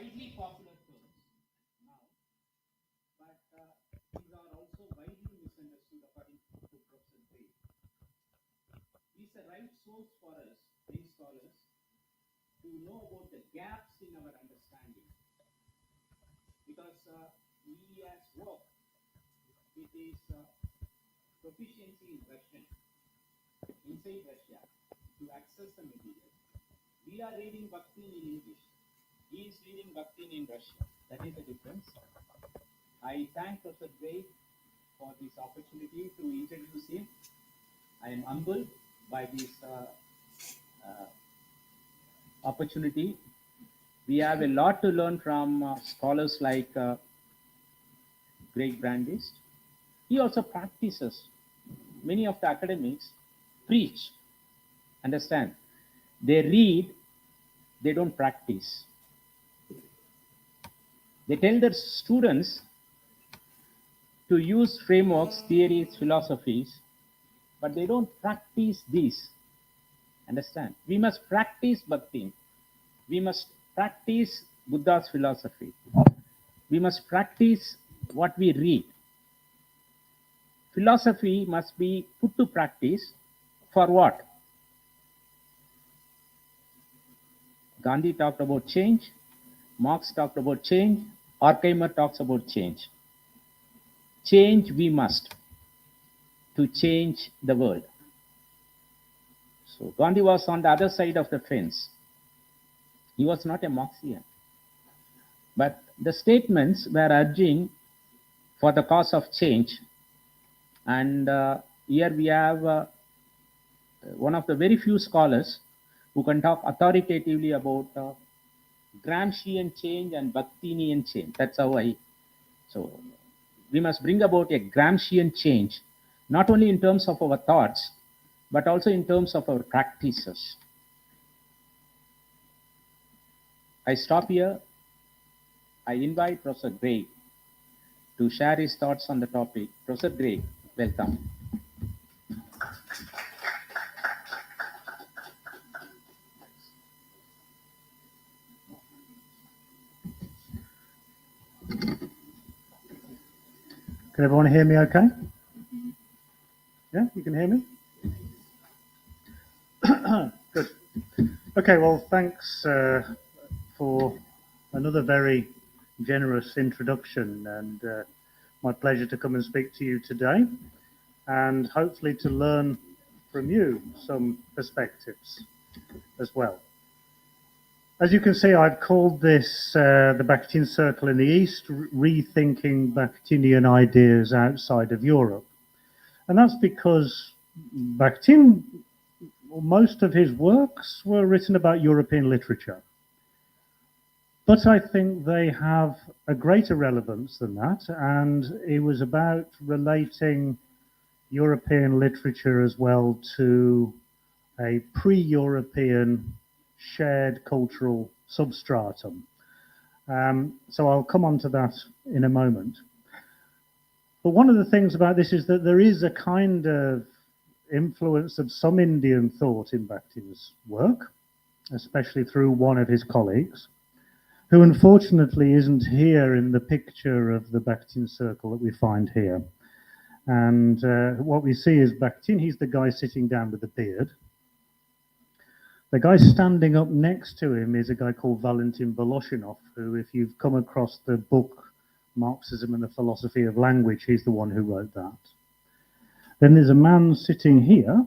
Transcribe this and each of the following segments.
widely popular terms now, but these are also widely misunderstood according to Professor Gray. He is the right source for us, many scholars, to know about the gaps in our understanding, because he has worked with his proficiency in Russian inside Russia to access the material. We are reading Bhakti in English. He is reading Bhakti in Russian. That is the difference. I thank Professor Gray for this opportunity to introduce him. I am humbled by this opportunity. We have a lot to learn from scholars like great Brandist. He also practices. Many of the academics preach, understand. They read, they don't practice. They tell their students to use frameworks, theories, philosophies, but they don't practice these. Understand? We must practice Bhakti. We must practice Buddha's philosophy. We must practice what we read. Philosophy must be put to practice for what? Gandhi talked about change. Marx talked about change. Horkheimer talks about change. Change we must to change the world. So Gandhi was on the other side of the fence. He was not a Marxian. But the statements were urging for the cause of change. And here we have one of the very few scholars who can talk authoritatively about Gramscian change and Bakhtinian change. That's how so we must bring about a Gramscian change, not only in terms of our thoughts, but also in terms of our practices. I stop here. I invite Professor Gray to share his thoughts on the topic. Professor Gray, welcome. Can everyone hear me okay? Yeah, you can hear me? Good. Okay, well, thanks for another very generous introduction, and my pleasure to come and speak to you today, and hopefully to learn from you some perspectives as well. As you can see, I've called this the Bakhtin Circle in the East, rethinking Bakhtinian ideas outside of Europe. And that's because Bakhtin, most of his works were written about European literature. But I think they have a greater relevance than that, and it was about relating European literature as well to a pre-European shared cultural substratum. So I'll come on to that in a moment. But one of the things about this is that there is a kind of influence of some Indian thought in Bakhtin's work, especially through one of his colleagues, who unfortunately isn't here in the picture of the Bakhtin Circle that we find here. And what we see is Bakhtin, he's the guy sitting down with the beard. The guy standing up next to him is a guy called Valentin Voloshinov, who, if you've come across the book Marxism and the Philosophy of Language, he's the one who wrote that. Then there's a man sitting here.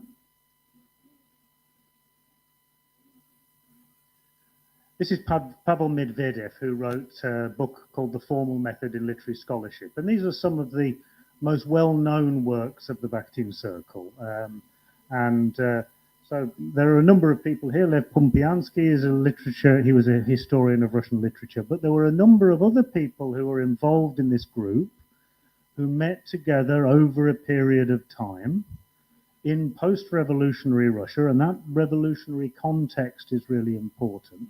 This is Pavel Medvedev, who wrote a book called The Formal Method in Literary Scholarship. And these are some of the most well-known works of the Bakhtin Circle. So there are a number of people here. Lev Pumpiansky is he was a historian of Russian literature, but there were a number of other people who were involved in this group who met together over a period of time in post-revolutionary Russia, and that revolutionary context is really important,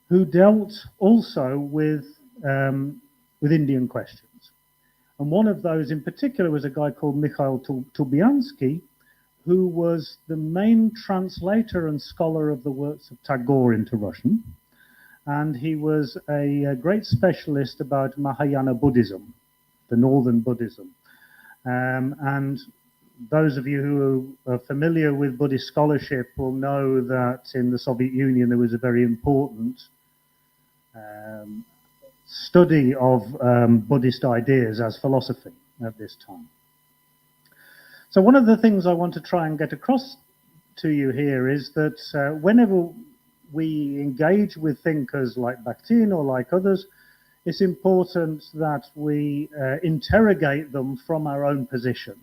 who dealt also with Indian questions. And one of those in particular was a guy called Mikhail Tubiansky, who was the main translator and scholar of the works of Tagore into Russian. and he was a great specialist about Mahayana Buddhism, the northern Buddhism. And those of you who are familiar with Buddhist scholarship will know that in the Soviet Union there was a very important study of Buddhist ideas as philosophy at this time. So one of the things I want to try and get across to you here is that whenever we engage with thinkers like Bakhtin or like others, it's important that we interrogate them from our own position.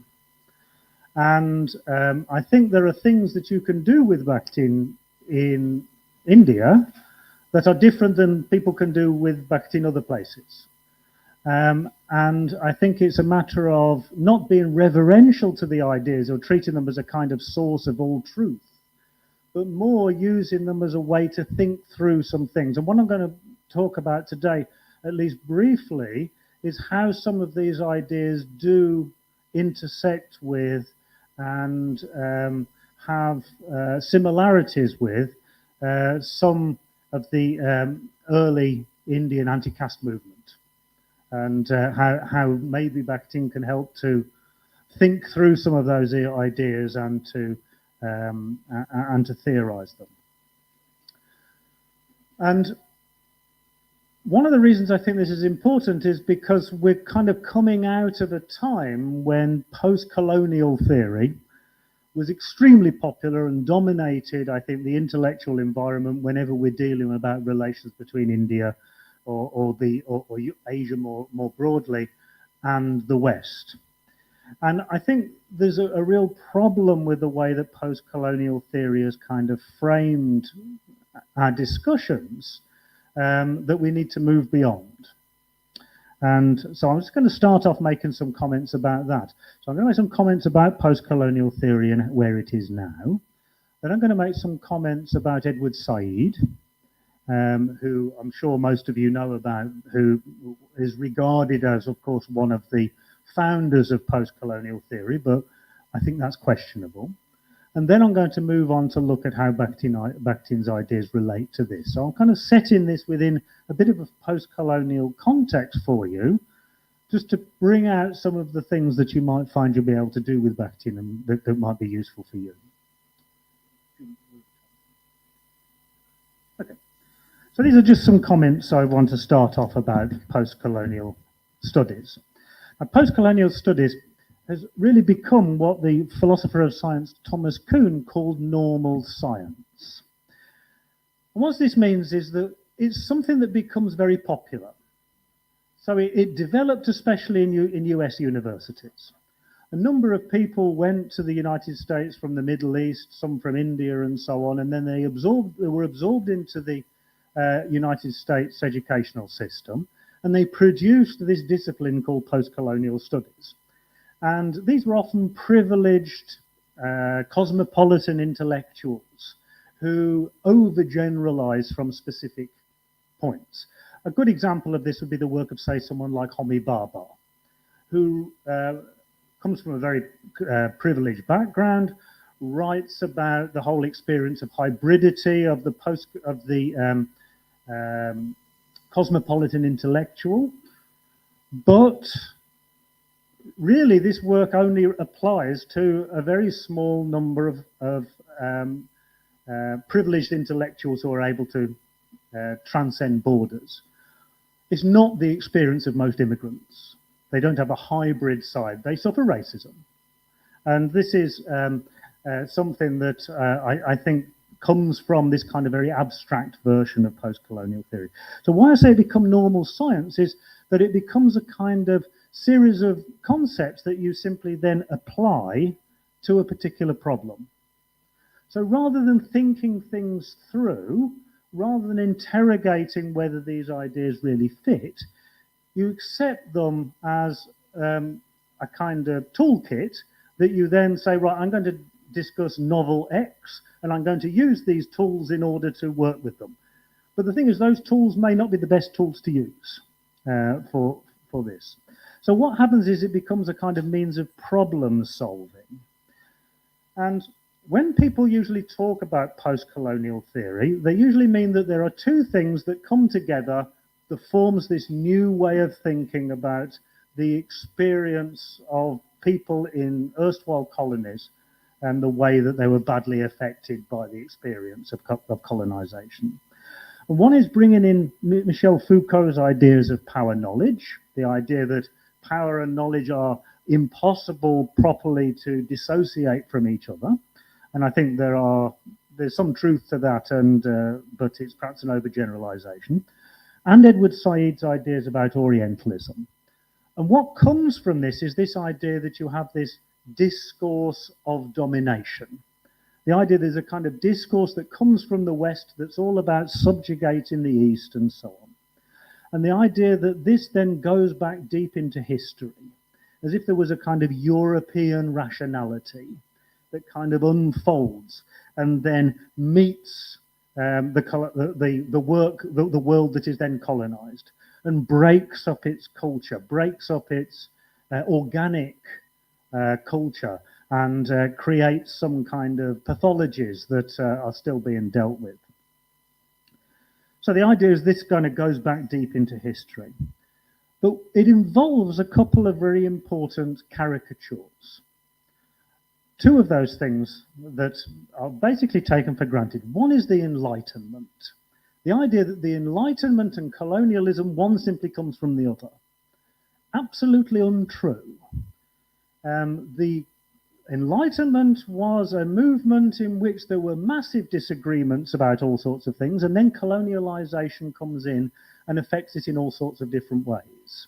And I think there are things that you can do with Bakhtin in India that are different than people can do with Bakhtin other places. And I think it's a matter of not being reverential to the ideas or treating them as a kind of source of all truth, but more using them as a way to think through some things. And what I'm going to talk about today, at least briefly, is how some of these ideas do intersect with and have similarities with some of the early Indian anti-caste movement, and how maybe Bakhtin can help to think through some of those ideas and to theorize them. And one of the reasons I think this is important is because we're kind of coming out of a time when post-colonial theory was extremely popular and dominated, I think, the intellectual environment whenever we're dealing about relations between India or Asia more broadly and the West. And I think there's a real problem with the way that post-colonial theory has kind of framed our discussions that we need to move beyond. And so I'm just going to start off making some comments about that. So I'm going to make some comments about post-colonial theory and where it is now. Then I'm going to make some comments about Edward Said, who I'm sure most of you know about, who is regarded as, of course, one of the founders of post-colonial theory, but I think that's questionable. And then I'm going to move on to look at how Bakhtin's ideas relate to this. So I'm kind of setting this within a bit of a post-colonial context for you, just to bring out some of the things that you might find you'll be able to do with Bakhtin and that might be useful for you. Okay. So these are just some comments I want to start off about post-colonial studies. Now, post-colonial studies has really become what the philosopher of science Thomas Kuhn called normal science. And what this means is that it's something that becomes very popular. So it developed especially in US universities. A number of people went to the United States from the Middle East, some from India and so on, and then they were absorbed into the United States educational system, and they produced this discipline called post-colonial studies. And these were often privileged, cosmopolitan intellectuals who overgeneralize from specific points. A good example of this would be the work of, say, someone like Homi Bhabha, who comes from a very privileged background, writes about the whole experience of hybridity of the cosmopolitan intellectual, but really, this work only applies to a very small number of privileged intellectuals who are able to transcend borders. It's not the experience of most immigrants. They don't have a hybrid side. They suffer racism. And this is something that I think comes from this kind of very abstract version of post-colonial theory. So why I say it become normal science is that it becomes a kind of series of concepts that you simply then apply to a particular problem. So rather than thinking things through, rather than interrogating whether these ideas really fit, you accept them as a kind of toolkit that you then say, right, I'm going to discuss novel X, and I'm going to use these tools in order to work with them. But the thing is, those tools may not be the best tools to use for this. So what happens is it becomes a kind of means of problem solving. And when people usually talk about post-colonial theory, they usually mean that there are two things that come together that forms this new way of thinking about the experience of people in erstwhile colonies and the way that they were badly affected by the experience of colonization. And one is bringing in Michel Foucault's ideas of power knowledge, the idea that power and knowledge are impossible properly to dissociate from each other. And I think there's some truth to that, but it's perhaps an overgeneralization. And Edward Said's ideas about Orientalism. And what comes from this is this idea that you have this discourse of domination. The idea there's a kind of discourse that comes from the West that's all about subjugating the East and so on. And the idea that this then goes back deep into history, as if there was a kind of European rationality that kind of unfolds and then meets the world that is then colonized and breaks up its culture, breaks up its organic culture, and creates some kind of pathologies that are still being dealt with. So the idea is this kind of goes back deep into history. But it involves a couple of very important caricatures. Two of those things that are basically taken for granted. One is the Enlightenment. The idea that the Enlightenment and colonialism, one simply comes from the other. Absolutely untrue. The Enlightenment was a movement in which there were massive disagreements about all sorts of things, and then colonialization comes in and affects it in all sorts of different ways.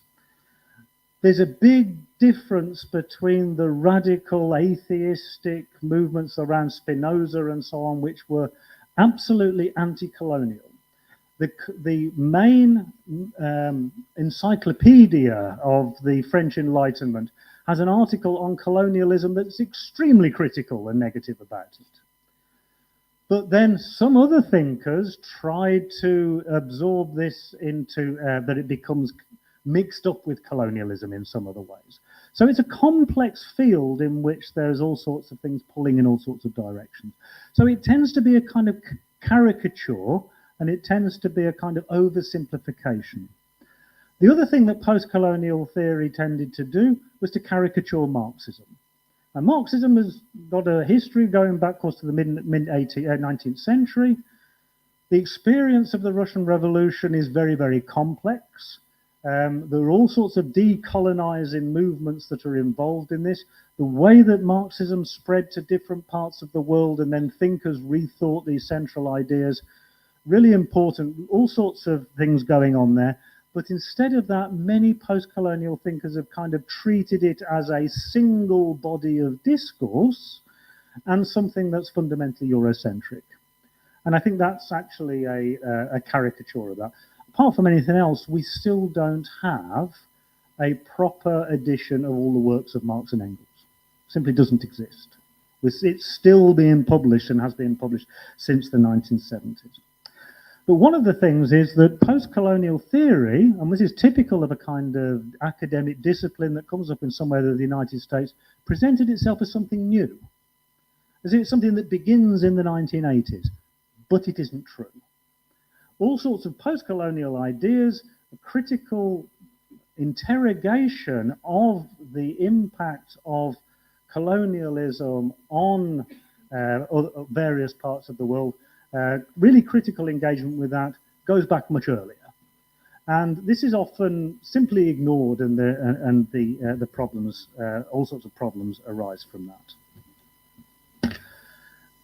There's a big difference between the radical atheistic movements around Spinoza and so on, which were absolutely anti-colonial. The main encyclopedia of the French Enlightenment has an article on colonialism that's extremely critical and negative about it. But then some other thinkers tried to absorb this into that it becomes mixed up with colonialism in some other ways. So it's a complex field in which there's all sorts of things pulling in all sorts of directions. So it tends to be a kind of caricature, and it tends to be a kind of oversimplification. The other thing that post-colonial theory tended to do was to caricature Marxism. And Marxism has got a history going back, of course, to the mid-19th century. The experience of the Russian Revolution is very, very complex. There are all sorts of decolonizing movements that are involved in this. The way that Marxism spread to different parts of the world and then thinkers rethought these central ideas, really important, all sorts of things going on there. But instead of that, many post-colonial thinkers have kind of treated it as a single body of discourse and something that's fundamentally Eurocentric. And I think that's actually a caricature of that. Apart from anything else, we still don't have a proper edition of all the works of Marx and Engels. It simply doesn't exist. It's still being published and has been published since the 1970s. But one of the things is that post-colonial theory, and this is typical of a kind of academic discipline that comes up in somewhere in the United States, presented itself as something new, as if it's something that begins in the 1980s, but it isn't true. All sorts of post-colonial ideas, a critical interrogation of the impact of colonialism on various parts of the world, really critical engagement with that goes back much earlier. And this is often simply ignored, and the problems, all sorts of problems arise from that.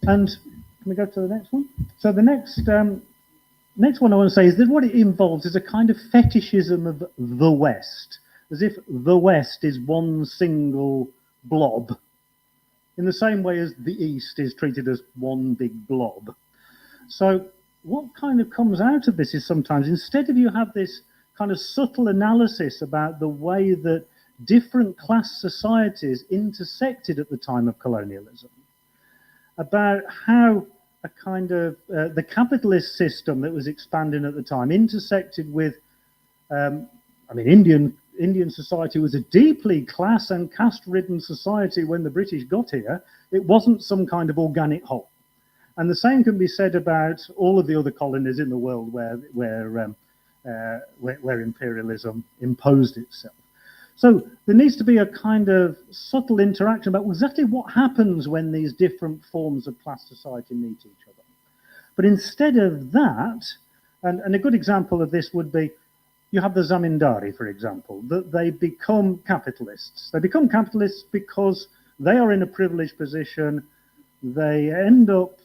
And can we go to the next one? So the next one I want to say is that what it involves is a kind of fetishism of the West, as if the West is one single blob, in the same way as the East is treated as one big blob. So what kind of comes out of this is sometimes, instead of you have this kind of subtle analysis about the way that different class societies intersected at the time of colonialism, about how a kind of the capitalist system that was expanding at the time intersected with, Indian Indian society was a deeply class and caste-ridden society when the British got here. It wasn't some kind of organic whole. And the same can be said about all of the other colonies in the world where imperialism imposed itself. So there needs to be a kind of subtle interaction about exactly what happens when these different forms of class society meet each other. But instead of that, and a good example of this would be, you have the zamindari, for example, that they become capitalists. They become capitalists because they are in a privileged position. They end up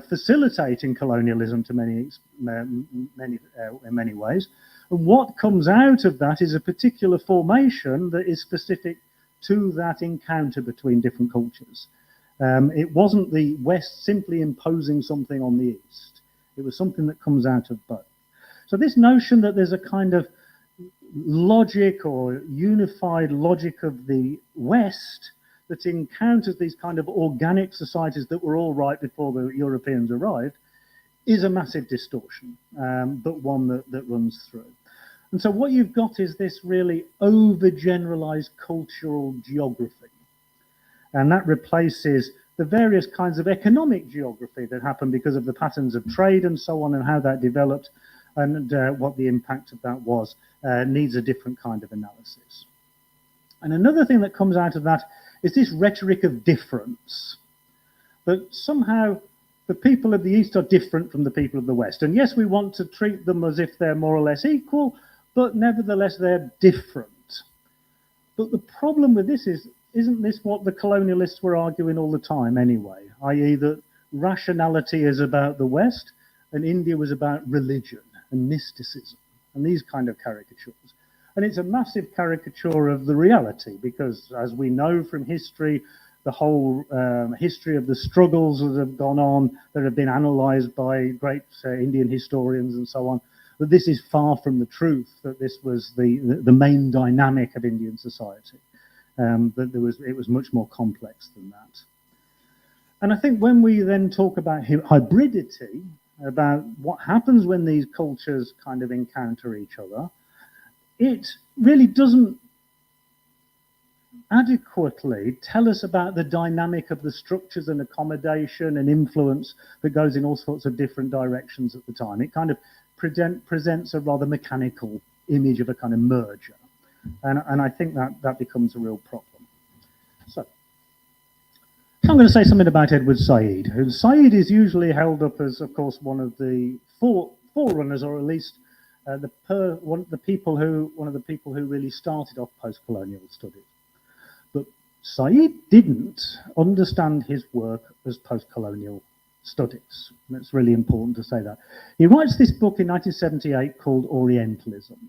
facilitating colonialism to in many ways. And what comes out of that is a particular formation that is specific to that encounter between different cultures. It wasn't the West simply imposing something on the East. It was something that comes out of both. So this notion that there's a kind of logic or unified logic of the West that encounters these kind of organic societies that were all right before the Europeans arrived is a massive distortion, but one that runs through. And so what you've got is this really overgeneralized cultural geography. And that replaces the various kinds of economic geography that happened because of the patterns of trade and so on and how that developed and what the impact of that was, needs a different kind of analysis. And another thing that comes out of that is this rhetoric of difference, that somehow the people of the East are different from the people of the West. And yes, we want to treat them as if they're more or less equal, but nevertheless, they're different. But the problem with this is, isn't this what the colonialists were arguing all the time anyway? I.e. that rationality is about the West and India was about religion and mysticism and these kind of caricatures. And it's a massive caricature of the reality because, as we know from history, the whole history of the struggles that have gone on, that have been analysed by great Indian historians and so on, that this is far from the truth, that this was the main dynamic of Indian society, that it was much more complex than that. And I think when we then talk about hybridity, about what happens when these cultures kind of encounter each other, it really doesn't adequately tell us about the dynamic of the structures and accommodation and influence that goes in all sorts of different directions at the time. It kind of presents a rather mechanical image of a kind of merger. And I think that becomes a real problem. So I'm going to say something about Edward Said. Said is usually held up as, of course, one of the forerunners, or at least one of the people who really started off post-colonial studies. But Said didn't understand his work as post-colonial studies. And it's really important to say that. He writes this book in 1978 called Orientalism.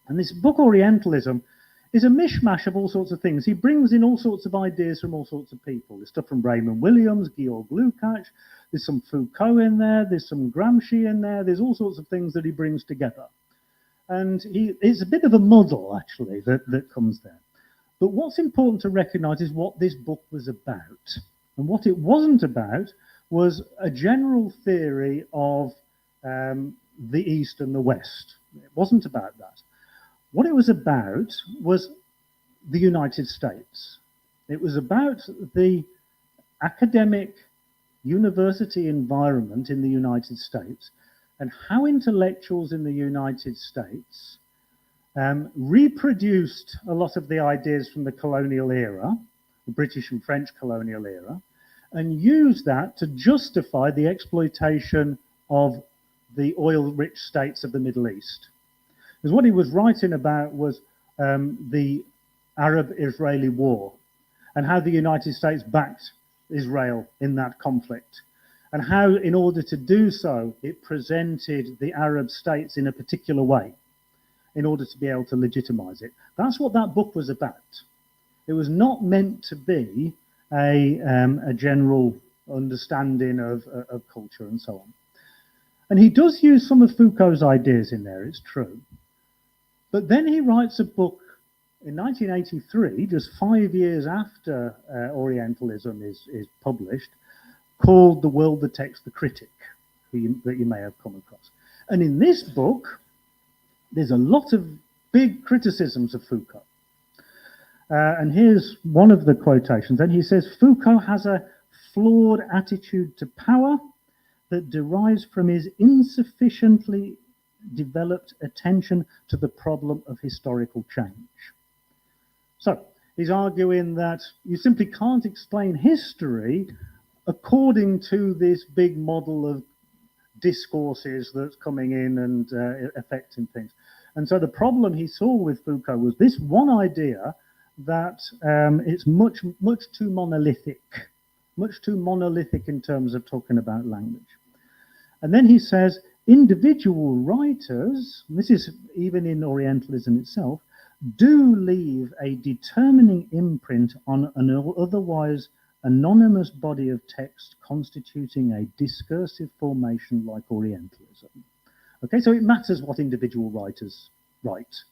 And this book, Orientalism, is a mishmash of all sorts of things. He brings in all sorts of ideas from all sorts of people. There's stuff from Raymond Williams, Georg Lukács, there's some Foucault in there, there's some Gramsci in there, there's all sorts of things that he brings together. And it's a bit of a muddle, actually, that comes there. But what's important to recognise is what this book was about. And what it wasn't about was a general theory of the East and the West. It wasn't about that. What it was about was the United States. It was about the academic university environment in the United States and how intellectuals in the United States reproduced a lot of the ideas from the colonial era, the British and French colonial era, and used that to justify the exploitation of the oil-rich states of the Middle East. Because what he was writing about was the Arab-Israeli war and how the United States backed Israel in that conflict, and how, in order to do so, it presented the Arab states in a particular way in order to be able to legitimize it. That's what that book was about. It was not meant to be a general understanding of culture and so on. And he does use some of Foucault's ideas in there, it's true. But then he writes a book in 1983, just 5 years after Orientalism is published, called The World That Takes the Critic, that you may have come across. And in this book, there's a lot of big criticisms of Foucault. And here's one of the quotations. And he says, Foucault has a flawed attitude to power that derives from his insufficiently developed attention to the problem of historical change. So he's arguing that you simply can't explain history according to this big model of discourses that's coming in and affecting things. And so the problem he saw with Foucault was this one idea that it's much too monolithic in terms of talking about language. And then he says, individual writers, this is even in Orientalism itself, do leave a determining imprint on an otherwise anonymous body of text constituting a discursive formation like Orientalism. Okay, so it matters what individual writers write.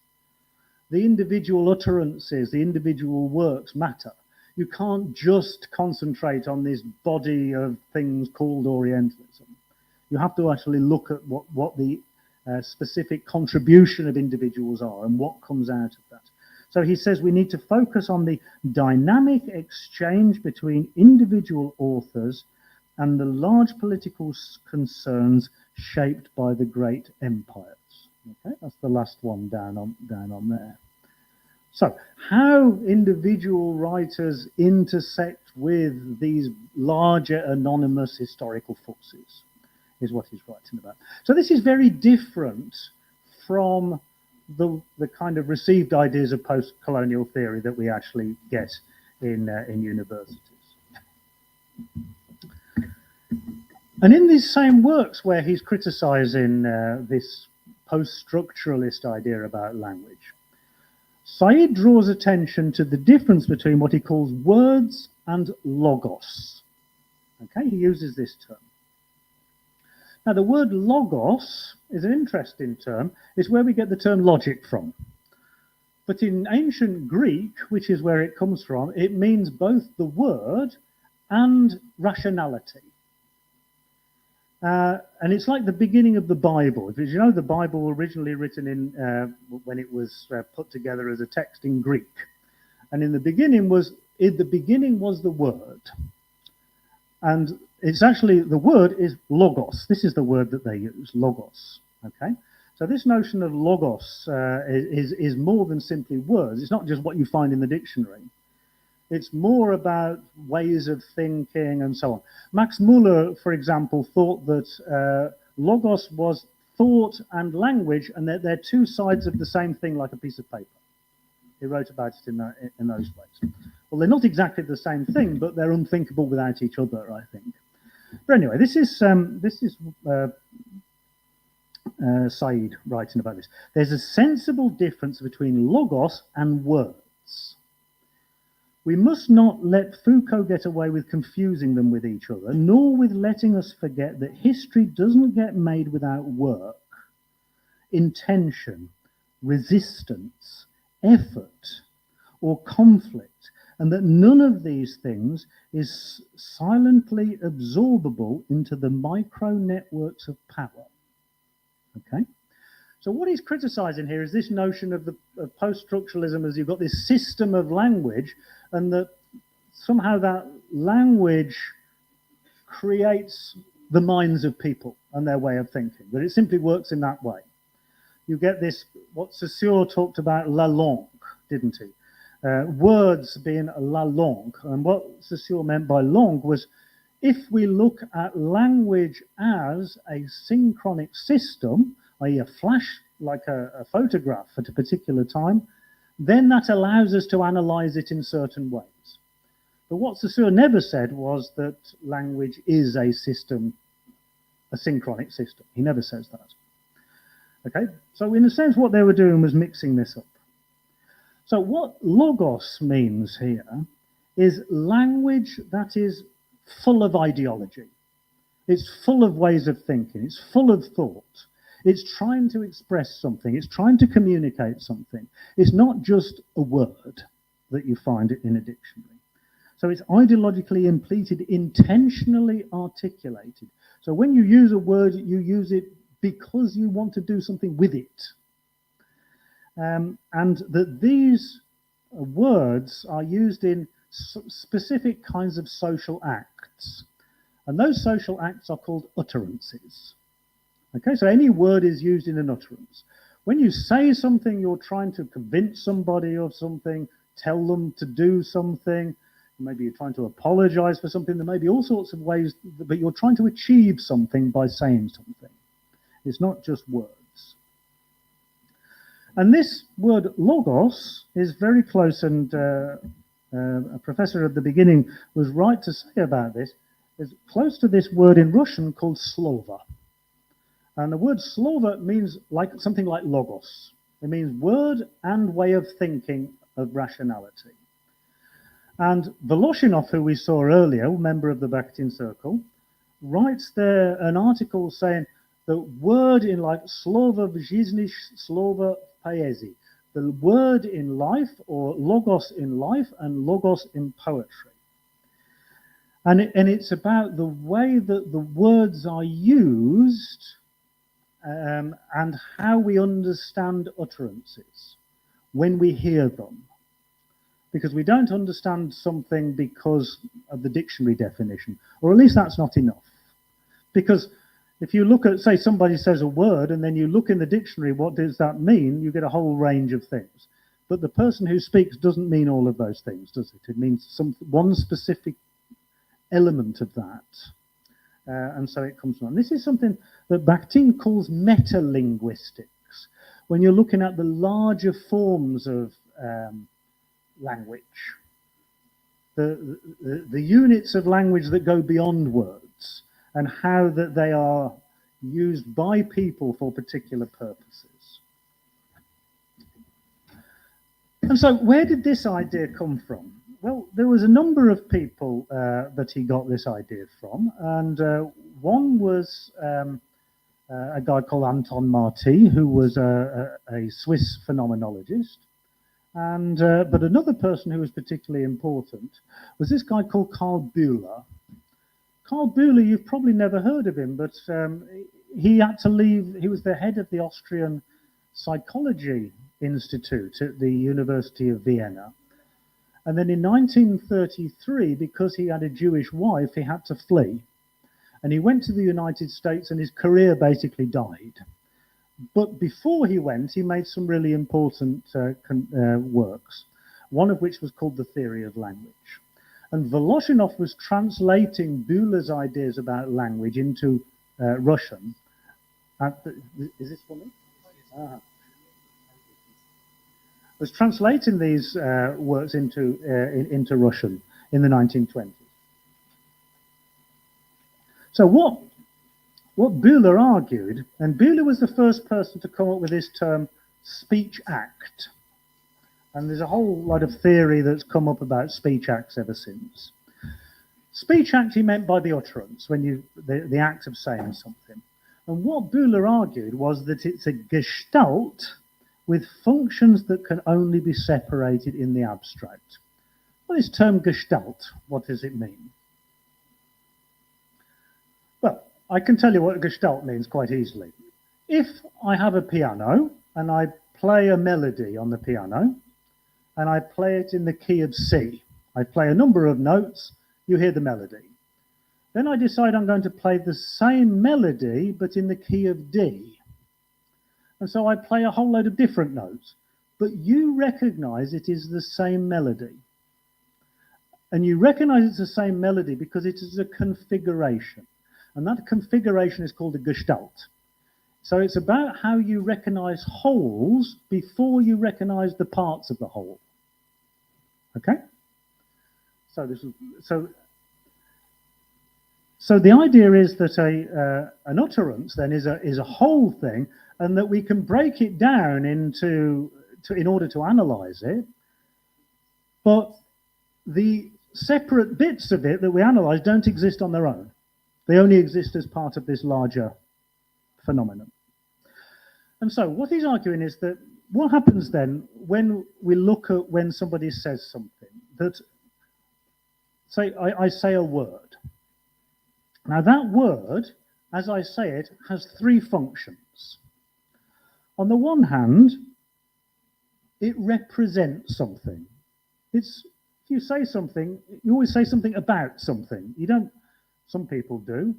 The individual utterances, the individual works matter. You can't just concentrate on this body of things called Orientalism. You have to actually look at what the specific contribution of individuals are and what comes out of that. So he says we need to focus on the dynamic exchange between individual authors and the large political concerns shaped by the great empires. Okay, that's the last one down on there. So how individual writers intersect with these larger anonymous historical forces is what he's writing about. So this is very different from the kind of received ideas of post-colonial theory that we actually get in universities. And in these same works where he's criticizing this post-structuralist idea about language, Said draws attention to the difference between what he calls words and logos. Okay, he uses this term. Now, the word logos is an interesting term. It's where we get the term logic from. But in ancient Greek, which is where it comes from, it means both the word and rationality. And it's like the beginning of the Bible. Because you know, the Bible originally written in when it was put together as a text in Greek. And in the beginning was the word. And it's actually, the word is logos. This is the word that they use, logos. Okay? So this notion of logos is more than simply words. It's not just what you find in the dictionary. It's more about ways of thinking and so on. Max Muller, for example, thought that logos was thought and language, and that they're two sides of the same thing like a piece of paper. He wrote about it in those ways. Well, they're not exactly the same thing, but they're unthinkable without each other, I think. But anyway, this is Said writing about this. There's a sensible difference between logos and words. We must not let Foucault get away with confusing them with each other, nor with letting us forget that history doesn't get made without work, intention, resistance, effort, or conflict, and that none of these things is silently absorbable into the micro networks of power. Okay? So what he's criticizing here is this notion of post-structuralism as you've got this system of language, and that somehow that language creates the minds of people and their way of thinking, that it simply works in that way. You get this, what Saussure talked about, la langue, didn't he? Words being la langue. And what Saussure meant by langue was, if we look at language as a synchronic system, i.e. a flash, like a photograph at a particular time, then that allows us to analyze it in certain ways. But what Saussure never said was that language is a system, a synchronic system. He never says that. Okay, so in a sense what they were doing was mixing this up. So what logos means here is language that is full of ideology. It's full of ways of thinking. It's full of thought. It's trying to express something. It's trying to communicate something. It's not just a word that you find in a dictionary. So it's ideologically implemented, intentionally articulated. So when you use a word, you use it because you want to do something with it. and that these words are used in specific kinds of social acts. And those social acts are called utterances. Okay, so any word is used in an utterance. When you say something, you're trying to convince somebody of something, tell them to do something. Maybe you're trying to apologize for something. There may be all sorts of ways, but you're trying to achieve something by saying something. It's not just words. And this word logos is very close, and a professor at the beginning was right to say about this, is close to this word in Russian called slova. And the word slova means like something like logos. It means word and way of thinking of rationality. And Voloshinov, who we saw earlier, a member of the Bakhtin Circle, writes there an article saying the word in like slova v жизни, slova v poezii, the word in life, or logos in life and logos in poetry. And it's about the way that the words are used and how we understand utterances when we hear them. Because we don't understand something because of the dictionary definition, or at least that's not enough. Because if you look at, say, somebody says a word and then you look in the dictionary, what does that mean? You get a whole range of things. But the person who speaks doesn't mean all of those things, does it? It means one specific element of that. And so it comes from. This is something that Bakhtin calls metalinguistics. When you're looking at the larger forms of language, the units of language that go beyond words, and how that they are used by people for particular purposes. And so where did this idea come from? Well, there was a number of people that he got this idea from, and one was a guy called Anton Marti, who was a Swiss phenomenologist. And but another person who was particularly important was this guy called Karl Bühler. Karl Bühler, you've probably never heard of him, but he had to leave. He was the head of the Austrian Psychology Institute at the University of Vienna. And then in 1933, because he had a Jewish wife, he had to flee. And he went to the United States, and his career basically died. But before he went, he made some really important works, one of which was called The Theory of Language. And Voloshinov was translating Bühler's ideas about language into Russian. Is this for me? Was translating these works into Russian in the 1920s. So what Bühler argued, and Bühler was the first person to come up with this term, speech act. And there's a whole lot of theory that's come up about speech acts ever since. Speech act he meant by the utterance, when the act of saying something. And what Bühler argued was that it's a gestalt with functions that can only be separated in the abstract. Well, this term gestalt, what does it mean? Well, I can tell you what gestalt means quite easily. If I have a piano and I play a melody on the piano and I play it in the key of C, I play a number of notes, you hear the melody. Then I decide I'm going to play the same melody but in the key of D. And so I play a whole load of different notes, but you recognize it is the same melody. And you recognize it's the same melody because it is a configuration. And that configuration is called a gestalt. So it's about how you recognize wholes before you recognize the parts of the whole. Okay? So the idea is that an utterance then is a whole thing, and that we can break it down in order to analyze it. But the separate bits of it that we analyze don't exist on their own. They only exist as part of this larger phenomenon. And so what he's arguing is that what happens then when we look at when somebody says something, that, say, I say a word. Now that word, as I say it, has three functions. On the one hand, it represents something. If you say something, you always say something about something. You don't, some people do.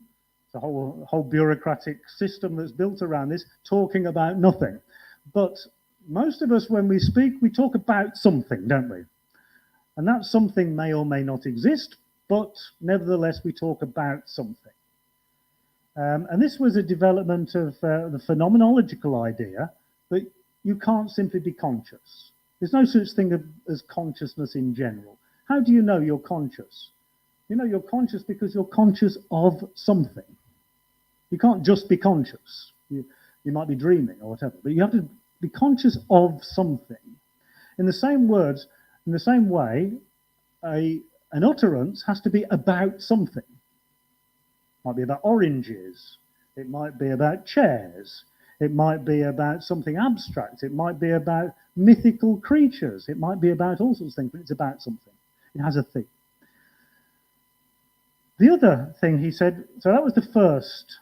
It's a whole bureaucratic system that's built around this, talking about nothing. But most of us, when we speak, we talk about something, don't we? And that something may or may not exist, but nevertheless, we talk about something. And this was a development of the phenomenological idea that you can't simply be conscious. There's no such thing as consciousness in general. How do you know you're conscious? You know you're conscious because you're conscious of something. You can't just be conscious. You might be dreaming or whatever, but you have to be conscious of something. In the same words, in the same way, an utterance has to be about something. It might be about oranges. It might be about chairs. It might be about something abstract. It might be about mythical creatures. It might be about all sorts of things, but it's about something. It has a theme. The other thing he said, so that was the first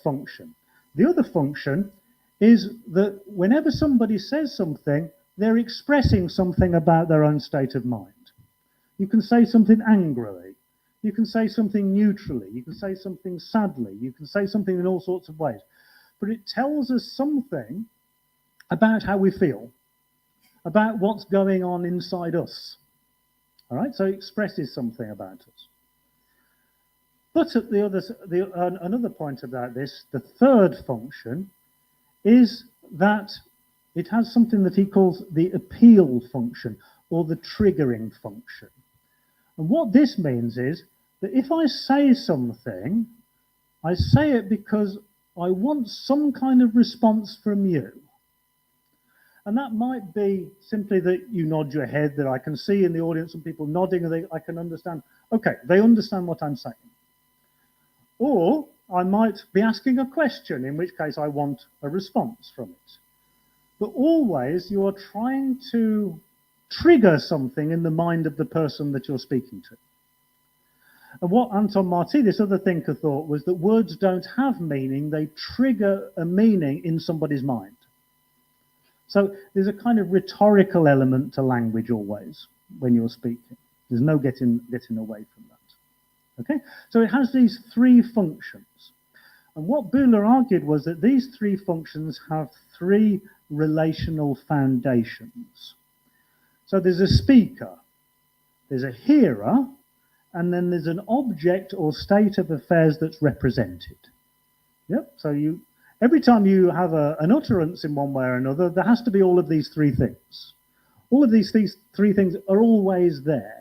function. The other function is that whenever somebody says something, they're expressing something about their own state of mind. You can say something angrily. You can say something neutrally. You can say something sadly. You can say something in all sorts of ways. But it tells us something about how we feel, about what's going on inside us. All right, so it expresses something about us. But at another point about this, the third function is that it has something that he calls the appeal function or the triggering function. And what this means is that if I say something, I say it because I want some kind of response from you. And that might be simply that you nod your head, that I can see in the audience some people nodding, and I can understand, okay, they understand what I'm saying. Or I might be asking a question, in which case I want a response from it. But always you are trying to trigger something in the mind of the person that you're speaking to. And what Anton Marti, this other thinker, thought was that words don't have meaning, they trigger a meaning in somebody's mind. So there's a kind of rhetorical element to language always when you're speaking. There's no getting away from that. Okay, so it has these three functions. And what Bühler argued was that these three functions have three relational foundations. So there's a speaker, there's a hearer, and then there's an object or state of affairs that's represented. Yep, so every time you have an utterance in one way or another, there has to be all of these three things. All of these three things are always there.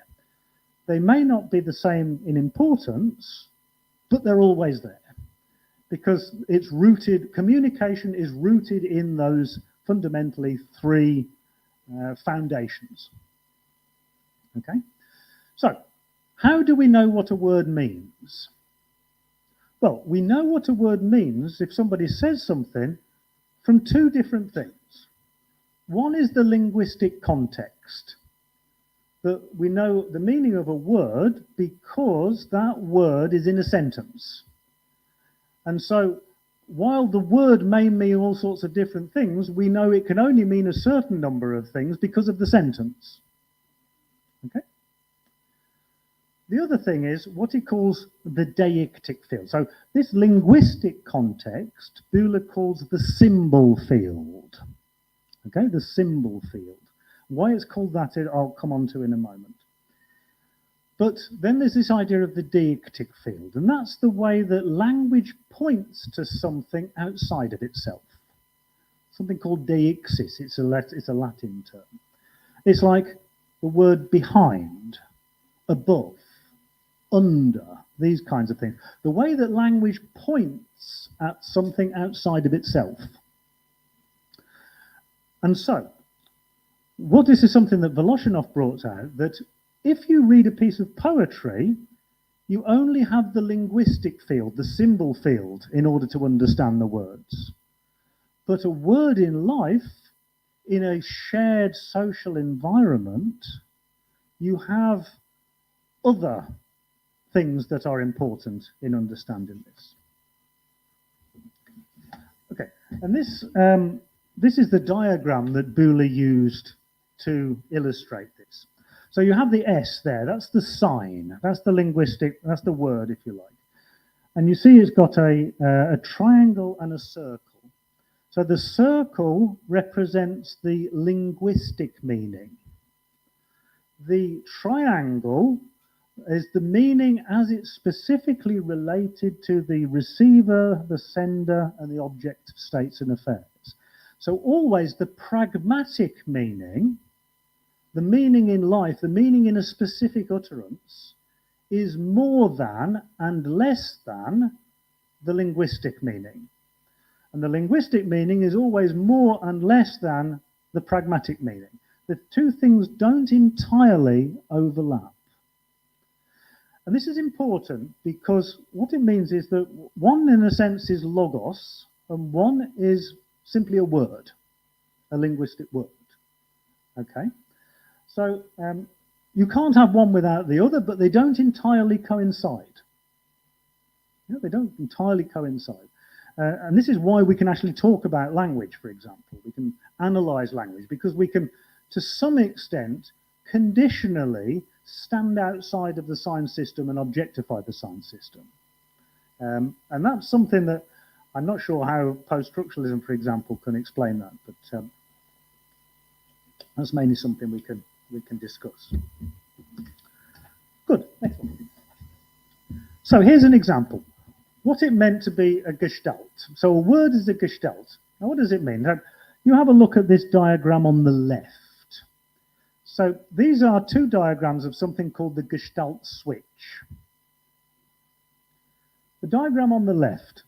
They may not be the same in importance, but they're always there. Because it's rooted, communication is rooted in those fundamentally three foundations. Okay? So, how do we know what a word means? Well, we know what a word means if somebody says something from two different things. One is the linguistic context. That we know the meaning of a word because that word is in a sentence. And so, while the word may mean all sorts of different things, we know it can only mean a certain number of things because of the sentence. Okay? The other thing is what he calls the deictic field. So this linguistic context, Bühler calls the symbol field. Okay, the symbol field. Why it's called that, I'll come on to in a moment. But then there's this idea of the deictic field, and that's the way that language points to something outside of itself. Something called deixis, it's a Latin term. It's like the word behind, above, under, these kinds of things. The way that language points at something outside of itself. And so, this is something that Voloshinov brought out, that if you read a piece of poetry, you only have the linguistic field, the symbol field, in order to understand the words. But a word in life, in a shared social environment, you have other things that are important in understanding this. Okay, and this is the diagram that Bühler used to illustrate this. So you have the S there, that's the sign, that's the linguistic, that's the word, if you like. And you see it's got a triangle and a circle. So the circle represents the linguistic meaning. The triangle is the meaning as it's specifically related to the receiver, the sender, and the object of states and affairs. So always the pragmatic meaning, the meaning in life, the meaning in a specific utterance, is more than and less than the linguistic meaning. And the linguistic meaning is always more and less than the pragmatic meaning. The two things don't entirely overlap. And this is important because what it means is that one, in a sense, is logos, and one is simply a word, a linguistic word. Okay? So you can't have one without the other, but they don't entirely coincide. You know, they don't entirely coincide. And this is why we can actually talk about language, for example. We can analyze language because we can, to some extent, conditionally stand outside of the sign system and objectify the sign system. And that's something that I'm not sure how post-structuralism, for example, can explain that, but that's mainly something we can discuss. Good, next one. So here's an example. What it meant to be a gestalt. So a word is a gestalt. Now what does it mean? Now, you have a look at this diagram on the left. So these are two diagrams of something called the gestalt switch. The diagram on the left,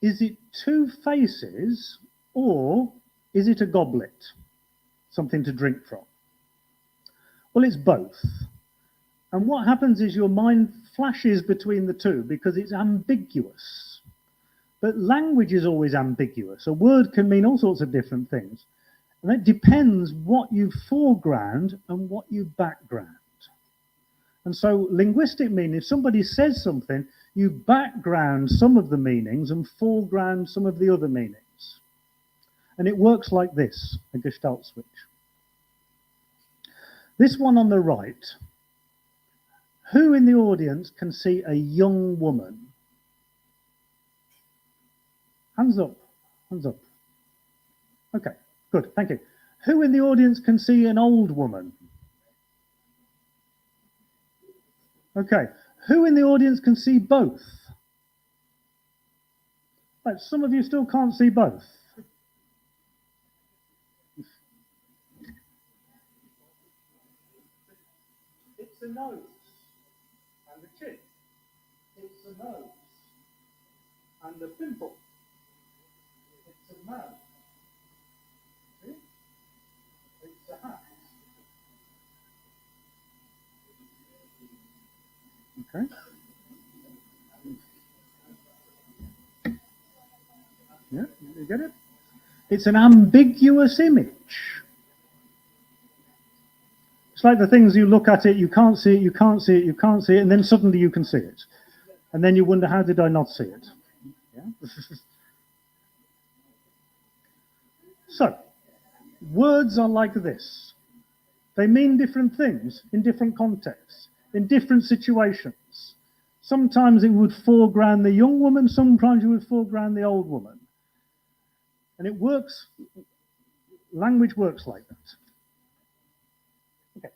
is it two faces or is it a goblet? Something to drink from? Well, it's both. And what happens is your mind flashes between the two because it's ambiguous. But language is always ambiguous. A word can mean all sorts of different things. And it depends what you foreground and what you background. And so linguistic meaning, if somebody says something, you background some of the meanings and foreground some of the other meanings. And it works like this, a gestalt switch. This one on the right, who in the audience can see a young woman? Hands up, hands up. Okay, good, thank you. Who in the audience can see an old woman? Okay, who in the audience can see both? Right, some of you still can't see both. It's the nose and the chin. It's the nose and the pimple. It's the mouth. See? It's the hat. Okay. Yeah, you get it? It's an ambiguous image. It's like the things you look at it, you can't see it, you can't see it, you can't see it, and then suddenly you can see it. And then you wonder, how did I not see it? Yeah? So, words are like this. They mean different things in different contexts, in different situations. Sometimes it would foreground the young woman, sometimes it would foreground the old woman. And it works, language works like that. Okay,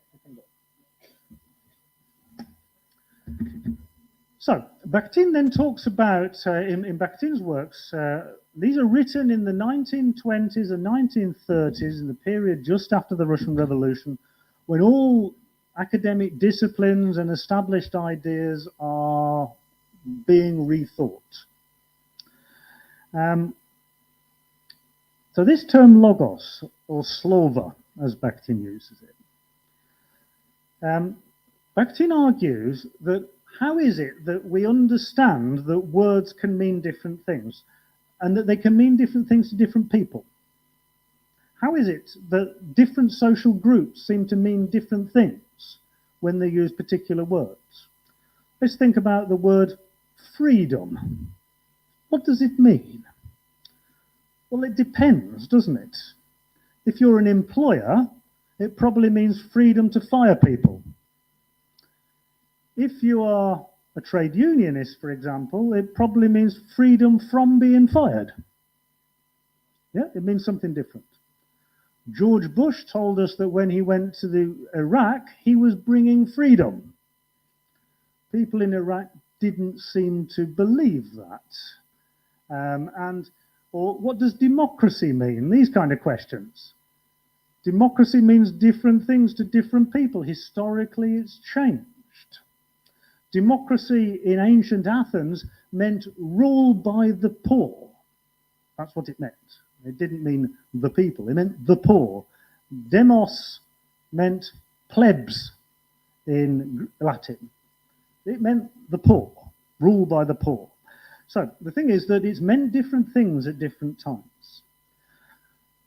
so Bakhtin then talks about, in Bakhtin's works, these are written in the 1920s and 1930s, in the period just after the Russian Revolution, when all academic disciplines and established ideas are being rethought. So this term logos, or slova, as Bakhtin uses it, Bakhtin argues that how is it that we understand that words can mean different things and that they can mean different things to different people? How is it that different social groups seem to mean different things when they use particular words? Let's think about the word freedom. What does it mean? Well, it depends, doesn't it? If you're an employer, it probably means freedom to fire people. If you are a trade unionist, for example, it probably means freedom from being fired. Yeah, it means something different. George Bush told us that when he went to Iraq, he was bringing freedom. People in Iraq didn't seem to believe that. Or what does democracy mean? These kind of questions. Democracy means different things to different people. Historically, it's changed. Democracy in ancient Athens meant rule by the poor. That's what it meant. It didn't mean the people, it meant the poor. Demos meant plebs in Latin. It meant the poor, rule by the poor. So the thing is that it's meant different things at different times.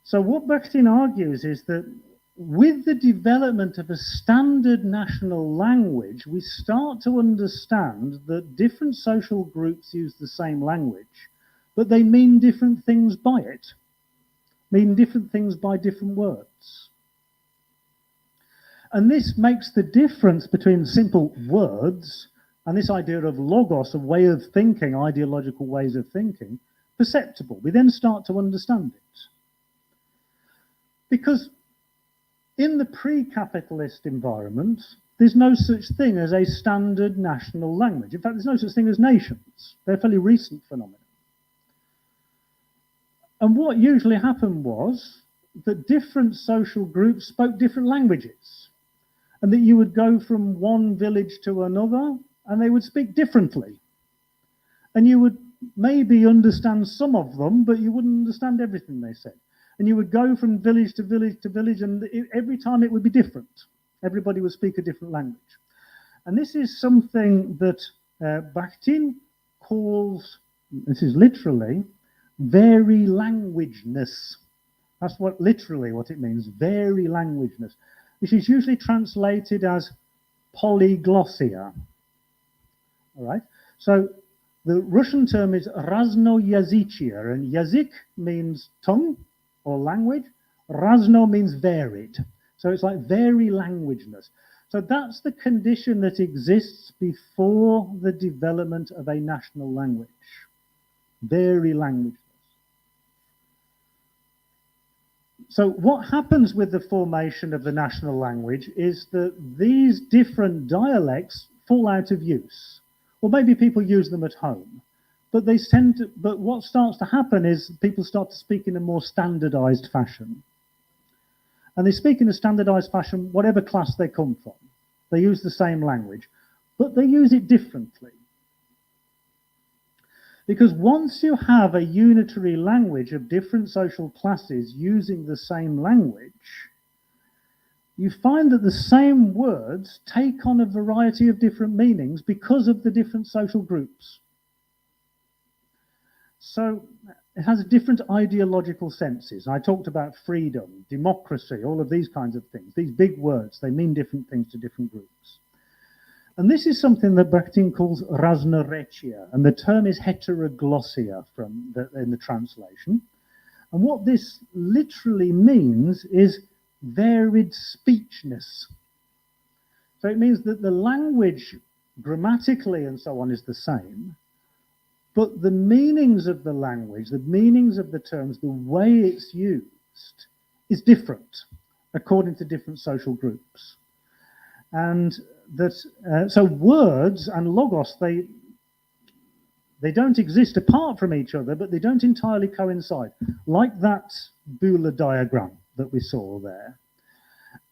So what Bakhtin argues is that with the development of a standard national language, we start to understand that different social groups use the same language, but they mean different things by it, mean different things by different words. And this makes the difference between simple words and this idea of logos, a way of thinking, ideological ways of thinking, perceptible. We then start to understand it. Because in the pre-capitalist environment, there's no such thing as a standard national language. In fact, there's no such thing as nations. They're a fairly recent phenomenon. And what usually happened was that different social groups spoke different languages, and that you would go from one village to another, and they would speak differently. And you would maybe understand some of them, but you wouldn't understand everything they said. And you would go from village to village to village, and every time it would be different. Everybody would speak a different language. And this is something that Bakhtin calls, this is literally, vari-languageness. That's what literally what it means, vari-languageness, which is usually translated as polyglossia. All right? So the Russian term is raznoyazychia, and yazyk means tongue or language. Razno means varied. So it's like vari-languageness. So that's the condition that exists before the development of a national language. Vari-languageness. So what happens with the formation of the national language is that these different dialects fall out of use. Or maybe people use them at home. But what starts to happen is people start to speak in a more standardized fashion. And they speak in a standardized fashion, whatever class they come from. They use the same language, but they use it differently. Because once you have a unitary language of different social classes using the same language, you find that the same words take on a variety of different meanings because of the different social groups. So it has different ideological senses. I talked about freedom, democracy, all of these kinds of things. These big words, they mean different things to different groups. And this is something that Bakhtin calls raznorechia, and the term is heteroglossia in the translation. And what this literally means is varied speechness. So it means that the language grammatically and so on is the same, but the meanings of the language, the meanings of the terms, the way it's used is different according to different social groups. And so words and logos, they don't exist apart from each other, but they don't entirely coincide, like that Bühler diagram that we saw there.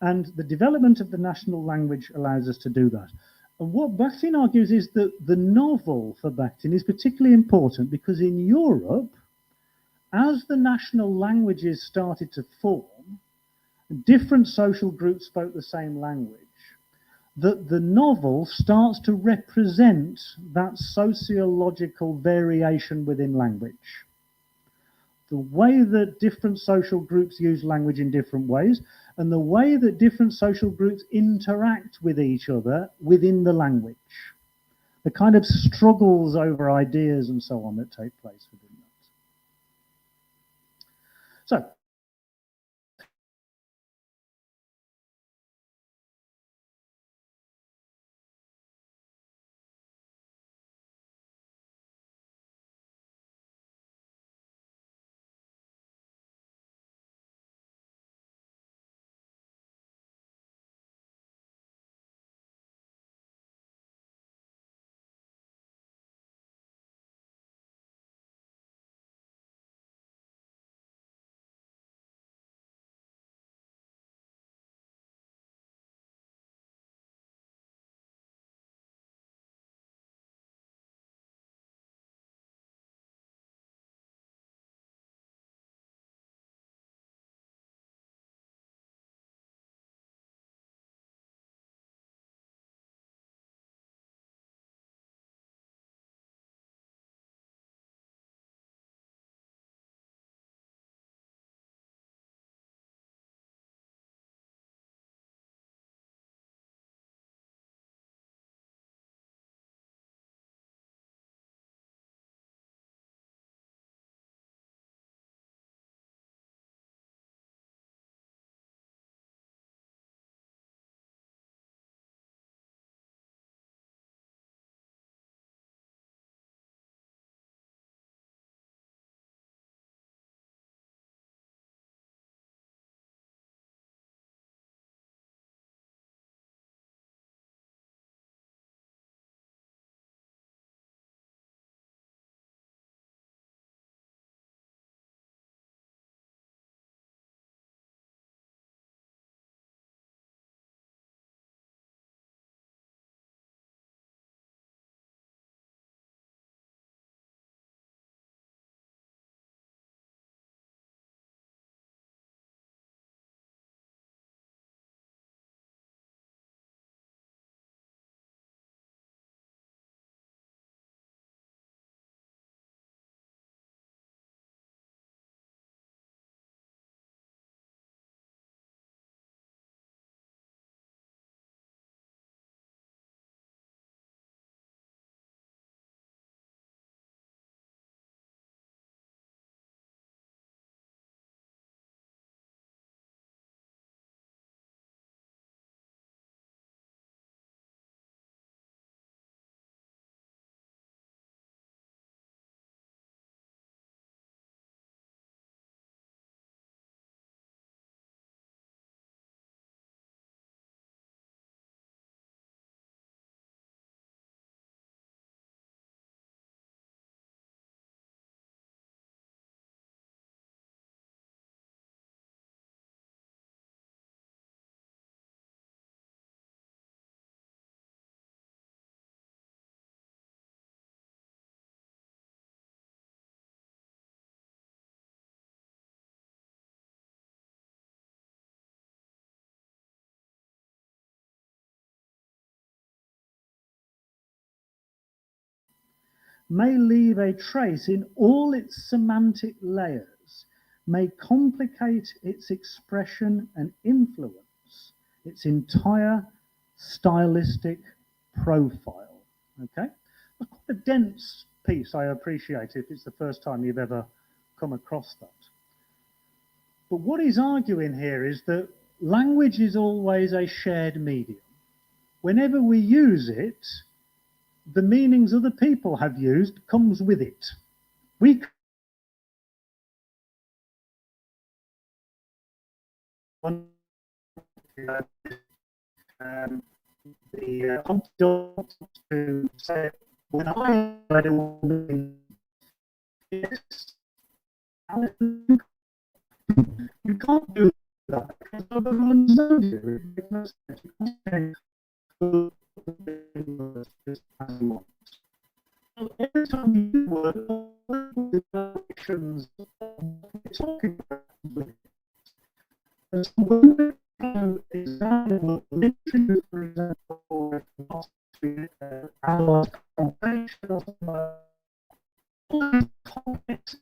And the development of the national language allows us to do that. And what Bakhtin argues is that the novel for Bakhtin is particularly important because in Europe, as the national languages started to form, different social groups spoke the same language. That the novel starts to represent that sociological variation within language. The way that different social groups use language in different ways, and the way that different social groups interact with each other within the language. The kind of struggles over ideas and so on that take place within that. So, may leave a trace in all its semantic layers, may complicate its expression and influence its entire stylistic profile. Okay? That's quite a dense piece, I appreciate, if it's the first time you've ever come across that. But what he's arguing here is that language is always a shared medium. Whenever we use it, the meanings other people have used comes with it. We the antidote to say when I read a woman, yes, you can't do that because everyone knows you. It makes no sense. You can't just as you want. So every time you do word, directions, you're talking about. And so when we can examine literature, for example, philosophy, analyze context,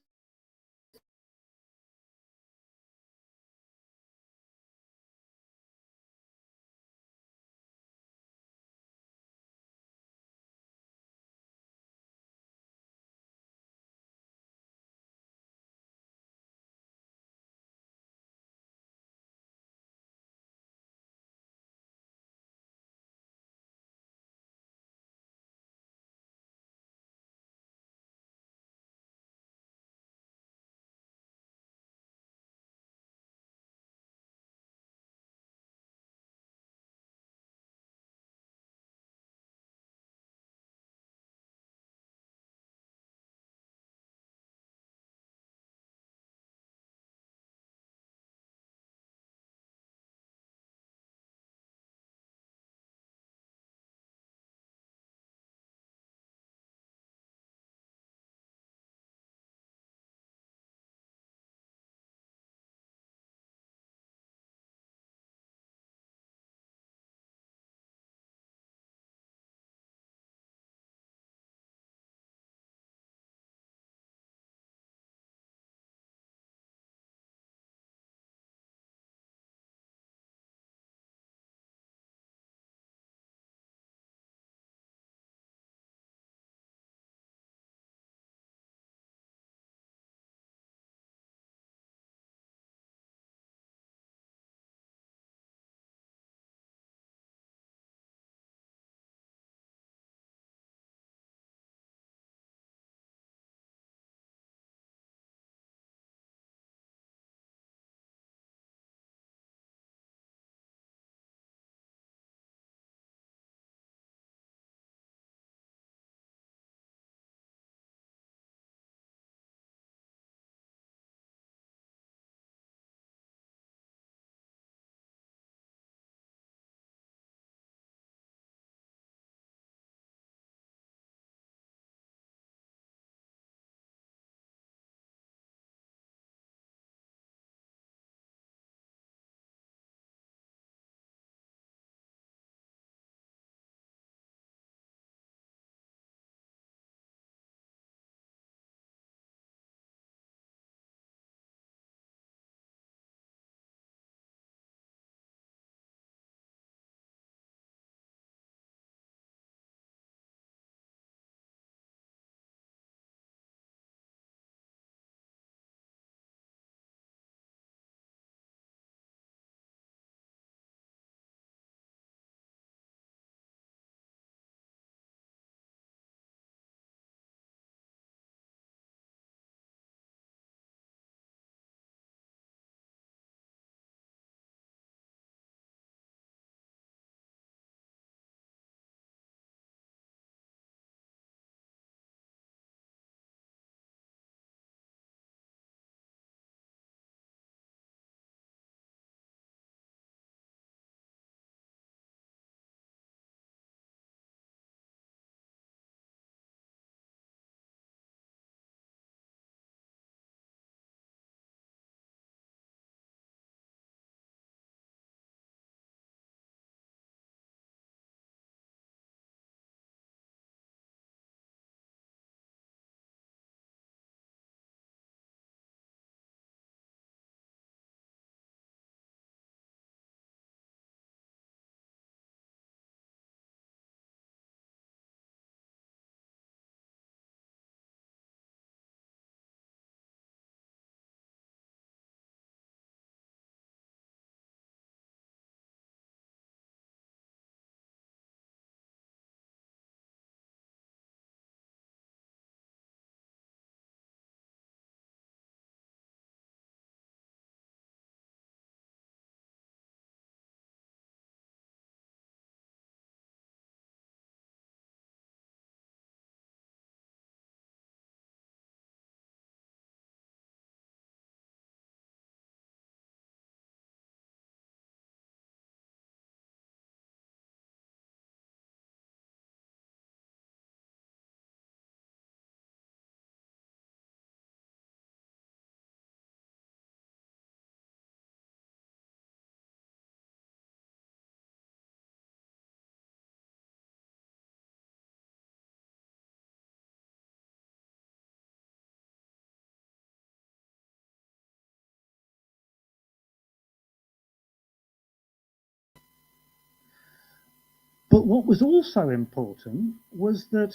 But what was also important was that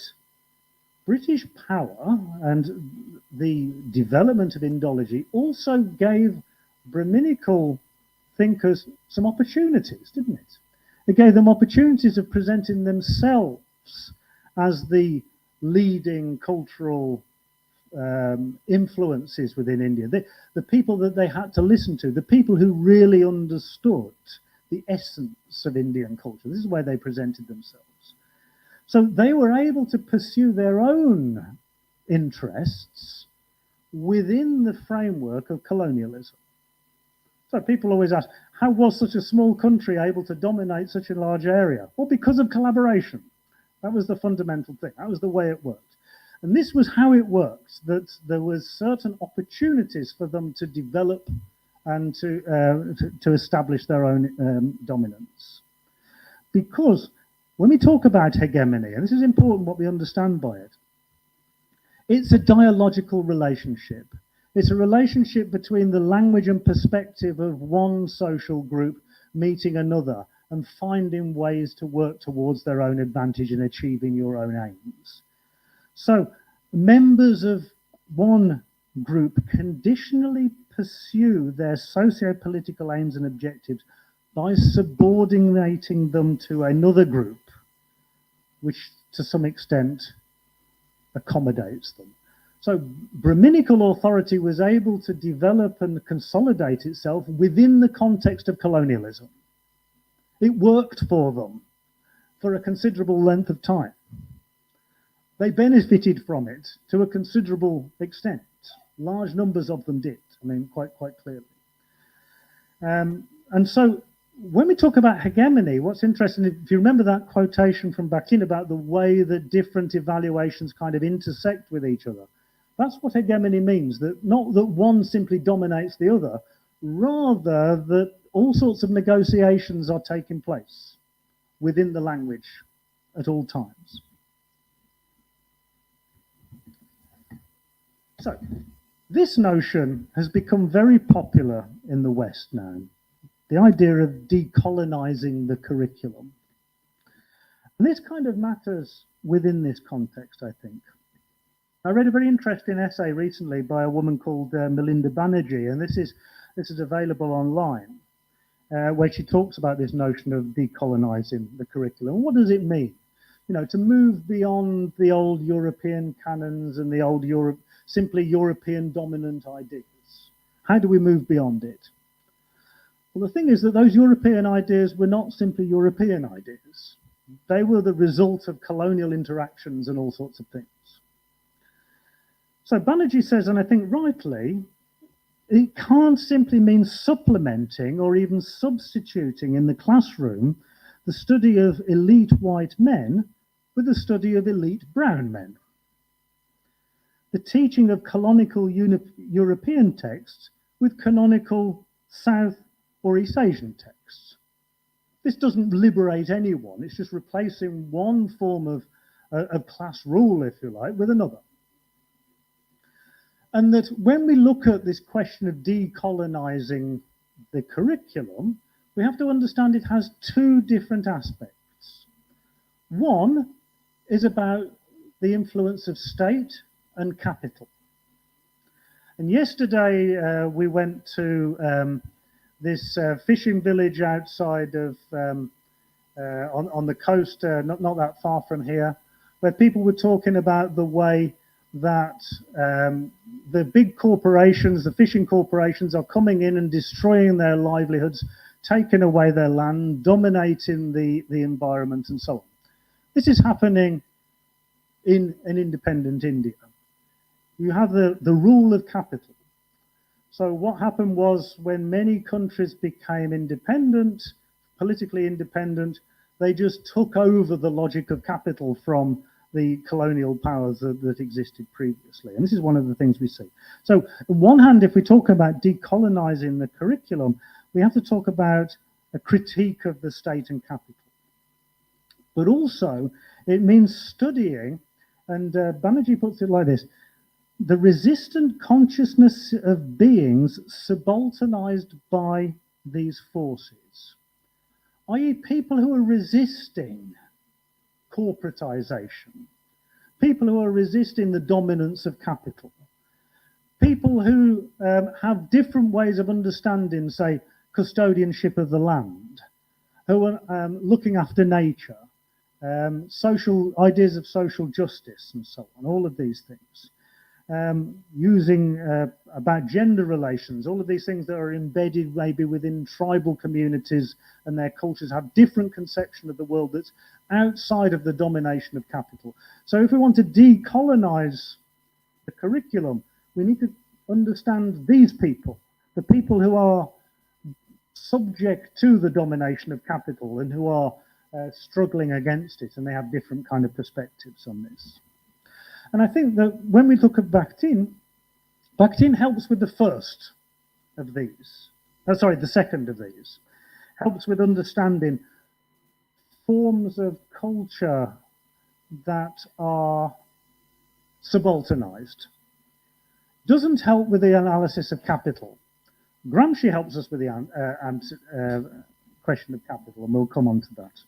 British power and the development of Indology also gave Brahminical thinkers some opportunities, didn't it? It gave them opportunities of presenting themselves as the leading cultural influences within India, the people that they had to listen to, the people who really understood the essence of Indian culture. This is where they presented themselves. So they were able to pursue their own interests within the framework of colonialism. So people always ask, how was such a small country able to dominate such a large area? Well, because of collaboration. That was the fundamental thing. That was the way it worked. And this was how it worked, that there was certain opportunities for them to develop and to establish their own dominance. Because when we talk about hegemony, and this is important what we understand by it, it's a dialogical relationship. It's a relationship between the language and perspective of one social group meeting another and finding ways to work towards their own advantage and achieving your own aims. So members of one group conditionally pursue their socio-political aims and objectives by subordinating them to another group, which to some extent accommodates them. So Brahminical authority was able to develop and consolidate itself within the context of colonialism. It worked for them for a considerable length of time. They benefited from it to a considerable extent. Large numbers of them did, I mean, quite clearly. And so when we talk about hegemony, what's interesting, if you remember that quotation from Bakin about the way that different evaluations kind of intersect with each other, that's what hegemony means, that not that one simply dominates the other, rather that all sorts of negotiations are taking place within the language at all times. So this notion has become very popular in the West now, the idea of decolonizing the curriculum. And this kind of matters within this context, I think. I read a very interesting essay recently by a woman called Melinda Banerjee, and this is available online, where she talks about this notion of decolonizing the curriculum. What does it mean? You know, to move beyond the old European canons and the old simply European dominant ideas. How do we move beyond it? Well, the thing is that those European ideas were not simply European ideas. They were the result of colonial interactions and all sorts of things. So Banerjee says, and I think rightly, it can't simply mean supplementing or even substituting in the classroom the study of elite white men with the study of elite brown men. The teaching of canonical European texts with canonical South or East Asian texts. This doesn't liberate anyone, it's just replacing one form of class rule, if you like, with another. And that when we look at this question of decolonizing the curriculum, we have to understand it has two different aspects. One is about the influence of state and capital. And yesterday we went to this fishing village outside of, on the coast, not that far from here, where people were talking about the way that the big corporations, the fishing corporations, are coming in and destroying their livelihoods, taking away their land, dominating the environment and so on. This is happening in an independent India. You have the rule of capital. So what happened was when many countries became independent, politically independent, they just took over the logic of capital from the colonial powers that existed previously. And this is one of the things we see. So on one hand, if we talk about decolonizing the curriculum, we have to talk about a critique of the state and capital. But also, it means studying, and Banerjee puts it like this, the resistant consciousness of beings subalternized by these forces, i.e. people who are resisting corporatization, people who are resisting the dominance of capital, people who have different ways of understanding, say, custodianship of the land, who are looking after nature, social ideas of social justice and so on, all of these things. Using about gender relations, all of these things that are embedded maybe within tribal communities and their cultures have different conception of the world that's outside of the domination of capital. So if we want to decolonize the curriculum, we need to understand these people, the people who are subject to the domination of capital and who are struggling against it, and they have different kind of perspectives on this. And I think that when we look at Bakhtin, Bakhtin helps with the first of these. The second of these. Helps with understanding forms of culture that are subalternized. Doesn't help with the analysis of capital. Gramsci helps us with the question of capital, and we'll come on to that.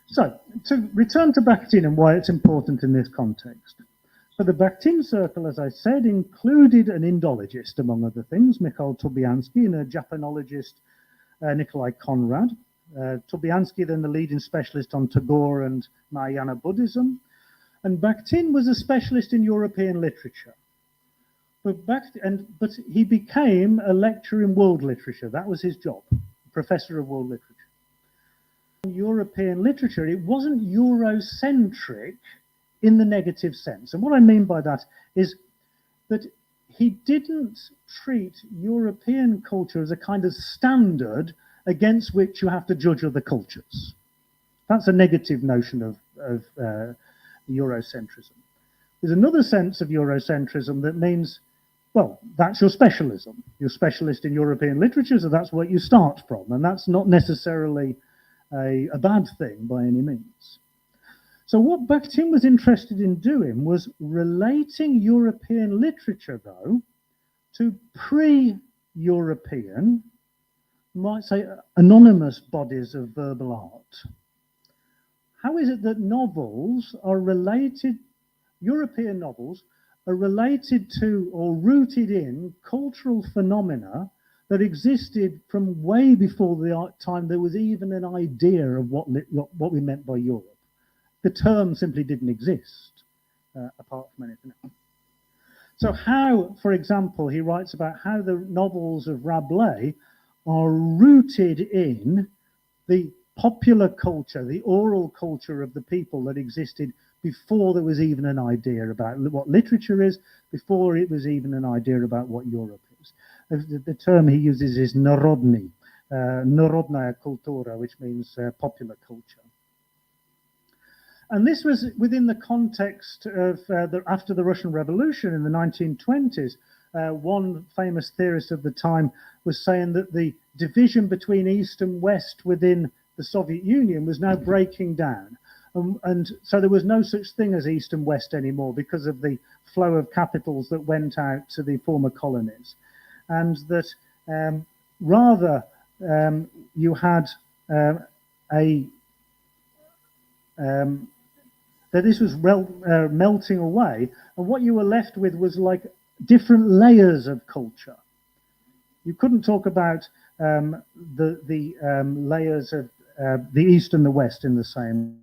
So, to return to Bakhtin and why it's important in this context. So the Bakhtin circle, as I said, included an Indologist, among other things, Mikhail Tubiansky, and a Japanologist, Nikolai Konrad. Tubiansky, then the leading specialist on Tagore and Mahayana Buddhism. And Bakhtin was a specialist in European literature. But he became a lecturer in world literature. That was his job, professor of world literature. European literature, it wasn't Eurocentric in the negative sense. And what I mean by that is that he didn't treat European culture as a kind of standard against which you have to judge other cultures. That's a negative notion of Eurocentrism. There's another sense of Eurocentrism that means, well, that's your specialism. You're a specialist in European literature, so that's what you start from. And that's not necessarily a bad thing by any means. So what Bakhtin was interested in doing was relating European literature, though, to pre-European, might say, anonymous bodies of verbal art. How is it that novels are related, European novels, are related to or rooted in cultural phenomena that existed from way before the time there was even an idea of what we meant by Europe? The term simply didn't exist, apart from anything else. So how, for example, he writes about how the novels of Rabelais are rooted in the popular culture, the oral culture of the people that existed before there was even an idea about what literature is, before it was even an idea about what Europe is. The term he uses is narodny, narodnaya kultura, which means popular culture. And this was within the context of after the Russian Revolution in the 1920s. One famous theorist of the time was saying that the division between East and West within the Soviet Union was now breaking down. And so there was no such thing as East and West anymore because of the flow of capitals that went out to the former colonies. And that rather you had that this was melting away, and what you were left with was like different layers of culture. You couldn't talk about the layers of the East and the West in the same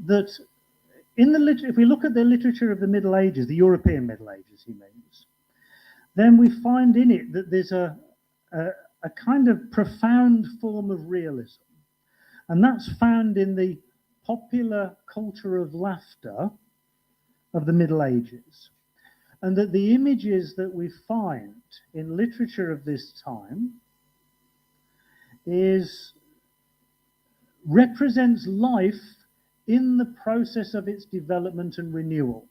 that in the if we look at the literature of the Middle Ages, the European Middle Ages, he means, then we find in it that there's a kind of profound form of realism. And that's found in the popular culture of laughter of the Middle Ages. And that the images that we find in literature of this time represents life in the process of its development and renewal.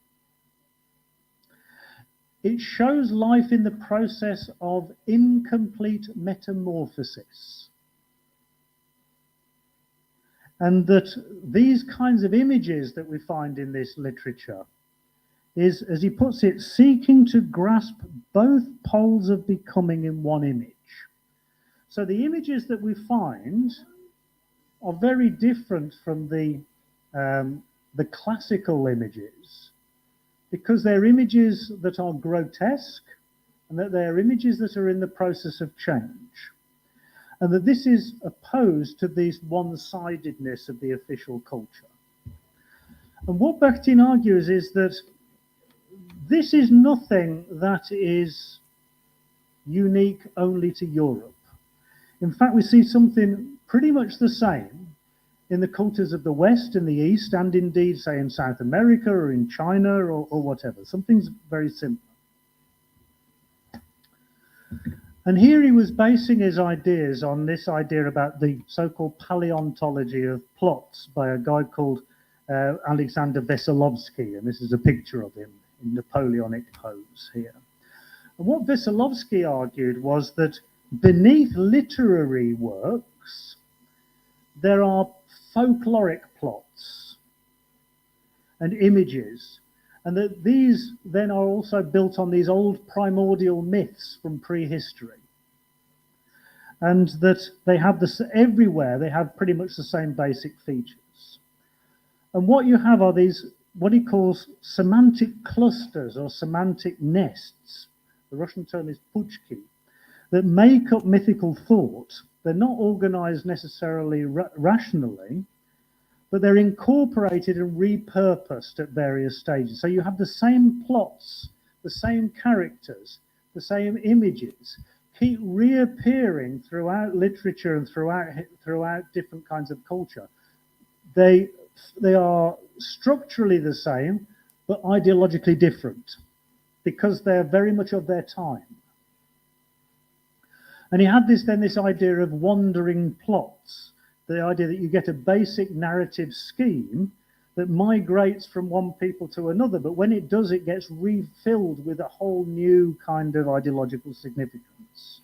It shows life in the process of incomplete metamorphosis. And that these kinds of images that we find in this literature is, as he puts it, seeking to grasp both poles of becoming in one image. So the images that we find are very different from the classical images, because they're images that are grotesque and that they're images that are in the process of change. And that this is opposed to this one-sidedness of the official culture. And what Bakhtin argues is that this is nothing that is unique only to Europe. In fact, we see something pretty much the same in the cultures of the West, in the East, and indeed, say, in South America or in China or whatever. Something's very similar. And here he was basing his ideas on this idea about the so-called paleontology of plots by a guy called Alexander Veselovsky. And this is a picture of him in Napoleonic pose here. And what Veselovsky argued was that beneath literary works, there are folkloric plots and images, and that these then are also built on these old primordial myths from prehistory. And that they have this everywhere, they have pretty much the same basic features. And what you have are these, what he calls semantic clusters or semantic nests. The Russian term is puchki, that make up mythical thought. They're not organized necessarily rationally, but they're incorporated and repurposed at various stages. So you have the same plots, the same characters, the same images, keep reappearing throughout literature and throughout different kinds of culture. They are structurally the same, but ideologically different, because they're very much of their time. And he had this idea of wandering plots, the idea that you get a basic narrative scheme that migrates from one people to another, but when it does, it gets refilled with a whole new kind of ideological significance.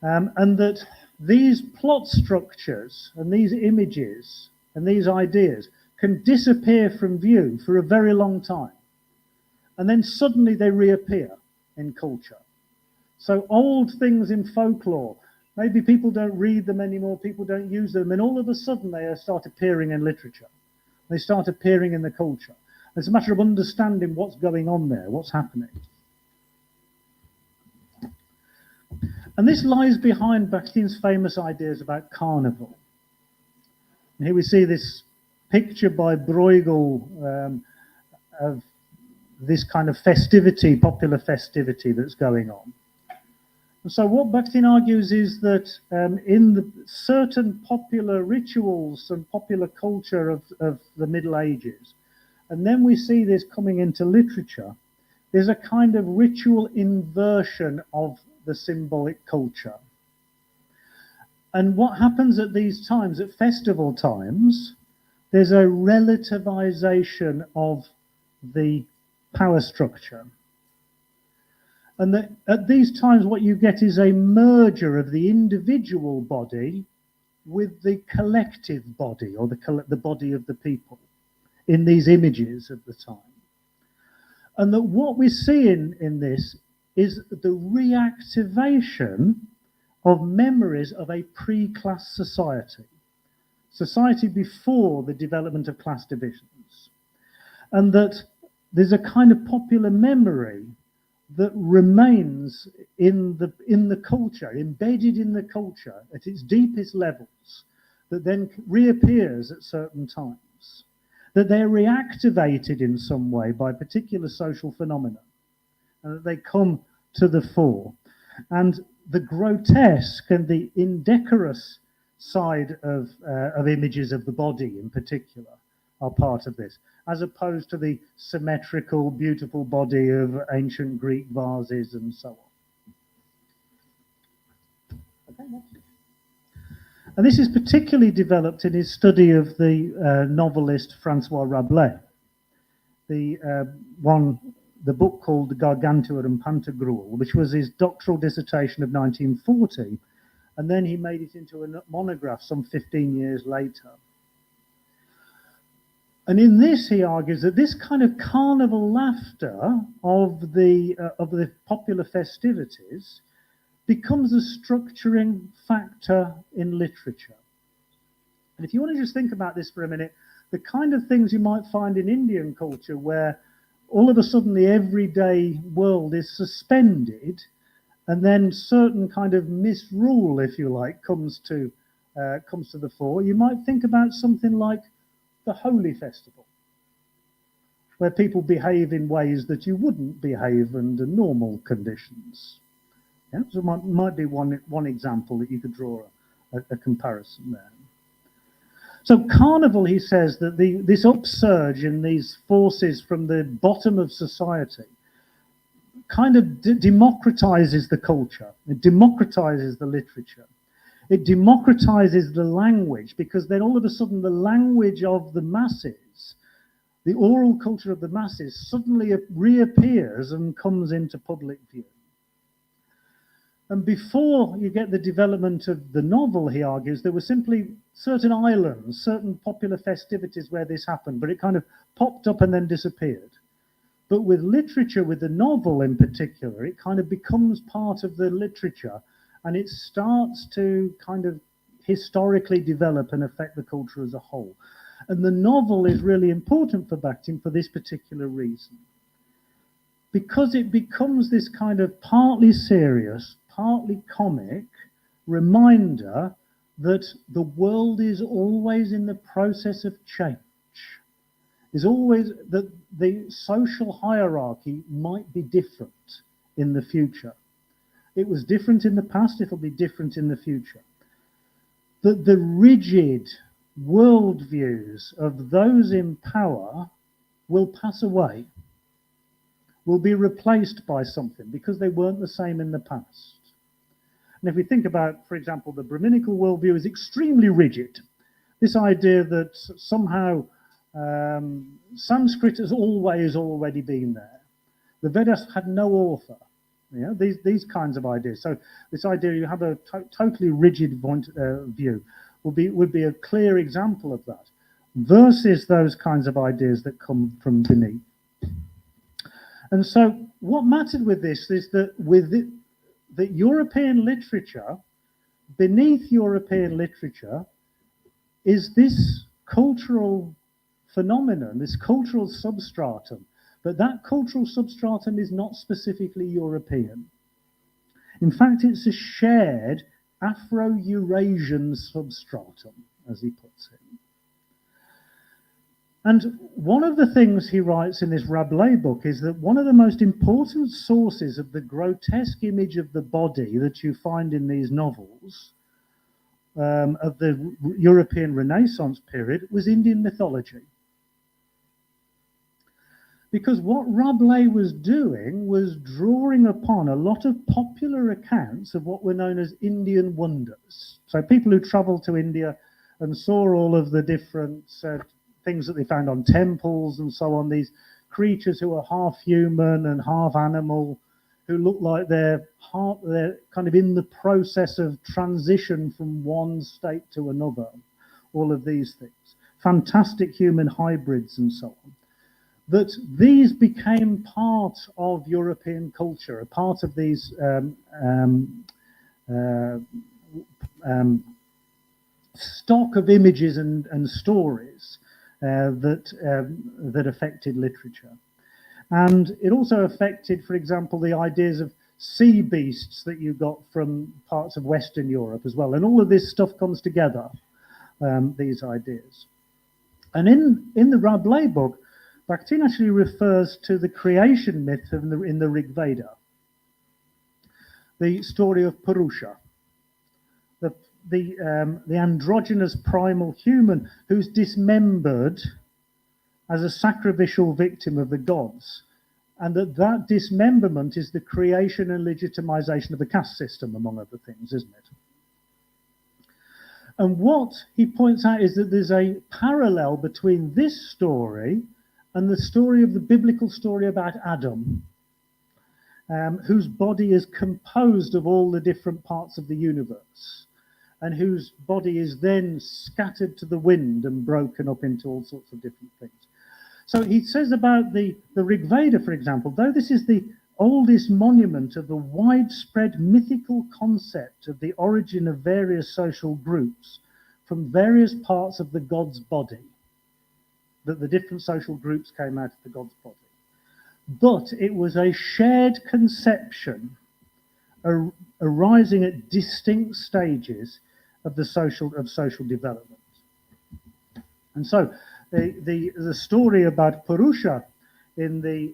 And that these plot structures and these images and these ideas can disappear from view for a very long time. And then suddenly they reappear in culture. So old things in folklore, maybe people don't read them anymore, people don't use them, and all of a sudden they start appearing in literature. They start appearing in the culture. It's a matter of understanding what's going on there, what's happening. And this lies behind Bakhtin's famous ideas about carnival. And here we see this picture by Bruegel of this kind of festivity, popular festivity that's going on. And so what Bakhtin argues is that in the certain popular rituals and popular culture of the Middle Ages, and then we see this coming into literature, there's a kind of ritual inversion of the symbolic culture. And what happens at these times, at festival times, there's a relativization of the power structure. And that at these times what you get is a merger of the individual body with the collective body, or the body of the people, in these images of the time. And that what we see in this is the reactivation of memories of a pre-class society before the development of class divisions. And that there's a kind of popular memory that remains in the culture, embedded in the culture at its deepest levels, that then reappears at certain times. things, that they're reactivated in some way by particular social phenomena, and that they come to the fore. And the grotesque and the indecorous side of images of the body in particular are part of this, as opposed to the symmetrical, beautiful body of ancient Greek vases and so on. Okay, next. And this is particularly developed in his study of the novelist Francois Rabelais. The book called Gargantua and Pantagruel, which was his doctoral dissertation of 1940, and then he made it into a monograph some 15 years later. And in this, he argues that this kind of carnival laughter of the popular festivities becomes a structuring factor in literature. And if you want to just think about this for a minute, the kind of things you might find in Indian culture where all of a sudden the everyday world is suspended, and then certain kind of misrule, if you like, comes to the fore. You might think about something like the Holi festival, where people behave in ways that you wouldn't behave under normal conditions. Yeah? So might be one example that you could draw a comparison there. So carnival, he says, that this upsurge in these forces from the bottom of society kind of democratizes the culture. It democratizes the literature. It democratizes the language, because then all of a sudden the language of the masses, the oral culture of the masses, suddenly reappears and comes into public view. And before you get the development of the novel, he argues, there were simply certain islands, certain popular festivities where this happened, but it kind of popped up and then disappeared. But with literature, with the novel in particular, it kind of becomes part of the literature, and it starts to kind of historically develop and affect the culture as a whole. And the novel is really important for Bakhtin for this particular reason, because it becomes this kind of partly serious, partly comic reminder that the world is always in the process of change, is always that the social hierarchy might be different in the future. It was different in the past, it'll be different in the future. That the rigid worldviews of those in power will pass away, will be replaced by something, because they weren't the same in the past. And if we think about, for example, the Brahminical worldview is extremely rigid. This idea that somehow Sanskrit has always already been there. The Vedas had no author. You know, these kinds of ideas. So this idea you have a totally rigid view would be a clear example of that, versus those kinds of ideas that come from beneath. And so what mattered with this is that that European literature, beneath European literature, is this cultural phenomenon, this cultural substratum, but that cultural substratum is not specifically European. In fact, it's a shared Afro-Eurasian substratum, as he puts it. And one of the things he writes in this Rabelais book is that one of the most important sources of the grotesque image of the body that you find in these novels of the European Renaissance period was Indian mythology. Because what Rabelais was doing was drawing upon a lot of popular accounts of what were known as Indian wonders. So people who traveled to India and saw all of the different things that they found on temples and so on, these creatures who are half human and half animal, who look like they're kind of in the process of transition from one state to another, all of these things. Fantastic human hybrids and so on. That these became part of European culture, a part of these stock of images and stories that affected literature. And it also affected, for example, the ideas of sea beasts that you got from parts of Western Europe as well. And all of this stuff comes together, these ideas. And in the Rabelais book, Bakhtin actually refers to the creation myth in the Rig Veda, the story of Purusha, the, the androgynous primal human who's dismembered as a sacrificial victim of the gods, and that dismemberment is the creation and legitimization of the caste system, among other things, isn't it? And what he points out is that there's a parallel between this story and the story of the biblical story about Adam, whose body is composed of all the different parts of the universe, and whose body is then scattered to the wind and broken up into all sorts of different things. So he says about the Rig Veda, for example, though this is the oldest monument of the widespread mythical concept of the origin of various social groups from various parts of the god's body, that the different social groups came out of the god's body. But it was a shared conception arising at distinct stages of social development. And so the story about Purusha in the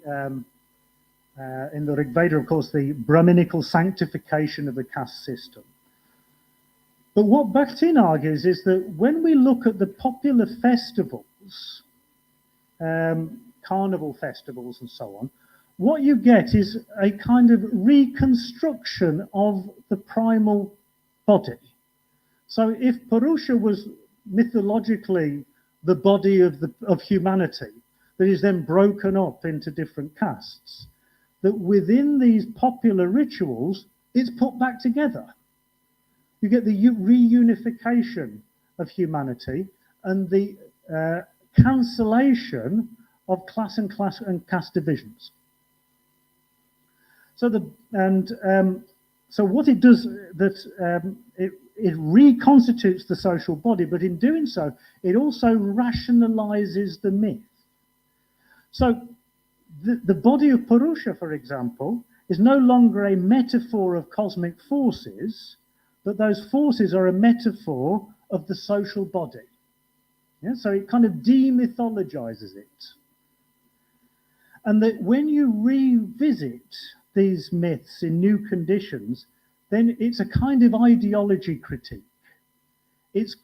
Rig Veda, of course, the Brahminical sanctification of the caste system. But what Bakhtin argues is that when we look at the popular festivals, carnival festivals and so on, what you get is a kind of reconstruction of the primal body. So if Purusha was mythologically the body of humanity that is then broken up into different castes, that within these popular rituals, it's put back together. You get the reunification of humanity and the cancellation of class and caste divisions. So so what it does that it reconstitutes the social body, but in doing so, it also rationalizes the myth. So the body of Purusha, for example, is no longer a metaphor of cosmic forces, but those forces are a metaphor of the social body. Yeah? So it kind of demythologizes it. And that when you revisit these myths in new conditions, then it's a kind of ideology critique. It's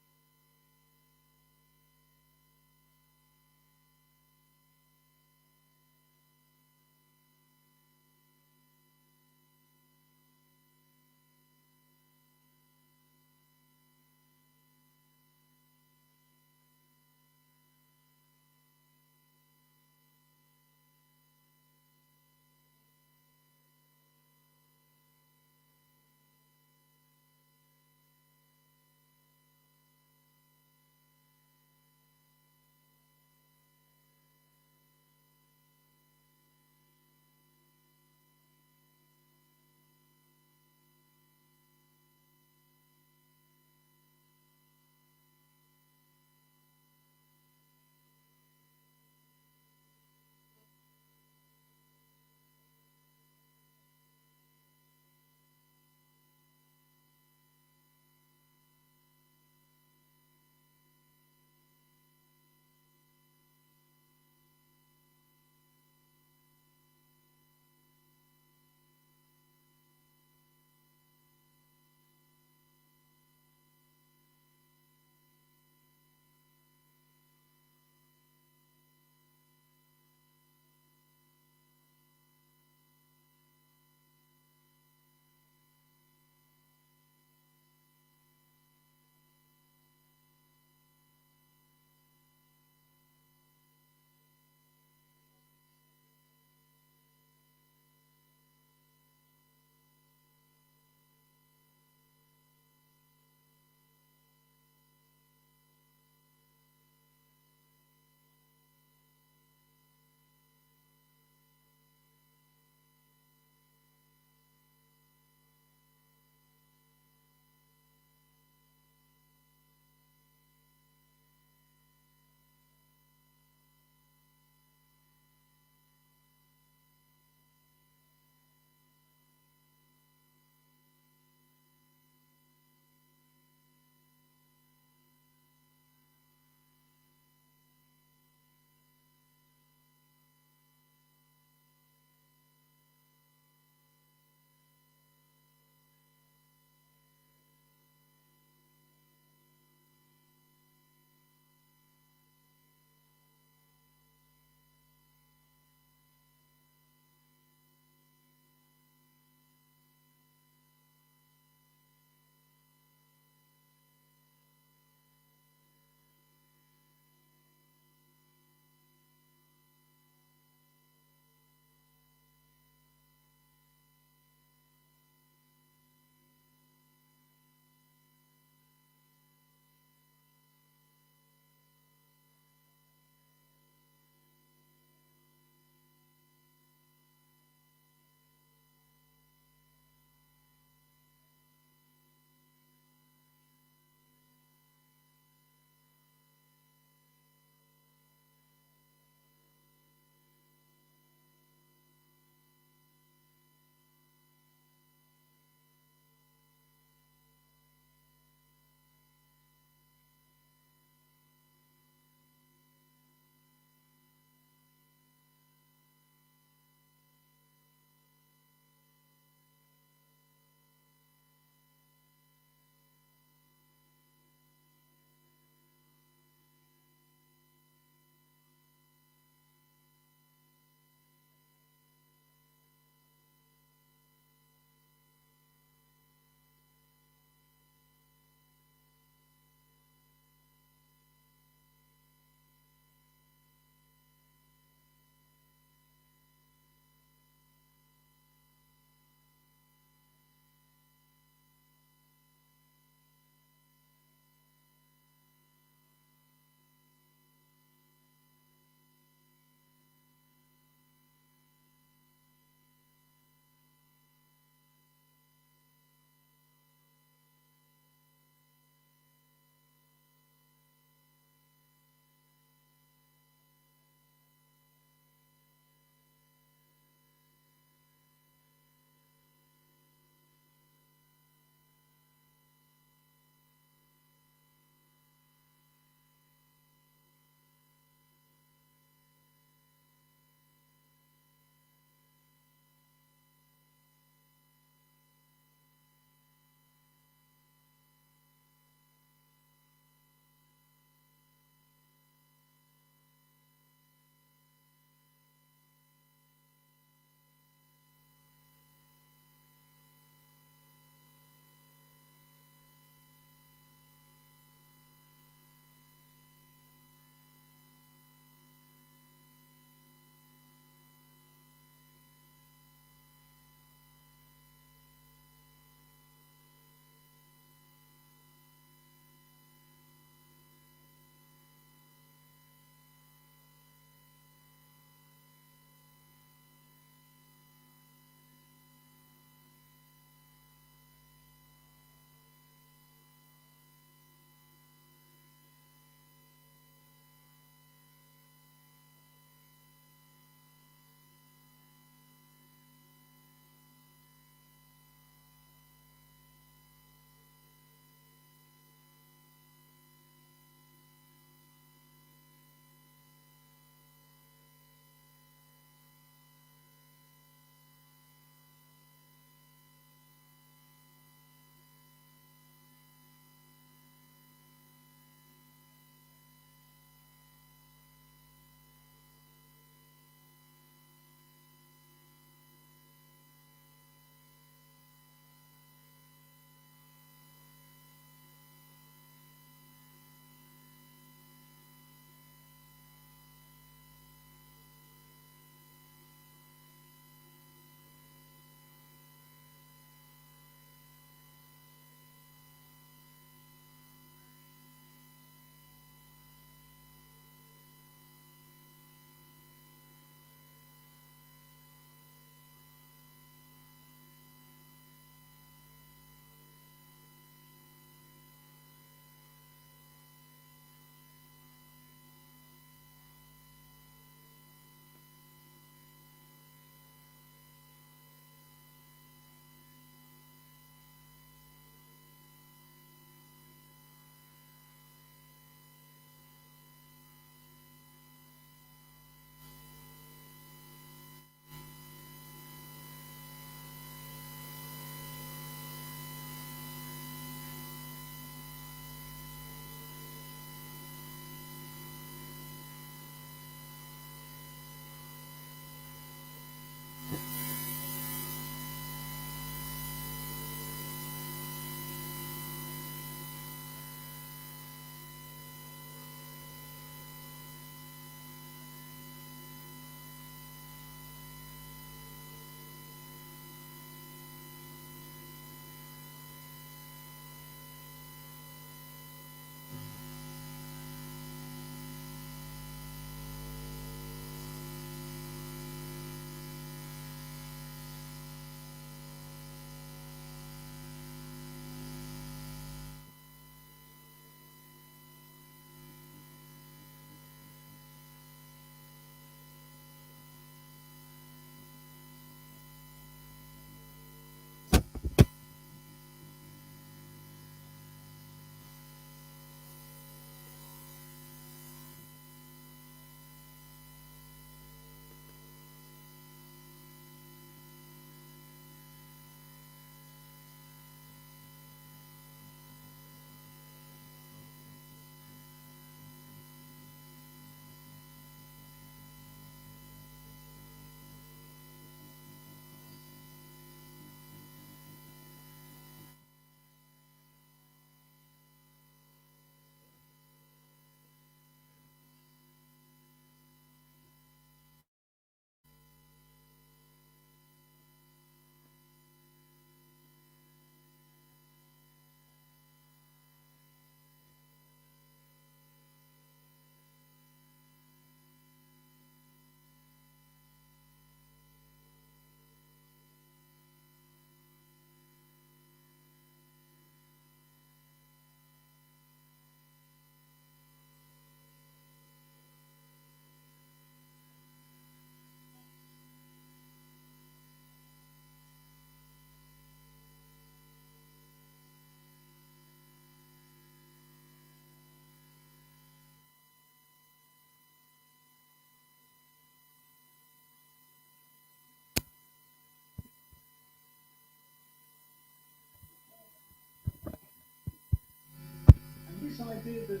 idea that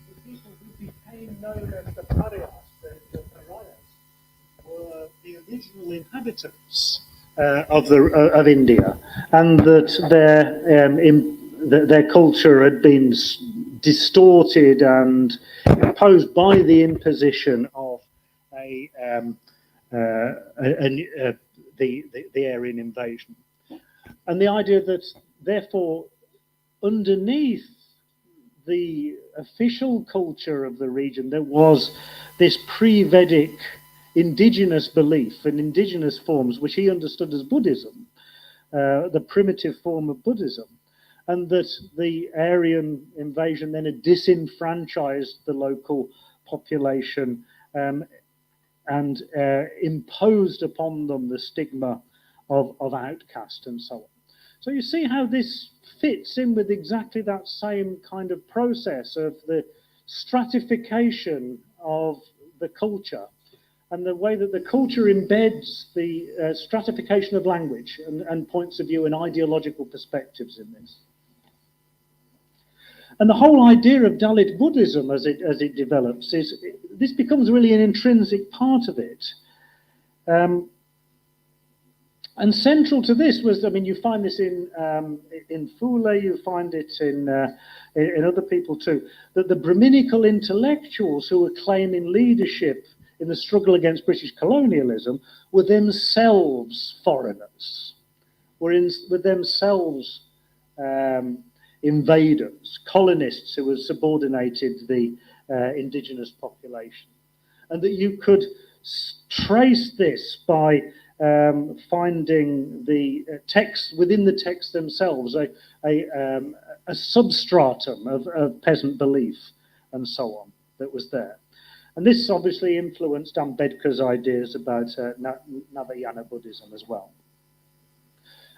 the people who became known as the pariahs, the pariahs, were the original inhabitants of India, and that their culture had been distorted and imposed by the imposition of the Aryan invasion, and the idea that therefore underneath the official culture of the region there was this pre-Vedic indigenous belief and indigenous forms which he understood as Buddhism, the primitive form of Buddhism, and that the Aryan invasion then had disenfranchised the local population and imposed upon them the stigma of outcast and so on. So you see how this fits in with exactly that same kind of process of the stratification of the culture and the way that the culture embeds the stratification of language and points of view and ideological perspectives in this. And the whole idea of Dalit Buddhism as it develops this becomes really an intrinsic part of it. And central to this was, I mean, you find this in Fule, you find it in other people too, that the Brahminical intellectuals who were claiming leadership in the struggle against British colonialism were themselves foreigners, were themselves invaders, colonists who had subordinated the indigenous population. And that you could trace this by finding the text within the text themselves, a substratum of peasant belief and so on that was there. And this obviously influenced Ambedkar's ideas about Navayana Buddhism as well.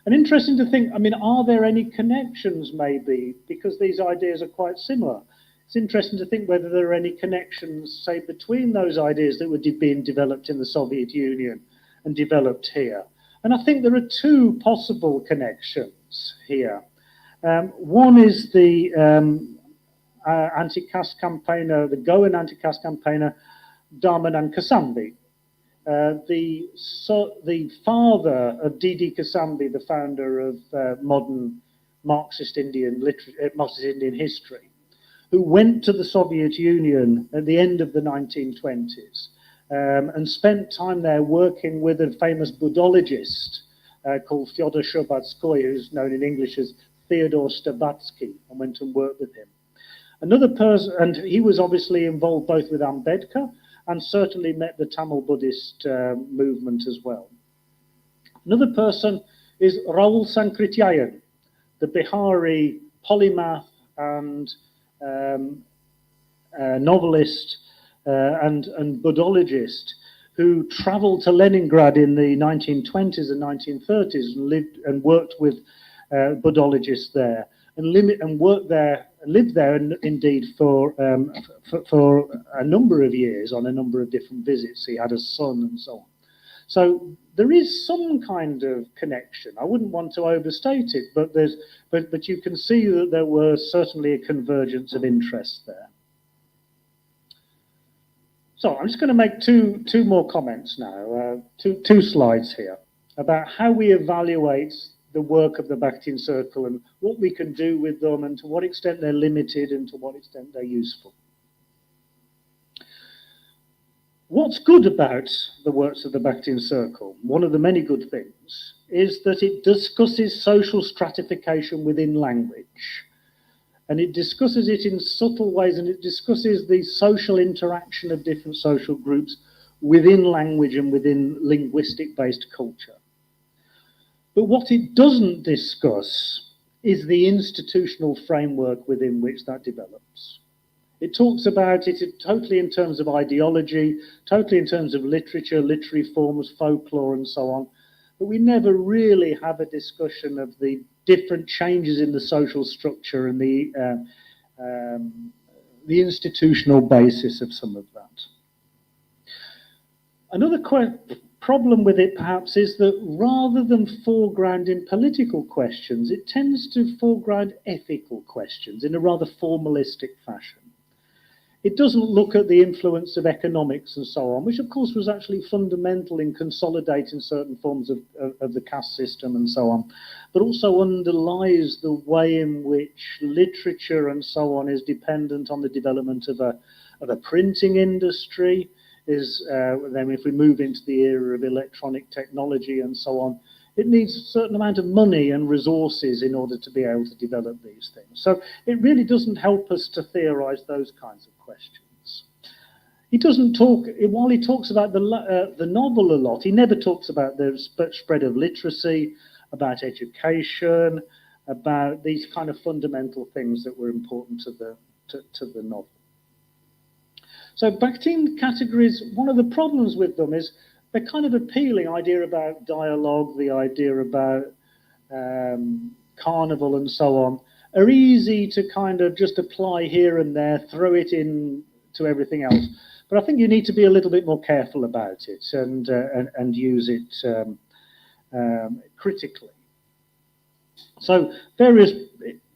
And interesting to think, I mean, are there any connections maybe, because these ideas are quite similar? It's interesting to think whether there are any connections, say, between those ideas that were being developed in the Soviet Union and developed here. And I think there are two possible connections here. One is the anti-caste campaigner, the Goan anti-caste campaigner, Dharmanand Kasambi. The father of D.D. Kasambi, the founder of modern Marxist Indian history, who went to the Soviet Union at the end of the 1920s and spent time there working with a famous Buddhologist called Fyodor Sherbatskoy, who's known in English as Theodore Stabatsky, and went and worked with him. Another person, and he was obviously involved both with Ambedkar and certainly met the Tamil Buddhist movement as well. Another person is Raul Sankrityayan, the Bihari polymath and novelist and Buddhologist who traveled to Leningrad in the 1920s and 1930s and lived and worked with Buddhologists there and worked there, lived there, and indeed for a number of years on a number of different visits. He had a son and so on. So there is some kind of connection. I wouldn't want to overstate it, but you can see that there was certainly a convergence of interest there. So I'm just going to make two more comments now, two slides here about how we evaluate the work of the Bakhtin Circle and what we can do with them and to what extent they're limited and to what extent they're useful. What's good about the works of the Bakhtin Circle, one of the many good things, is that it discusses social stratification within language. And it discusses it in subtle ways, and it discusses the social interaction of different social groups within language and within linguistic-based culture. But what it doesn't discuss is the institutional framework within which that develops. It talks about it totally in terms of ideology, totally in terms of literature, literary forms, folklore, and so on. But we never really have a discussion of the different changes in the social structure and the institutional basis of some of that. Another problem with it perhaps is that rather than foregrounding political questions, it tends to foreground ethical questions in a rather formalistic fashion. It doesn't look at the influence of economics and so on, which of course was actually fundamental in consolidating certain forms of the caste system and so on, but also underlies the way in which literature and so on is dependent on the development of a printing industry. Then if we move into the era of electronic technology and so on, it needs a certain amount of money and resources in order to be able to develop these things. So it really doesn't help us to theorize those kinds of questions. He doesn't talk, while he talks about the novel a lot, he never talks about the spread of literacy, about education, about these kind of fundamental things that were important to the novel. So Bakhtin categories, one of the problems with them is they're kind of appealing, idea about dialogue, the idea about carnival and so on, are easy to kind of just apply here and there, throw it in to everything else. But I think you need to be a little bit more careful about it and use it critically.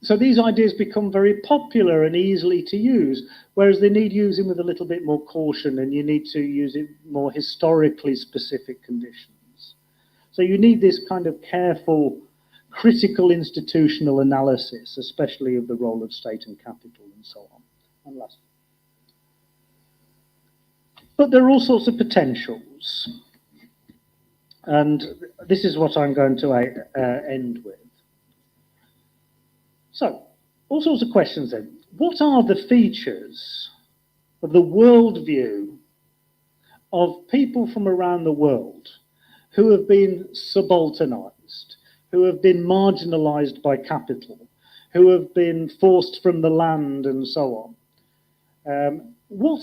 So these ideas become very popular and easily to use, whereas they need using with a little bit more caution, and you need to use it more historically specific conditions. So you need this kind of careful, critical institutional analysis, especially of the role of state and capital and so on. And last. But there are all sorts of potentials. And this is what I'm going to end with. So, all sorts of questions then. What are the features of the worldview of people from around the world who have been subalternized, who have been marginalized by capital, who have been forced from the land and so on? What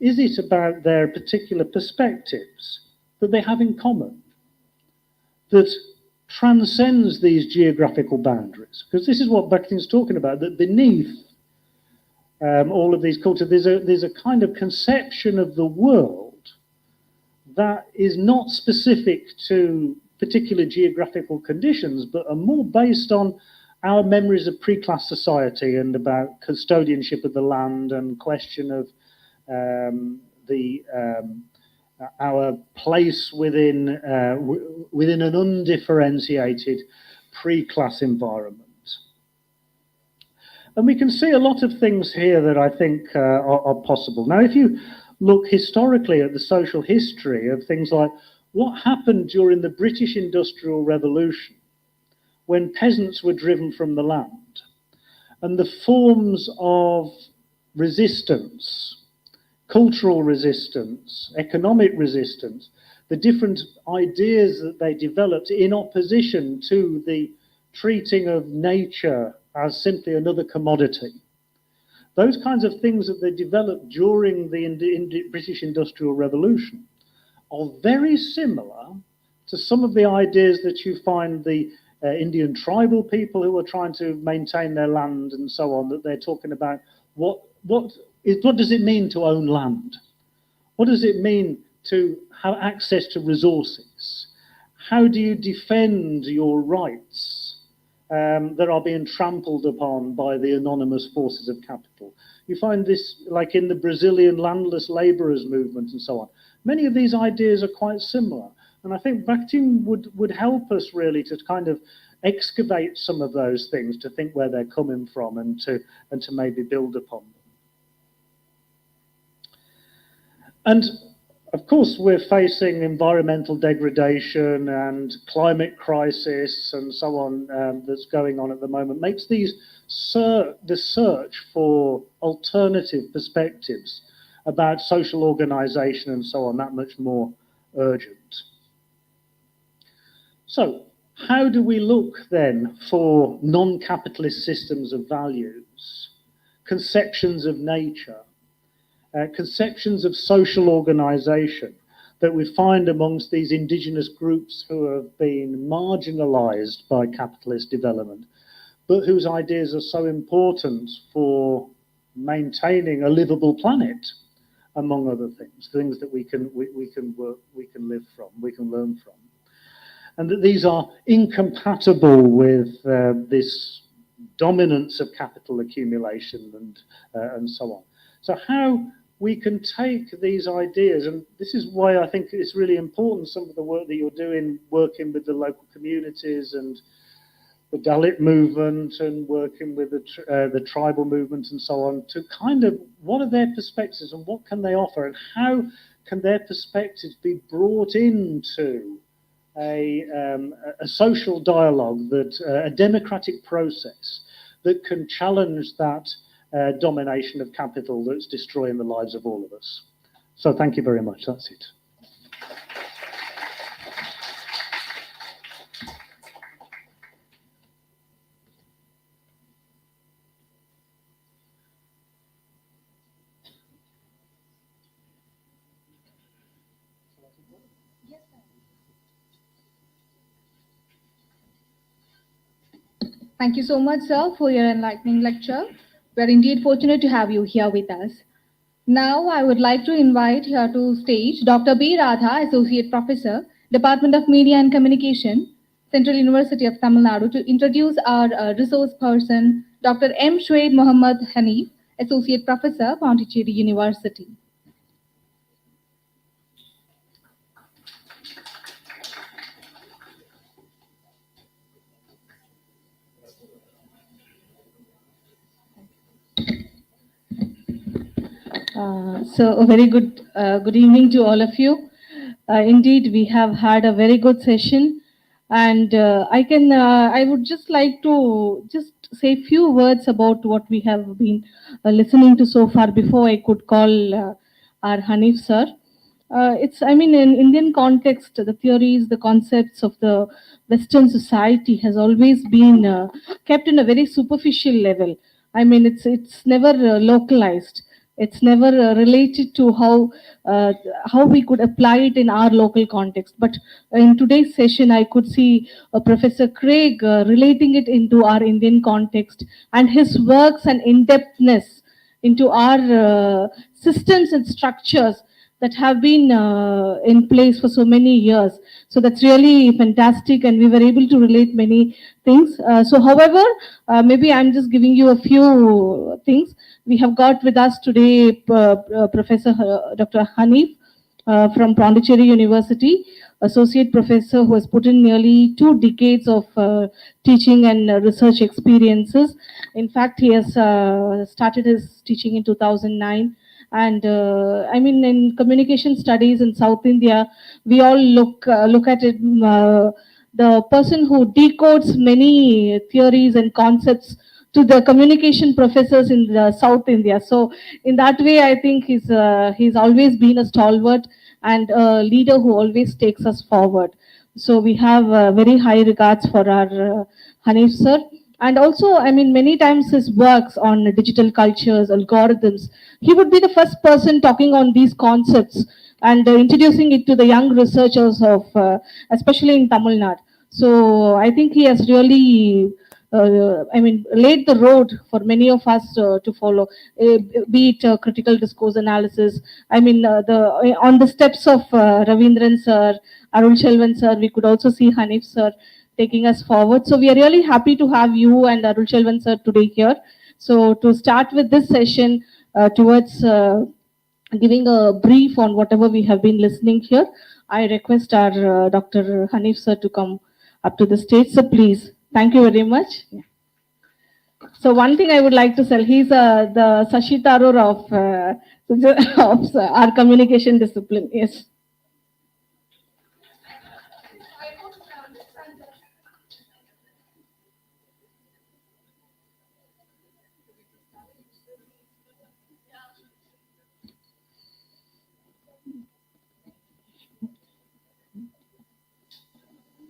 is it about their particular perspectives that they have in common that transcends these geographical boundaries? Because this is what Bakhtin's talking about, that beneath all of these cultures, there's a kind of conception of the world that is not specific to particular geographical conditions, but are more based on our memories of pre-class society and about custodianship of the land and question of our place within an undifferentiated pre-class environment. And we can see a lot of things here that I think are possible. Now, if you look historically at the social history of things like what happened during the British Industrial Revolution when peasants were driven from the land, and the forms of resistance, cultural resistance, economic resistance, the different ideas that they developed in opposition to the treating of nature as simply another commodity. Those kinds of things that they developed during the British Industrial Revolution are very similar to some of the ideas that you find the Indian tribal people who are trying to maintain their land and so on, that they're talking about what does it mean to own land? What does it mean to have access to resources? How do you defend your rights that are being trampled upon by the anonymous forces of capital? You find this like in the Brazilian landless laborers movement and so on. Many of these ideas are quite similar. And I think Bakhtin would help us really to kind of excavate some of those things, to think where they're coming from and to maybe build upon them. And of course, we're facing environmental degradation and climate crisis and so on that's going on at the moment, makes the search for alternative perspectives about social organization and so on that much more urgent. So, how do we look then for non-capitalist systems of values, conceptions of nature, conceptions of social organization that we find amongst these indigenous groups who have been marginalized by capitalist development, but whose ideas are so important for maintaining a livable planet among other things that we can work, we can live from, we can learn from, and that these are incompatible with this dominance of capital accumulation and so on. So how we can take these ideas, and this is why I think it's really important, some of the work that you're doing, working with the local communities and the Dalit movement and working with the tribal movement and so on, to kind of, what are their perspectives and what can they offer, and how can their perspectives be brought into a social dialogue, that a democratic process that can challenge that domination of capital that's destroying the lives of all of us. So thank you very much. That's it. Thank you so much, sir, for your enlightening lecture. We are indeed fortunate to have you here with us. Now, I would like to invite here to stage Dr. B. Radha, Associate Professor, Department of Media and Communication, Central University of Tamil Nadu, to introduce our resource person, Dr. M. Shweid Mohammad Hanif, Associate Professor, Pondicherry University. So a very good evening to all of you. Indeed, we have had a very good session, and I would just like to just say a few words about what we have been listening to so far before I could call our Hanif sir. I mean, in Indian context, the theories, the concepts of the Western society has always been kept in a very superficial level. I mean, it's never localized. It's never related to how we could apply it in our local context. But in today's session, I could see Professor Craig relating it into our Indian context, and his works and in-depthness into our systems and structures that have been in place for so many years. So that's really fantastic, and we were able to relate many things. However, maybe I'm just giving you a few things. We have got with us today Professor Dr. Hanif from Pondicherry University, Associate Professor who has put in nearly 2 decades of teaching and research experiences. In fact, he has started his teaching in 2009. And I mean, in communication studies in South India, we all look at it, the person who decodes many theories and concepts to the communication professors in the South India. So in that way, I think he's always been a stalwart and a leader who always takes us forward. So we have very high regards for our Hanif sir. And also, I mean, many times his works on digital cultures, algorithms, he would be the first person talking on these concepts and introducing it to the young researchers of, especially in Tamil Nadu. So I think he has really, laid the road for many of us to follow, be it critical discourse analysis. I mean, on the steps of Ravindran sir, Arulselvan sir, we could also see Hanif sir taking us forward. So we are really happy to have you and Arulselvan sir today here. So to start with this session towards giving a brief on whatever we have been listening here, I request our Dr. Hanif sir to come up to the stage. So please, thank you very much. Yeah. So one thing I would like to say, he's the Sashi Tharoor of our communication discipline. Yes.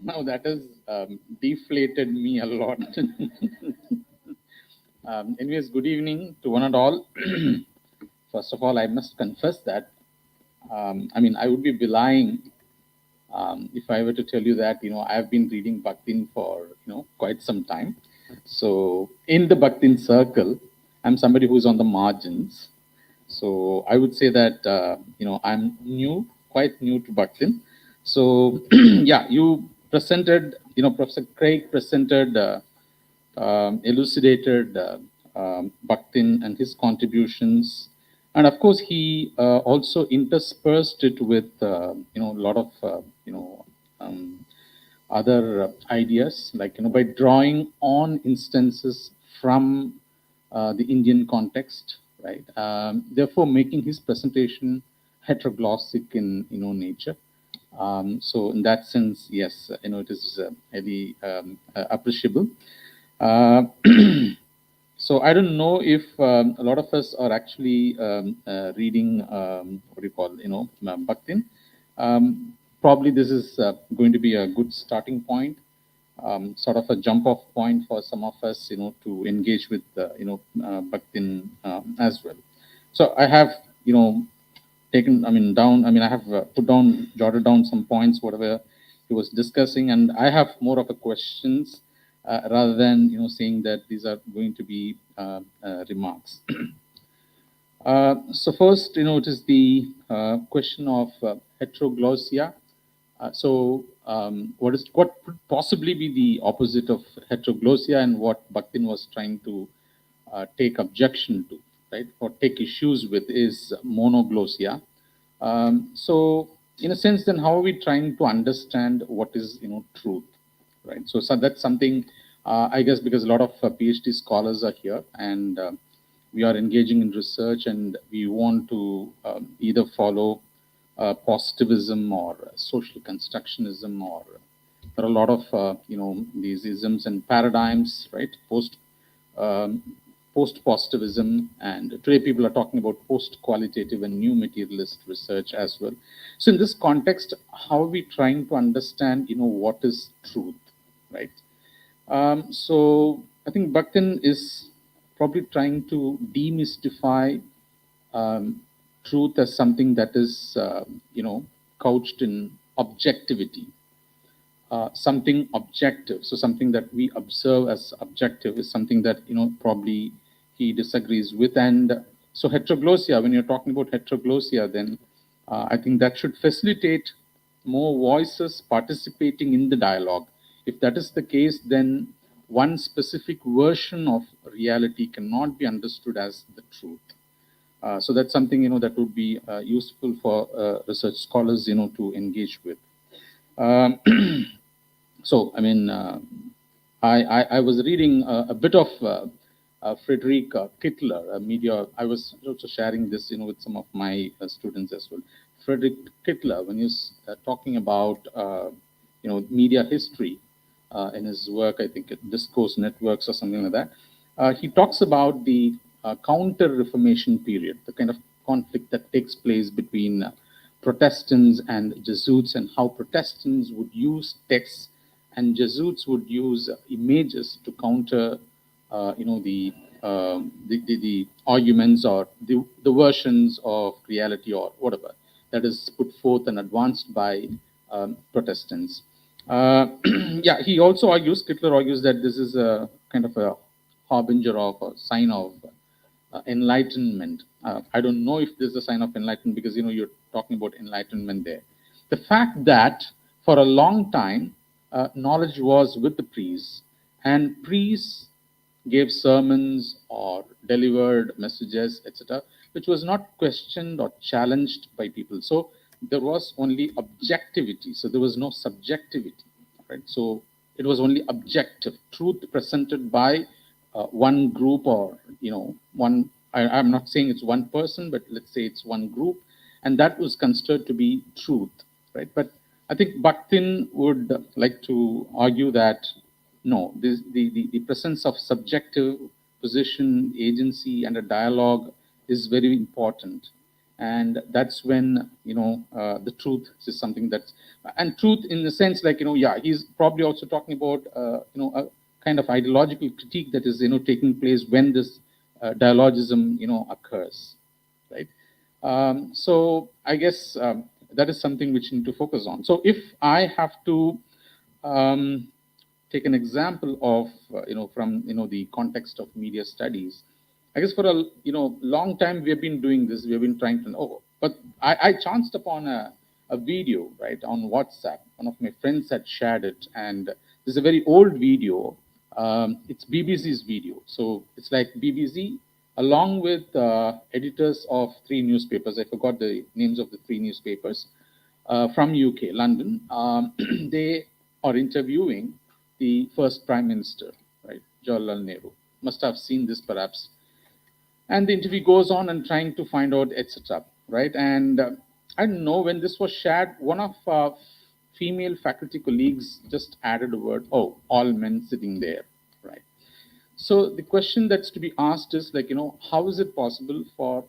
Now that has deflated me a lot. Anyways, good evening to one and all. First of all, I must confess that, I would be belying if I were to tell you that, I've been reading Bhaktin for, quite some time. So in the Bhaktin circle, I'm somebody who's on the margins. So I would say that I'm quite new to Bhaktin. So yeah, you presented, Professor Craig presented, elucidated Bhaktin and his contributions, and of course he also interspersed it with a lot of um, other ideas, like by drawing on instances from the Indian context, right? Therefore, making his presentation heteroglossic in nature. So, in that sense, yes, it is highly appreciable. Uh, so, I don't know if a lot of us are actually reading what do you call Bhaktin. Probably this is going to be a good starting point, sort of a jump-off point for some of us, to engage with Bhaktin as well. So I have taken, down. I have jotted down some points, whatever he was discussing, and I have more of a questions rather than saying that these are going to be remarks. So first, it is the question of heteroglossia. What could possibly be the opposite of heteroglossia, and what Bhaktin was trying to take objection to, right, or take issues with, is monoglossia. So, in a sense, then how are we trying to understand what is truth, right? So that's something I guess, because a lot of PhD scholars are here, and we are engaging in research, and we want to either follow positivism or social constructionism, or there are a lot of these isms and paradigms, right? Post-positivism, and today people are talking about post-qualitative and new materialist research as well. So in this context, how are we trying to understand what is truth, right? So I think Bhaktin is probably trying to demystify truth as something that is, couched in objectivity, something objective. So something that we observe as objective is something that, probably he disagrees with. And so heteroglossia, when you're talking about heteroglossia, then I think that should facilitate more voices participating in the dialogue. If that is the case, then one specific version of reality cannot be understood as the truth. So that's something that would be useful for research scholars to engage with. So I was reading a bit of Friedrich Kittler, media. I was also sharing this with some of my students as well. Friedrich Kittler, when he's talking about media history in his work, I think Discourse Networks or something like that, he talks about the counter-Reformation period, the kind of conflict that takes place between Protestants and Jesuits, and how Protestants would use texts and Jesuits would use images to counter, the arguments or the versions of reality or whatever that is put forth and advanced by Protestants. Yeah, he also argues, Kittler argues, that this is a kind of a harbinger of a sign of enlightenment. I don't know if this is a sign of enlightenment, because you're talking about enlightenment there. The fact that for a long time knowledge was with the priests, and priests gave sermons or delivered messages, etc., which was not questioned or challenged by people. So there was only objectivity. So there was no subjectivity, right? So it was only objective truth presented by one group, or one. I'm not saying it's one person, but let's say it's one group, and that was considered to be truth, right? But I think Bhaktin would like to argue that no, the presence of subjective position, agency, and a dialogue is very important, and that's when the truth is something that's, and truth in the sense, like yeah, he's probably also talking about a kind of ideological critique that is taking place when this dialogism occurs, right? So I guess that is something which you need to focus on. So if I have to take an example of from the context of media studies, I guess for a long time we have been doing this. We have been trying to know, but I chanced upon a video right on WhatsApp. One of my friends had shared it, and this is a very old video. It's BBC's video, so it's like BBC along with editors of 3 newspapers. I forgot the names of the 3 newspapers from UK, London. They are interviewing the first Prime Minister, right, Jawaharlal Nehru. Must have seen this perhaps. And the interview goes on and trying to find out, etc. Right? And I don't know, when this was shared, one of female faculty colleagues just added a word, "Oh, all men sitting there," right? So the question that's to be asked is like, how is it possible for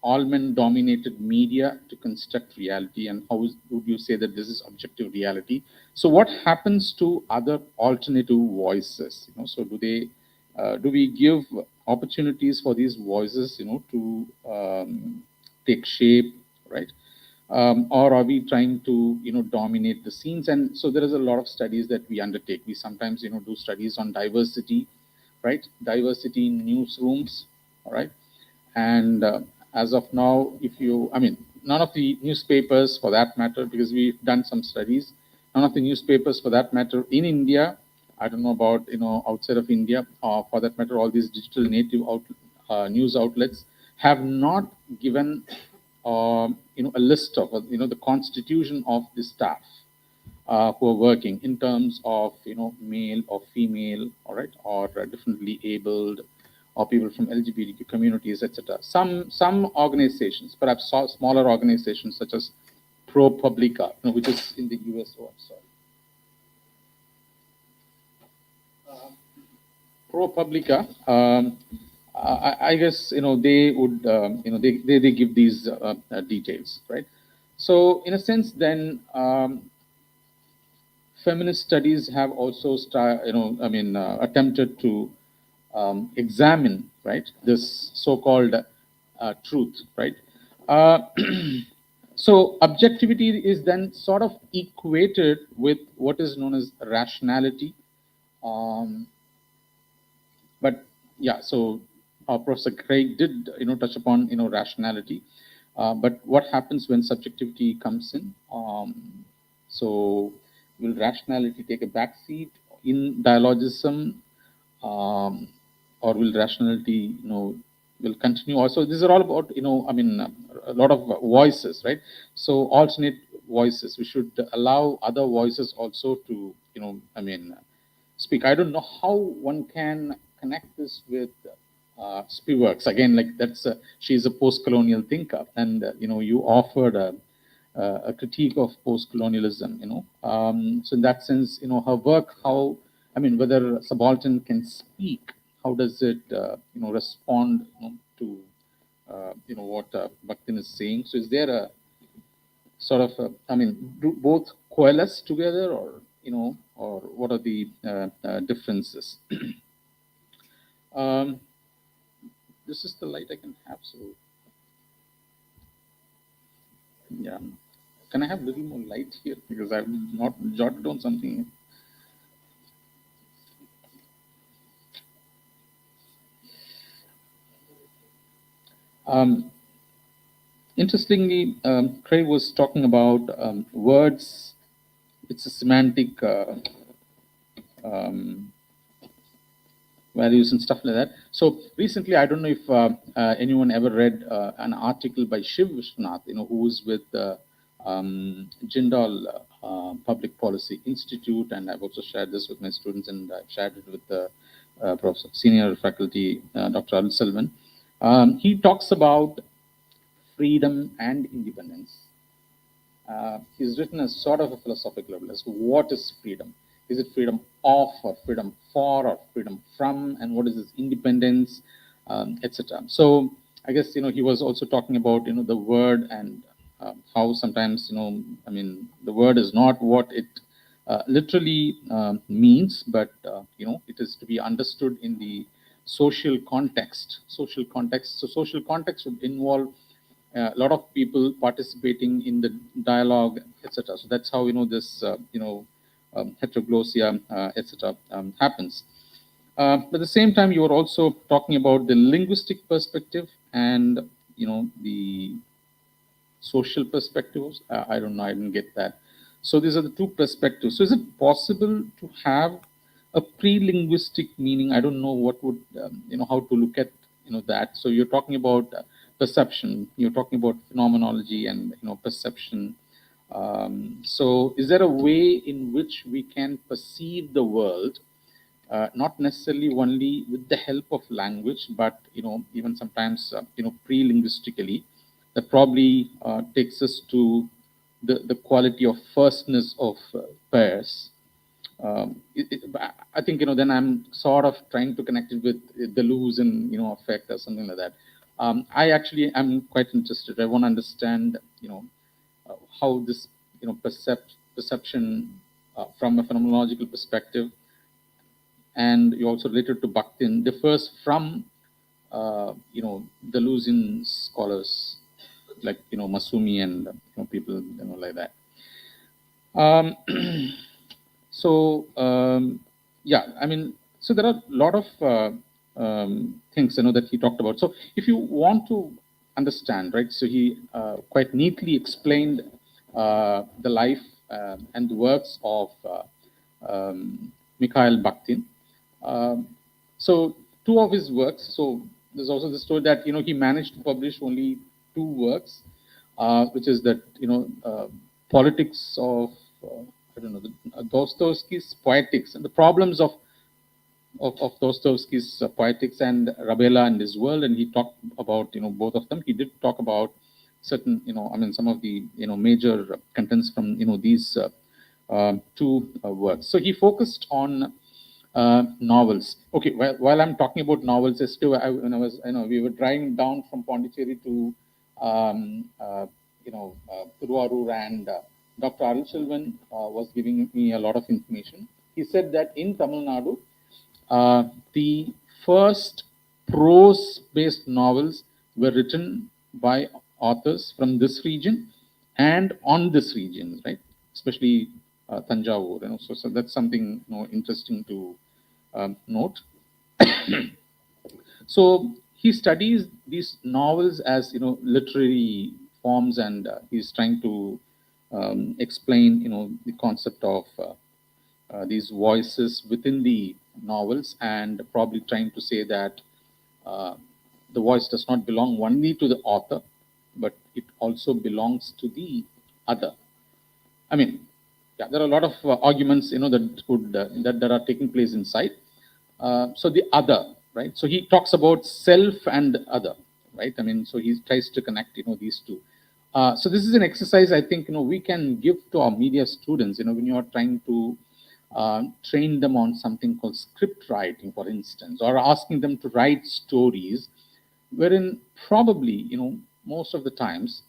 all men dominated media to construct reality, and would you say that this is objective reality? So what happens to other alternative voices? So do we give opportunities for these voices to take shape, right? Or are we trying to dominate the scenes? And so there is a lot of studies that we undertake. We sometimes do studies on diversity, right? Diversity in newsrooms, all right? And as of now, none of the newspapers for that matter, because we've done some studies, none of the newspapers for that matter in India, I don't know about outside of India, for that matter, all these digital native news outlets have not given a list of the constitution of the staff who are working in terms of male or female, all right, or differently abled, or people from LGBTQ communities, etc. Some organizations, perhaps smaller organizations such as ProPublica, which is in the US. Oh, I'm sorry. ProPublica, I guess they would they give these details, right? So in a sense, then feminist studies have also attempted to examine, right, this so-called truth, right? So objectivity is then sort of equated with what is known as rationality. But yeah, so Professor Craig did touch upon rationality. But what happens when subjectivity comes in? So will rationality take a backseat in dialogism, or will rationality will continue? Also, these are all about a lot of voices, right? So alternate voices. We should allow other voices also to speak. I don't know how one can connect this with Spivak's. Again, like she's a post-colonial thinker, and you offered a critique of post-colonialism. So in that sense, her work, whether a subaltern can speak, how does it respond to what Bhaktin is saying? So is there a sort of do both coalesce together, or or what are the differences? This is the light I can have, so yeah. Can I have a little more light here, because I've not jotted down something. Interestingly, Craig was talking about words. It's a semantic values and stuff like that. So recently, I don't know if anyone ever read an article by Shiv Vishwanath, who is with Jindal Public Policy Institute, and I've also shared this with my students, and I've shared it with the Professor, senior faculty, Dr. Arulselvan. He talks about freedom and independence. He's written a sort of a philosophical level as to what is freedom. Is it freedom of, or freedom for, or freedom from, and what is this independence, etc. So I guess he was also talking about the word, and how sometimes the word is not what it literally means, but it is to be understood in the social context. Social context. So social context would involve a lot of people participating in the dialogue, etc. So that's how this heteroglossia, etc. Happens. But at the same time, you were also talking about the linguistic perspective and the social perspectives. I don't know. I didn't get that. So these are the two perspectives. So is it possible to have a pre-linguistic meaning? I don't know what would how to look at that. So you're talking about perception. You're talking about phenomenology and perception. So is there a way in which we can perceive the world, not necessarily only with the help of language, but even sometimes pre-linguistically, that probably takes us to the quality of firstness of pairs. I think then I'm sort of trying to connect it with the Lewisian effect or something like that. I actually am quite interested. I want to understand how this perception from a phenomenological perspective, and you also related to Bakhtin, differs from the Lewisian scholars like Masumi and people like that. So yeah, I mean, so there are a lot of things that he talked about. So if you want to understand, right? So he quite neatly explained the life and the works of Mikhail Bakhtin. So two of his works. So there's also the story that he managed to publish only two works, which is that politics of I don't know, Dostoevsky's Poetics and the problems of Dostoevsky's Poetics and Rabela and his world, and he talked about both of them. He did talk about certain I mean some of the major contents from these two works. So he focused on novels. Okay, while I'm talking about novels, when I was we were driving down from Pondicherry to Thiruvarur, and Dr. Arulselvan was giving me a lot of information. He said that in Tamil Nadu, the first prose-based novels were written by authors from this region and on this region, right? Especially Tanjavur. So that's something interesting to note. So he studies these novels as literary forms, and he's trying to explain the concept of these voices within the novels, and probably trying to say that the voice does not belong only to the author, but it also belongs to the other. I mean, yeah, there are a lot of arguments that could that are taking place inside. So the other, right? So he talks about self and other, right? I mean, so he tries to connect these two. So this is an exercise I think we can give to our media students when you are trying to train them on something called script writing, for instance, or asking them to write stories, wherein probably most of the times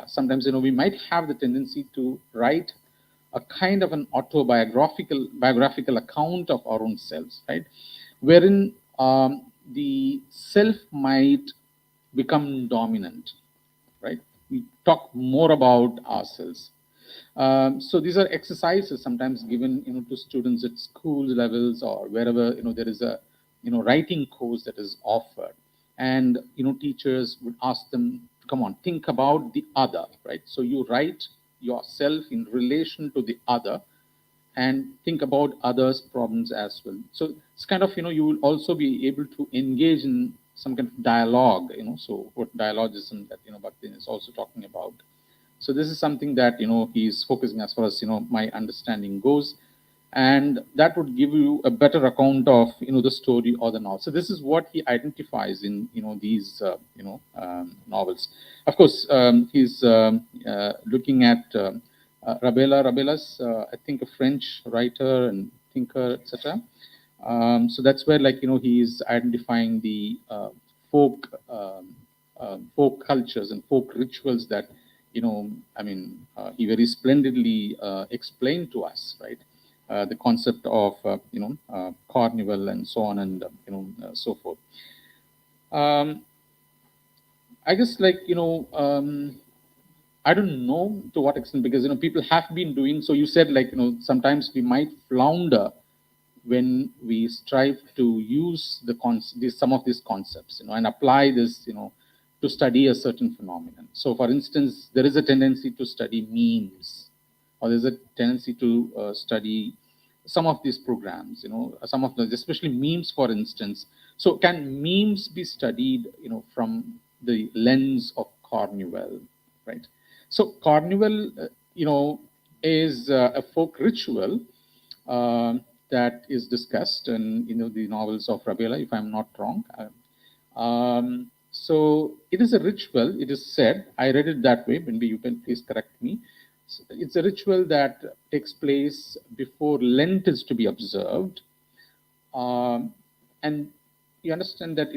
sometimes we might have the tendency to write a kind of an biographical account of our own selves, right? Wherein the self might become dominant, right? We talk more about ourselves. So these are exercises sometimes given to students at school levels or wherever there is a writing course that is offered, and teachers would ask them, come on, think about the other, right? So you write yourself in relation to the other and think about others' problems as well. So it's kind of you will also be able to engage in some kind of dialogue, so what dialogism that Bakhtin is also talking about. So this is something that he's focusing as far as my understanding goes, and that would give you a better account of the story or the novel. So this is what he identifies in these novels. Of course, he's looking at Rabela's I think a French writer and thinker, etc. So that's where he is identifying the folk cultures and folk rituals that he very splendidly explained to us, right? The concept of carnival and so on and so forth. I guess I don't know to what extent, because people have been doing so. You said sometimes we might flounder when we strive to use some of these concepts, and apply this, to study a certain phenomenon. So, for instance, there is a tendency to study memes, or there's a tendency to study some of these programs, some of those, especially memes, for instance. So, can memes be studied, from the lens of Carnival, right? So, Carnival, is a folk ritual that is discussed in the novels of Rabela, if I'm not wrong. So it is a ritual. It is said. I read it that way. Maybe you can please correct me. So it's a ritual that takes place before Lent is to be observed, and you understand that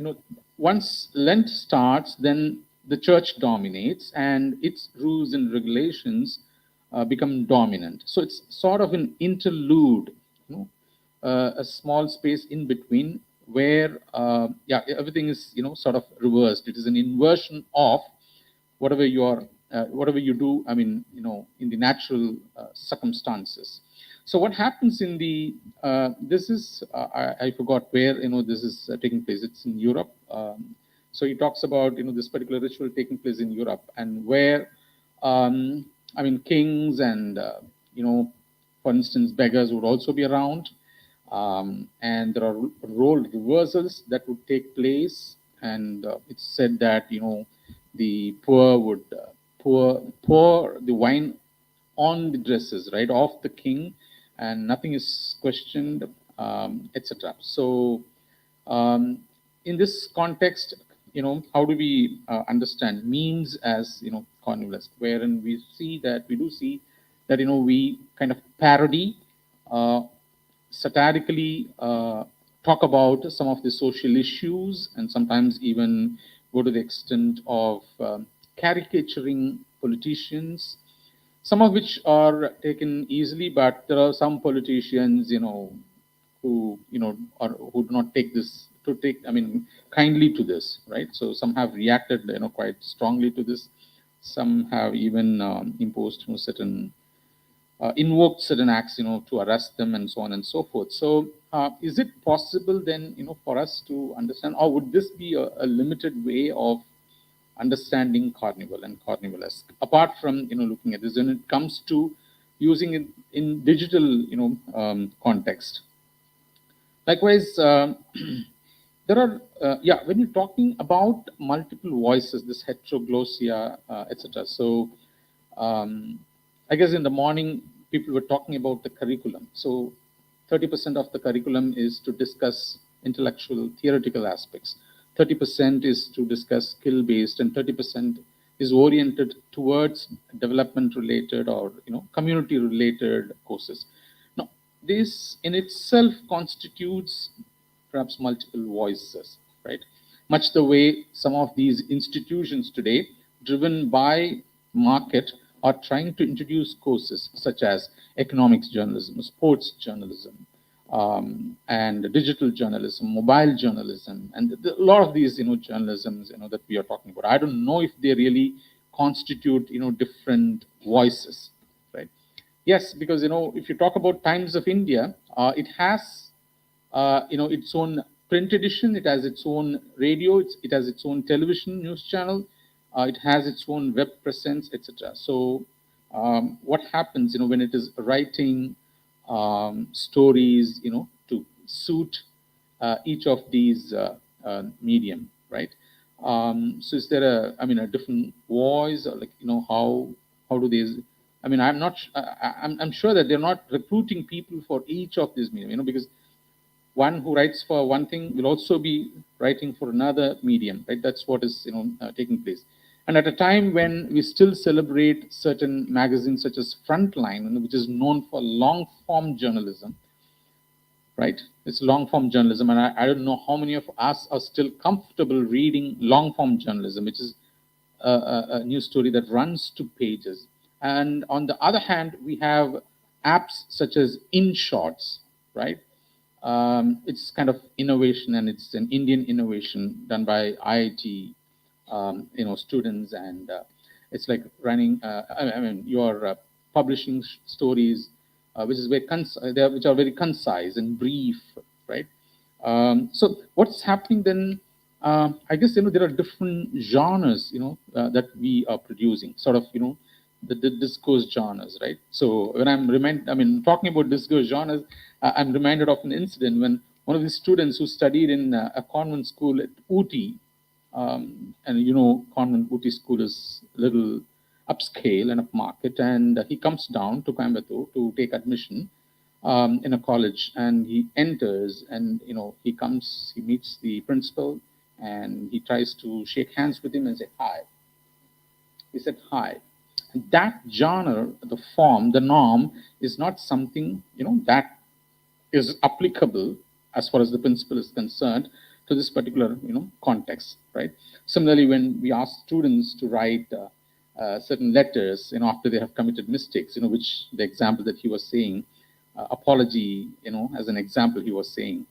once Lent starts, then the church dominates, and its rules and regulations become dominant. So it's sort of an interlude, a small space in between where everything is sort of reversed. It is an inversion of whatever you do. I mean, in the natural circumstances. So what happens in the this is I forgot where this is taking place. It's in Europe. So he talks about this particular ritual taking place in Europe, and where I mean, kings and for instance, beggars would also be around, and there are role reversals that would take place, and it's said that the poor would pour the wine on the dresses, right, of the king, and nothing is questioned, etc. So, in this context, how do we understand memes as carnivalesque, wherein we do see that we kind of parody, satirically talk about some of the social issues, and sometimes even go to the extent of caricaturing politicians, some of which are taken easily, but there are some politicians, who, or who do not take this kindly to this, right? So some have reacted, quite strongly to this. Some have even imposed certain invoked certain acts, to arrest them, and so on and so forth. So, is it possible then, for us to understand, or would this be a limited way of understanding carnival and carnivalesque, apart from looking at this when it comes to using it in digital context? Likewise, there are when you're talking about multiple voices, this heteroglossia, etc. So. I guess in the morning, people were talking about the curriculum. So 30% of the curriculum is to discuss intellectual, theoretical aspects. 30% is to discuss skill-based, and 30% is oriented towards development-related or community-related courses. Now, this in itself constitutes perhaps multiple voices, right? Much the way some of these institutions today, driven by market, are trying to introduce courses such as economics journalism, sports journalism, and digital journalism, mobile journalism, and a lot of these journalisms that we are talking about. I don't know if they really constitute different voices, right? Yes, because if you talk about Times of India, it has its own print edition, it has its own radio, it has its own television news channel, it has its own web presence, etc. So, what happens, when it is writing stories, to suit each of these medium, right? So, is there a different voice, or how do they? I'm not. I'm sure that they're not recruiting people for each of these medium, because one who writes for one thing will also be writing for another medium, right? That's what is taking place. And at a time when we still celebrate certain magazines such as Frontline, which is known for long form journalism, right? It's long form journalism, and I don't know how many of us are still comfortable reading long form journalism, which is a news story that runs to pages. And on the other hand, we have apps such as InShots, right? It's kind of innovation, and it's an Indian innovation done by IIT, students, and it's like running. You are publishing stories which is very which are very concise and brief, right? So what's happening then? I guess there are different genres, that we are producing, sort of, the discourse genres, right? So when talking about discourse genres, I'm reminded of an incident when one of the students who studied in a convent school at Ooty, and convent Ooty school is a little upscale and upmarket, and he comes down to Coimbatore to take admission in a college, and he enters, and he meets the principal, and he tries to shake hands with him and say hi. He said hi. And that genre, the form, the norm is not something that is applicable as far as the principle is concerned to this particular context, right? Similarly, when we ask students to write certain letters, after they have committed mistakes, which the example that he was saying, apology, as an example, he was saying,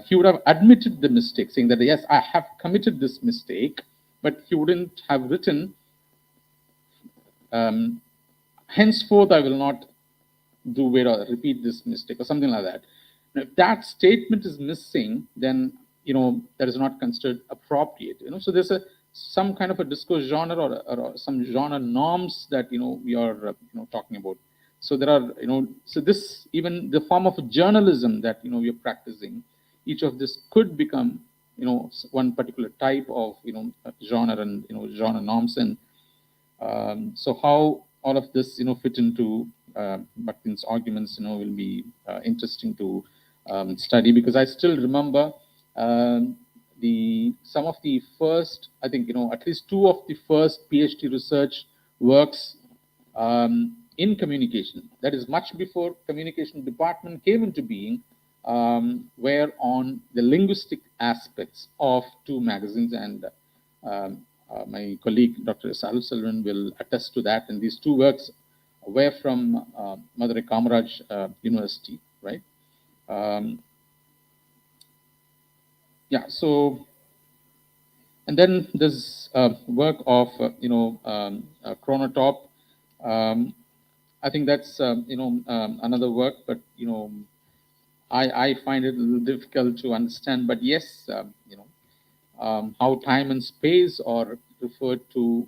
he would have admitted the mistake, saying that yes, I have committed this mistake, but he wouldn't have written, henceforth I will not do it or repeat this mistake or something like that. Now, if that statement is missing, then that is not considered appropriate. So there's some kind of a discourse genre or some genre norms that we are talking about. So there are so this, even the form of journalism that we are practicing, each of this could become one particular type of genre and genre norms. And so how all of this fit into Bhaktin's arguments will be interesting to study, because I still remember some of the first, I think at least two of the first PhD research works in communication, that is much before communication department came into being, were on the linguistic aspects of two magazines, and my colleague Dr. Arulselvan will attest to that. And these two works were from Madurai Kamaraj University, right? Yeah. So, and then this work of Chronotop. I think that's another work, but I find it a little difficult to understand. But yes, how time and space are referred to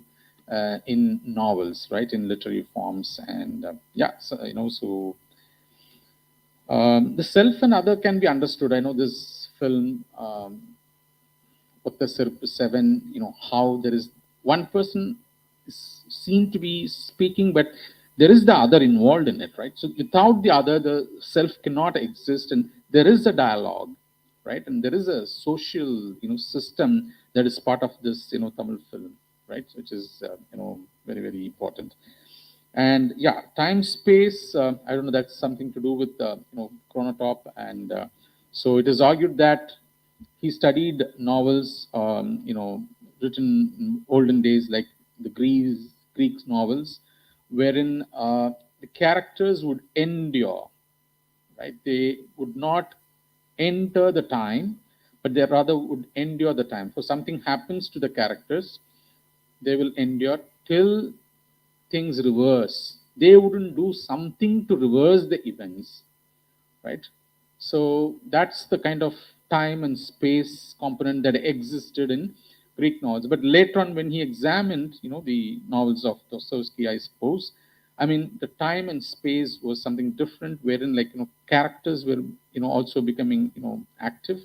in novels, right, in literary forms, and yeah, so, so the self and other can be understood. I know this film, Otta Sirp 7, how there is one person is seen to be speaking, but there is the other involved in it, right? So without the other, the self cannot exist, and there is a dialogue, right? And there is a social, system that is part of this, Tamil film, right? Which is, very, very important. And yeah, time space, I don't know, that's something to do with, Chronotop. And so it is argued that he studied novels, written in olden days, like the Greek novels, wherein the characters would endure, right? They would not enter the time, but they rather would endure the time. So something happens to the characters, they will endure till things reverse. They wouldn't do something to reverse the events, right? So that's the kind of time and space component that existed in Greek novels. But later on, when he examined, the novels of Dostoevsky, I suppose, I mean, the time and space was something different, wherein characters were, also becoming, active,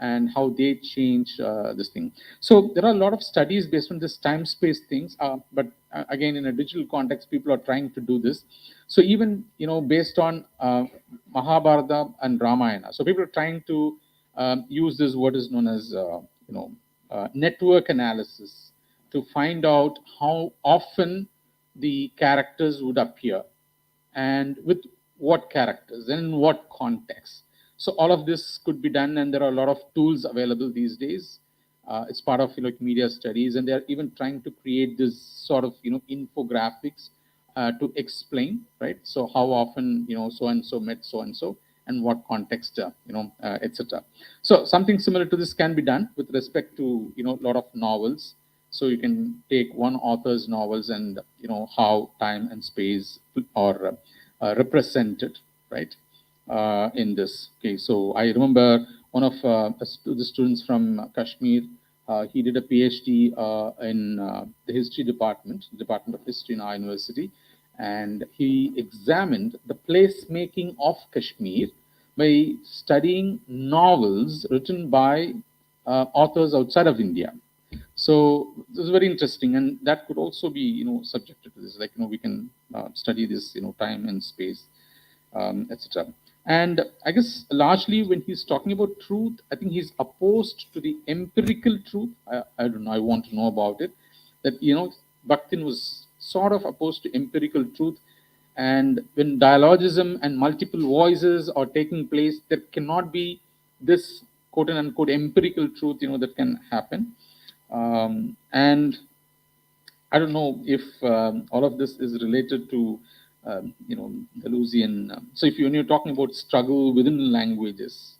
and how they change this thing. So there are a lot of studies based on this time space things, but again, in a digital context, people are trying to do this. So even based on Mahabharata and Ramayana, so people are trying to use this, what is known as network analysis, to find out how often the characters would appear, and with what characters and in what context. So all of this could be done, and there are a lot of tools available these days. It's part of media studies, and they're even trying to create this sort of infographics to explain, right? So how often so and so met so and so, and what context, etc. So something similar to this can be done with respect to a lot of novels. So you can take one author's novels and how time and space are represented, right, in this case. So I remember one of the students from Kashmir, he did a PhD in the history Department of History in our university, and he examined the placemaking of Kashmir by studying novels written by authors outside of India. So this is very interesting, and that could also be, subjected to this. Like, we can study this, time and space, etc. And I guess largely when he's talking about truth, I think he's opposed to the empirical truth. I don't know. I want to know about it. That Bakhtin was sort of opposed to empirical truth, and when dialogism and multiple voices are taking place, there cannot be this quote unquote empirical truth, that can happen. And I don't know if all of this is related to, Deleuzian. So when you're talking about struggle within languages,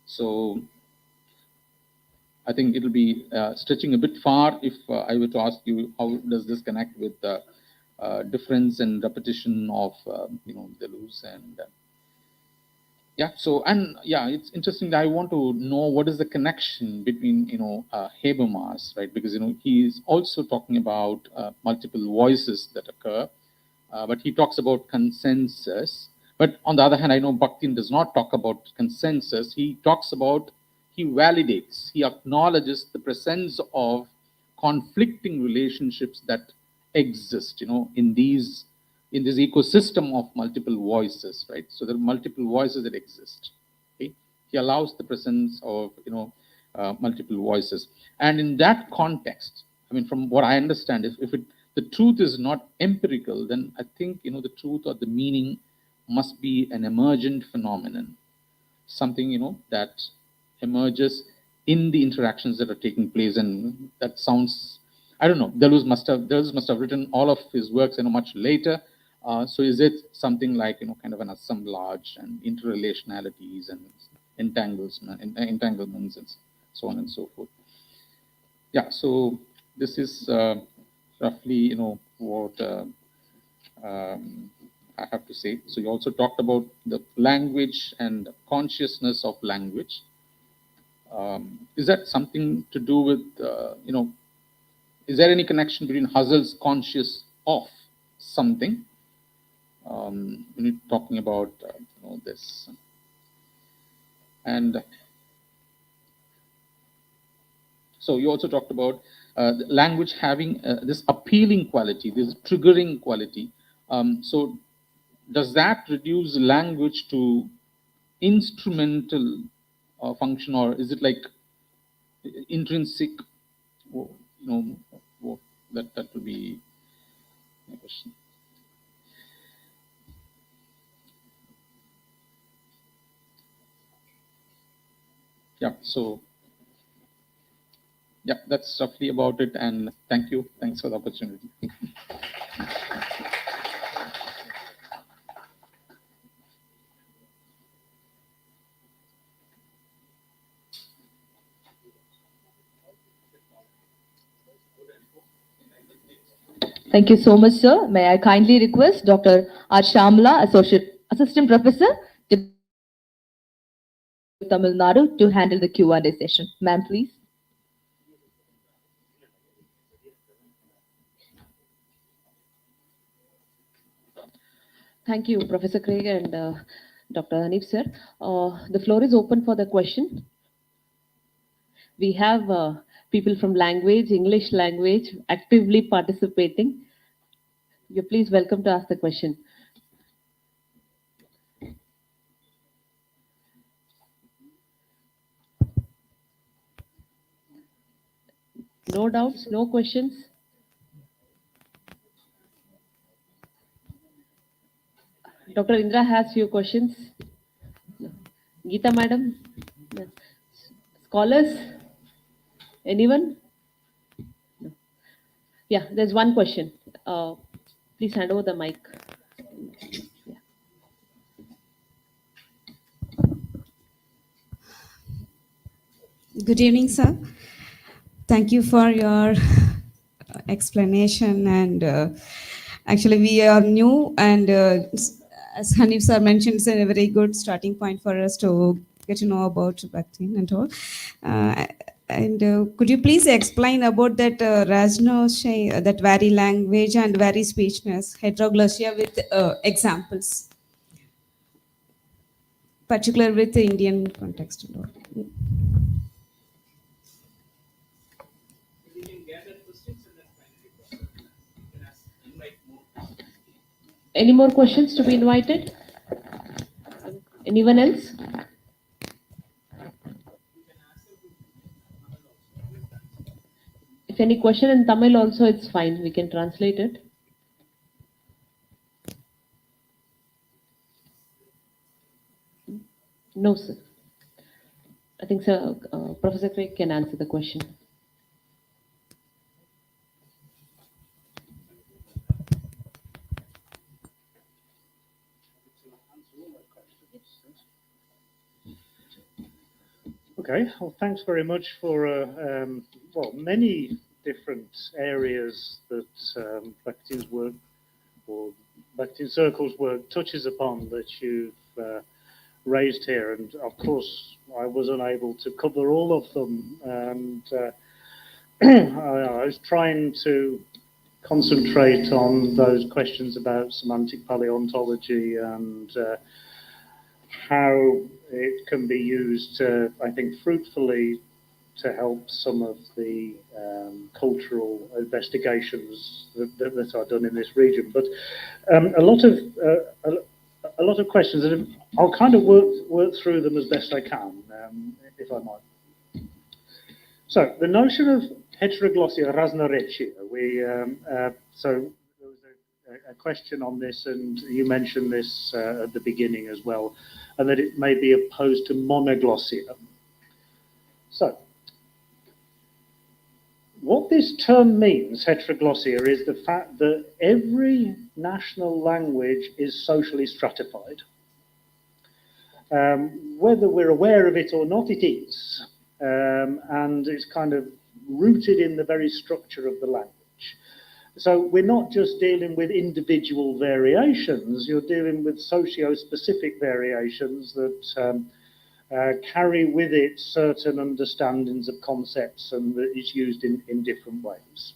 so I think it'll be stretching a bit far if I were to ask you, how does this connect with the difference and repetition of, Deleuze and yeah. So, and yeah, it's interesting that I want to know what is the connection between, Habermas, right? Because, he is also talking about multiple voices that occur, but he talks about consensus. But on the other hand, I know Bakhtin does not talk about consensus. He talks about, he validates, he acknowledges the presence of conflicting relationships that exist, in this ecosystem of multiple voices, right? So there are multiple voices that exist. Okay? He allows the presence of, multiple voices. And in that context, I mean, from what I understand, if the truth is not empirical, then I think, the truth or the meaning must be an emergent phenomenon, something, that emerges in the interactions that are taking place. And that sounds, I don't know, Deleuze must have written all of his works, much later. So is it something like, kind of an assemblage and interrelationalities and entanglements and so on and so forth. Yeah, so this is roughly, what I have to say. So you also talked about the language and consciousness of language. Is that something to do with, is there any connection between Husserl's conscious of something? When you're talking about this, and so you also talked about the language having this appealing quality, this triggering quality. So does that reduce language to instrumental function, or is it like intrinsic? That would be my question. Yeah, so yeah, that's roughly about it. And thank you. Thanks for the opportunity. Thank you so much, sir. May I kindly request Dr. R. Shamla, Assistant Professor, Tamil Nadu, to handle the Q&A session. Ma'am, please. Thank you, Professor Craig and Dr. Hanif, sir. The floor is open for the question. We have people from language, English language, actively participating. You're please welcome to ask the question. No doubts, no questions? Dr. Indra has few questions. No. Geeta madam? No. Scholars? Anyone? No. Yeah, there's one question. Please hand over the mic. Yeah. Good evening, sir. Thank you for your explanation and Actually, we are new, and as Hanif sir mentioned, it's a very good starting point for us to get to know about vaccine and all. Uh, and could you please explain about that that vary language and vary speechness, heteroglossia with examples, particular with the Indian context and all? We can gather questions and then finally you can ask, invite more. Any more questions to be invited? Anyone else? You can ask them to Tamil also. If any question in Tamil also, it's fine. We can translate it. No, sir. I think, sir, Professor Craig can answer the question. Okay, well, thanks very much for well, many different areas that Bakhtin's work or Bakhtin Circle's work touches upon that you've raised here, and of course I was unable to cover all of them, and I was trying to concentrate on those questions about semantic paleontology and how it can be used, I think, fruitfully to help some of the cultural investigations that are done in this region. But a lot of questions that I'll kind of work through them as best I can, if I might. So the notion of heteroglossia raznarečia, so there was a question on this, and you mentioned this at the beginning as well, and that it may be opposed to monoglossia. So, what this term means, heteroglossia, is the fact that every national language is socially stratified. Whether we're aware of it or not, it is. And it's kind of rooted in the very structure of the language. So we're not just dealing with individual variations, you're dealing with socio-specific variations that carry with it certain understandings of concepts and that it's used in different ways.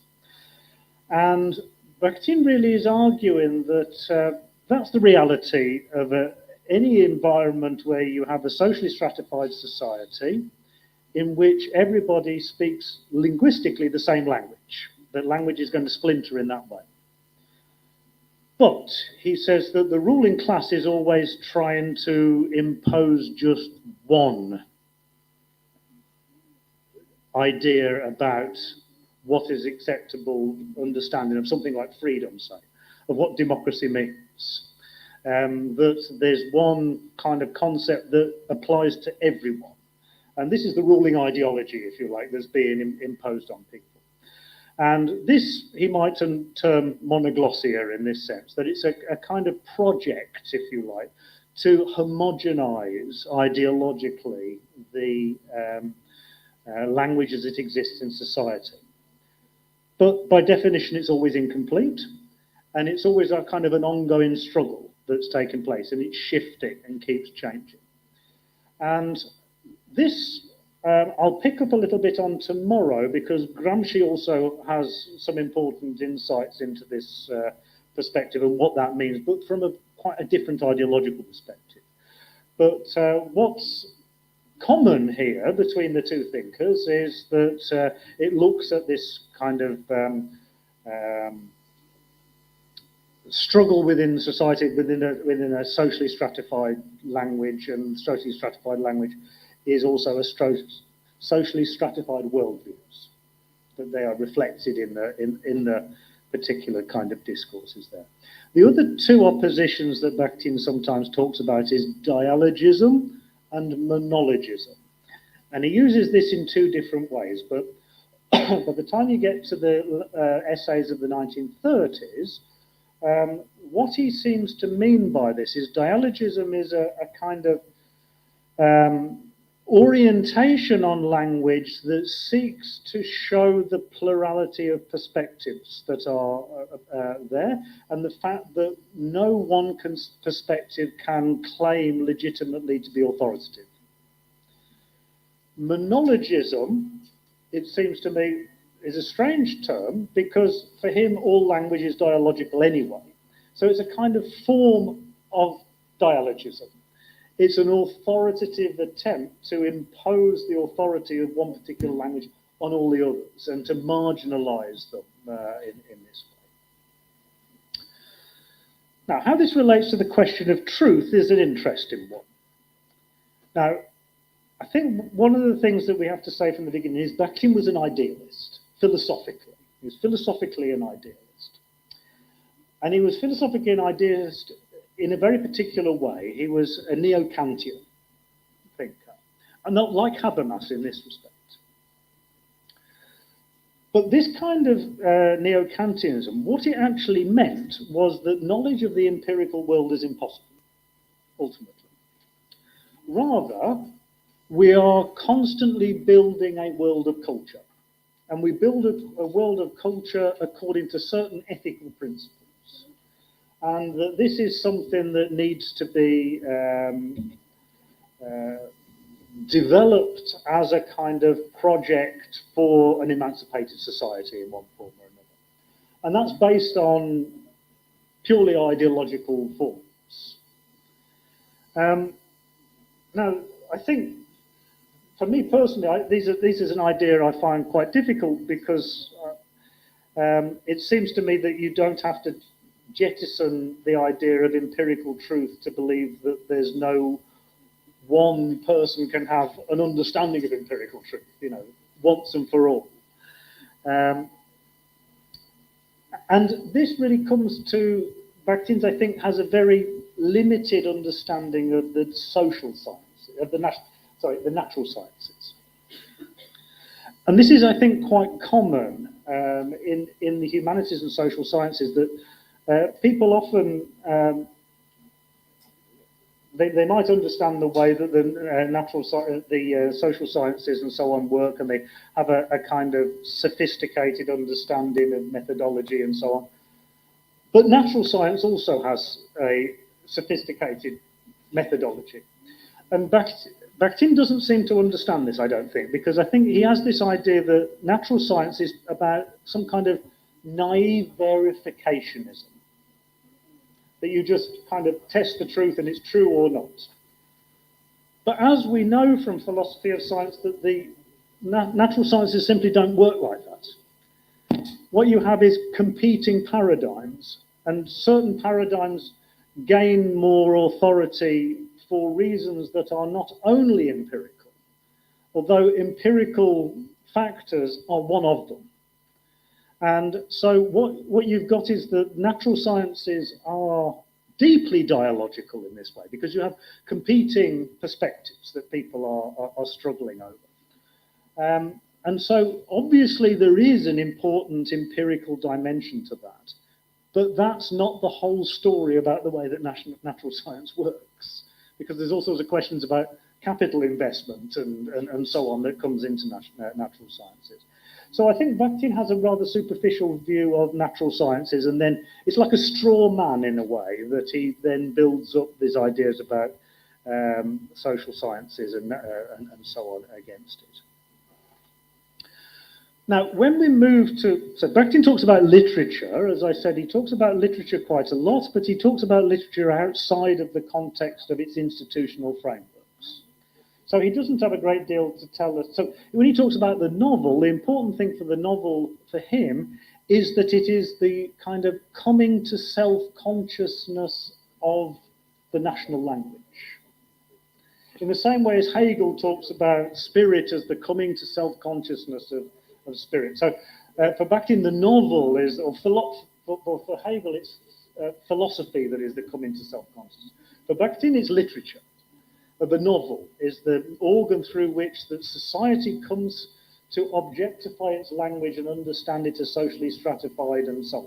And Bakhtin really is arguing that that's the reality of any environment where you have a socially stratified society in which everybody speaks linguistically the same language. That language is going to splinter in that way. But he says that the ruling class is always trying to impose just one idea about what is acceptable understanding of something like freedom, say, of what democracy means. That there's one kind of concept that applies to everyone. And this is the ruling ideology, if you like, that's being imposed on people. And this, he might term monoglossia in this sense, that it's a kind of project, if you like, to homogenize ideologically the language as it exists in society. But by definition, it's always incomplete, and it's always a kind of an ongoing struggle that's taken place, and it's shifting and keeps changing. And this I'll pick up a little bit on tomorrow, because Gramsci also has some important insights into this perspective and what that means, but from quite a different ideological perspective. But what's common here between the two thinkers is that it looks at this kind of struggle within society, within a socially stratified language, and socially stratified language is also a socially stratified worldviews, that they are reflected in the particular kind of discourses there. The other two oppositions that Bakhtin sometimes talks about is dialogism and monologism. And he uses this in two different ways, but by the time you get to the essays of the 1930s, what he seems to mean by this is dialogism is a kind of orientation on language that seeks to show the plurality of perspectives that are there, and the fact that no one perspective can claim legitimately to be authoritative. Monologism, it seems to me, is a strange term because for him all language is dialogical anyway. So it's a kind of form of dialogism. It's an authoritative attempt to impose the authority of one particular language on all the others and to marginalize them in this way. Now, how this relates to the question of truth is an interesting one. Now, I think one of the things that we have to say from the beginning is Bakhtin was an idealist, philosophically. He was philosophically an idealist. And he was philosophically an idealist in a very particular way. He was a neo-Kantian thinker, and not like Habermas in this respect. But this kind of neo-Kantianism, what it actually meant was that knowledge of the empirical world is impossible, ultimately. Rather, we are constantly building a world of culture, and we build a world of culture according to certain ethical principles. And that this is something that needs to be developed as a kind of project for an emancipated society in one form or another. And that's based on purely ideological forms. Now, I think, for me personally, this is an idea I find quite difficult because it seems to me that you don't have to jettison the idea of empirical truth to believe that there's no one person can have an understanding of empirical truth, you know, once and for all. And this really comes to, Bakhtin's, I think, has a very limited understanding of the social sciences, of the natural sciences. And this is, I think, quite common in the humanities and social sciences, that people often, they might understand the way that the social sciences and so on work, and they have a kind of sophisticated understanding of methodology and so on. But natural science also has a sophisticated methodology. And Bakhtin doesn't seem to understand this, I don't think, because I think he has this idea that natural science is about some kind of naive verificationism, that you just kind of test the truth and it's true or not. But as we know from philosophy of science, that the natural sciences simply don't work like that. What you have is competing paradigms, and certain paradigms gain more authority for reasons that are not only empirical, although empirical factors are one of them. And so what you've got is that natural sciences are deeply dialogical in this way, because you have competing perspectives that people are struggling over. And so obviously there is an important empirical dimension to that, but that's not the whole story about the way that natural science works, because there's all sorts of questions about capital investment and so on that comes into natural sciences. So I think Bakhtin has a rather superficial view of natural sciences, and then it's like a straw man in a way, that he then builds up these ideas about social sciences and so on against it. Now, when we move to, so Bakhtin talks about literature, as I said, he talks about literature quite a lot, but he talks about literature outside of the context of its institutional frameworks. So he doesn't have a great deal to tell us. So when he talks about the novel, the important thing for the novel for him is that it is the kind of coming to self-consciousness of the national language. In the same way as Hegel talks about spirit as the coming to self-consciousness of spirit. So for Bakhtin, the novel is, or for Hegel, it's philosophy that is the coming to self-consciousness. For Bakhtin, it's literature. The novel is the organ through which the society comes to objectify its language and understand it as socially stratified and so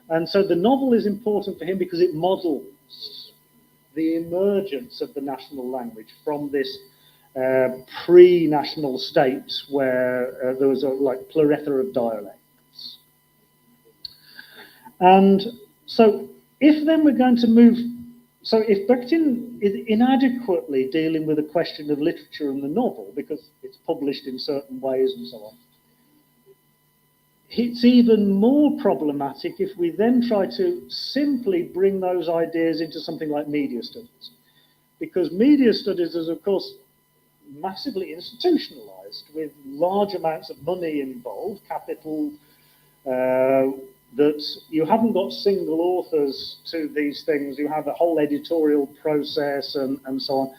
on. And so the novel is important for him because it models the emergence of the national language from this pre-national states where there was a like plethora of dialects. And so if then we're going to move, so if Bakhtin is inadequately dealing with the question of literature and the novel, because it's published in certain ways and so on, it's even more problematic if we then try to simply bring those ideas into something like media studies. Because media studies is, of course, massively institutionalized with large amounts of money involved, capital, that you haven't got single authors to these things, you have a whole editorial process and so on.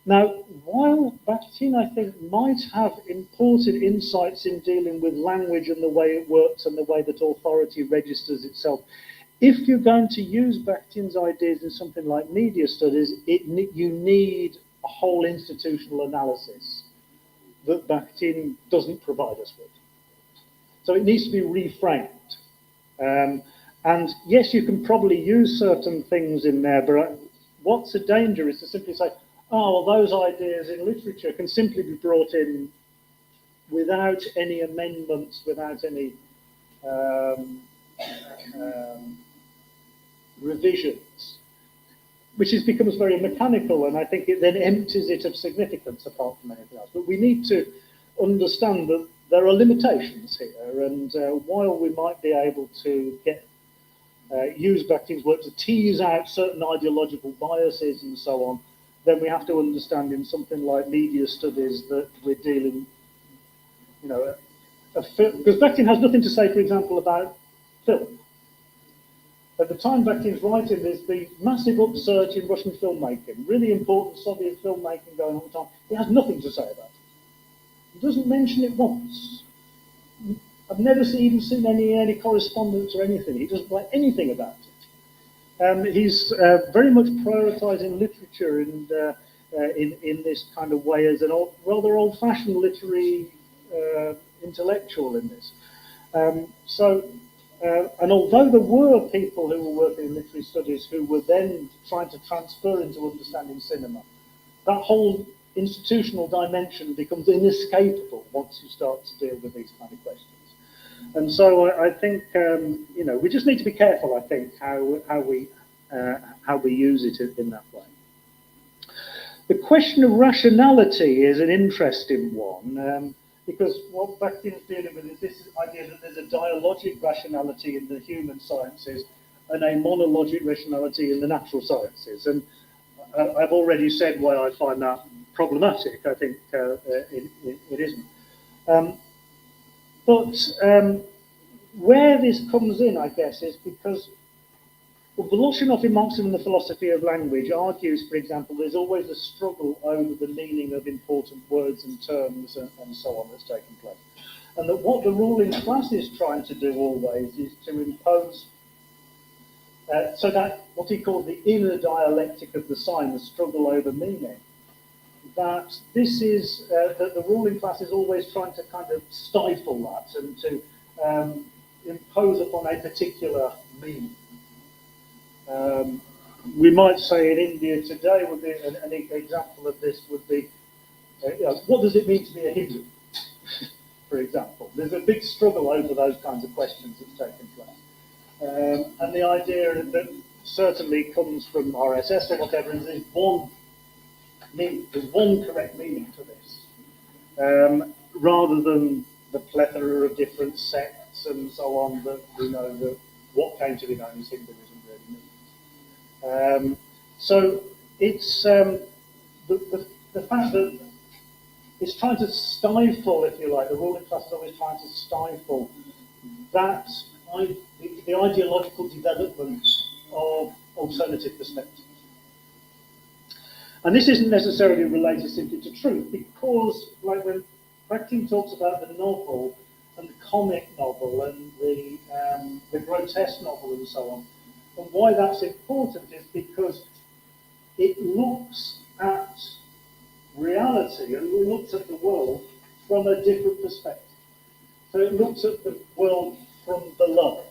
Now, while Bakhtin, I think, might have important insights in dealing with language and the way it works and the way that authority registers itself, if you're going to use Bakhtin's ideas in something like media studies, you need a whole institutional analysis that Bakhtin doesn't provide us with. So it needs to be reframed. And yes, you can probably use certain things in there, but what's the danger is to simply say, oh, well, those ideas in literature can simply be brought in without any amendments, without any revisions, which becomes very mechanical, and I think it then empties it of significance apart from anything else. But we need to understand that there are limitations here, and while we might be able to use Bakhtin's work to tease out certain ideological biases and so on, then we have to understand in something like media studies that we're dealing, you know, because Bakhtin has nothing to say, for example, about film. At the time Bakhtin's writing, there's the massive upsurge in Russian filmmaking, really important Soviet filmmaking going on at the time. He has nothing to say about it. He doesn't mention it once. I've never even seen any correspondence or anything. He doesn't write anything about it. He's very much prioritizing literature and in this kind of way as a rather old-fashioned literary intellectual in this. And although there were people who were working in literary studies who were then trying to transfer into understanding cinema, that whole institutional dimension becomes inescapable once you start to deal with these kind of questions. And so I think you know, we just need to be careful. I think how we use it in that way. The question of rationality is an interesting one, because what Bakhtin is dealing with is this idea that there's a dialogic rationality in the human sciences and a monologic rationality in the natural sciences. And I've already said why I find that problematic. I think it isn't. But where this comes in, I guess, is because Voloshinov in Marxism and the Philosophy of Language argues, for example, there's always a struggle over the meaning of important words and terms and so on that's taking place. And that what the ruling class is trying to do always is to impose, so that what he called the inner dialectic of the sign, the struggle over meaning, that this is, that the ruling class is always trying to kind of stifle that and to impose upon a particular meaning. We might say in India today would be an example of this would be, you know, what does it mean to be a Hindu, for example? There's a big struggle over those kinds of questions that's taken place. And the idea that certainly comes from RSS or whatever is there's one correct meaning to this, rather than the plethora of different sects and so on that we know that what came to be known as Hinduism really means. So it's the fact that it's trying to stifle, if you like, the ruling class is always trying to stifle that the ideological development of alternative perspectives. And this isn't necessarily related simply to truth, because like when Bakhtin talks about the novel and the comic novel and the grotesque novel and so on, and why that's important is because it looks at reality and it looks at the world from a different perspective. So it looks at the world from below,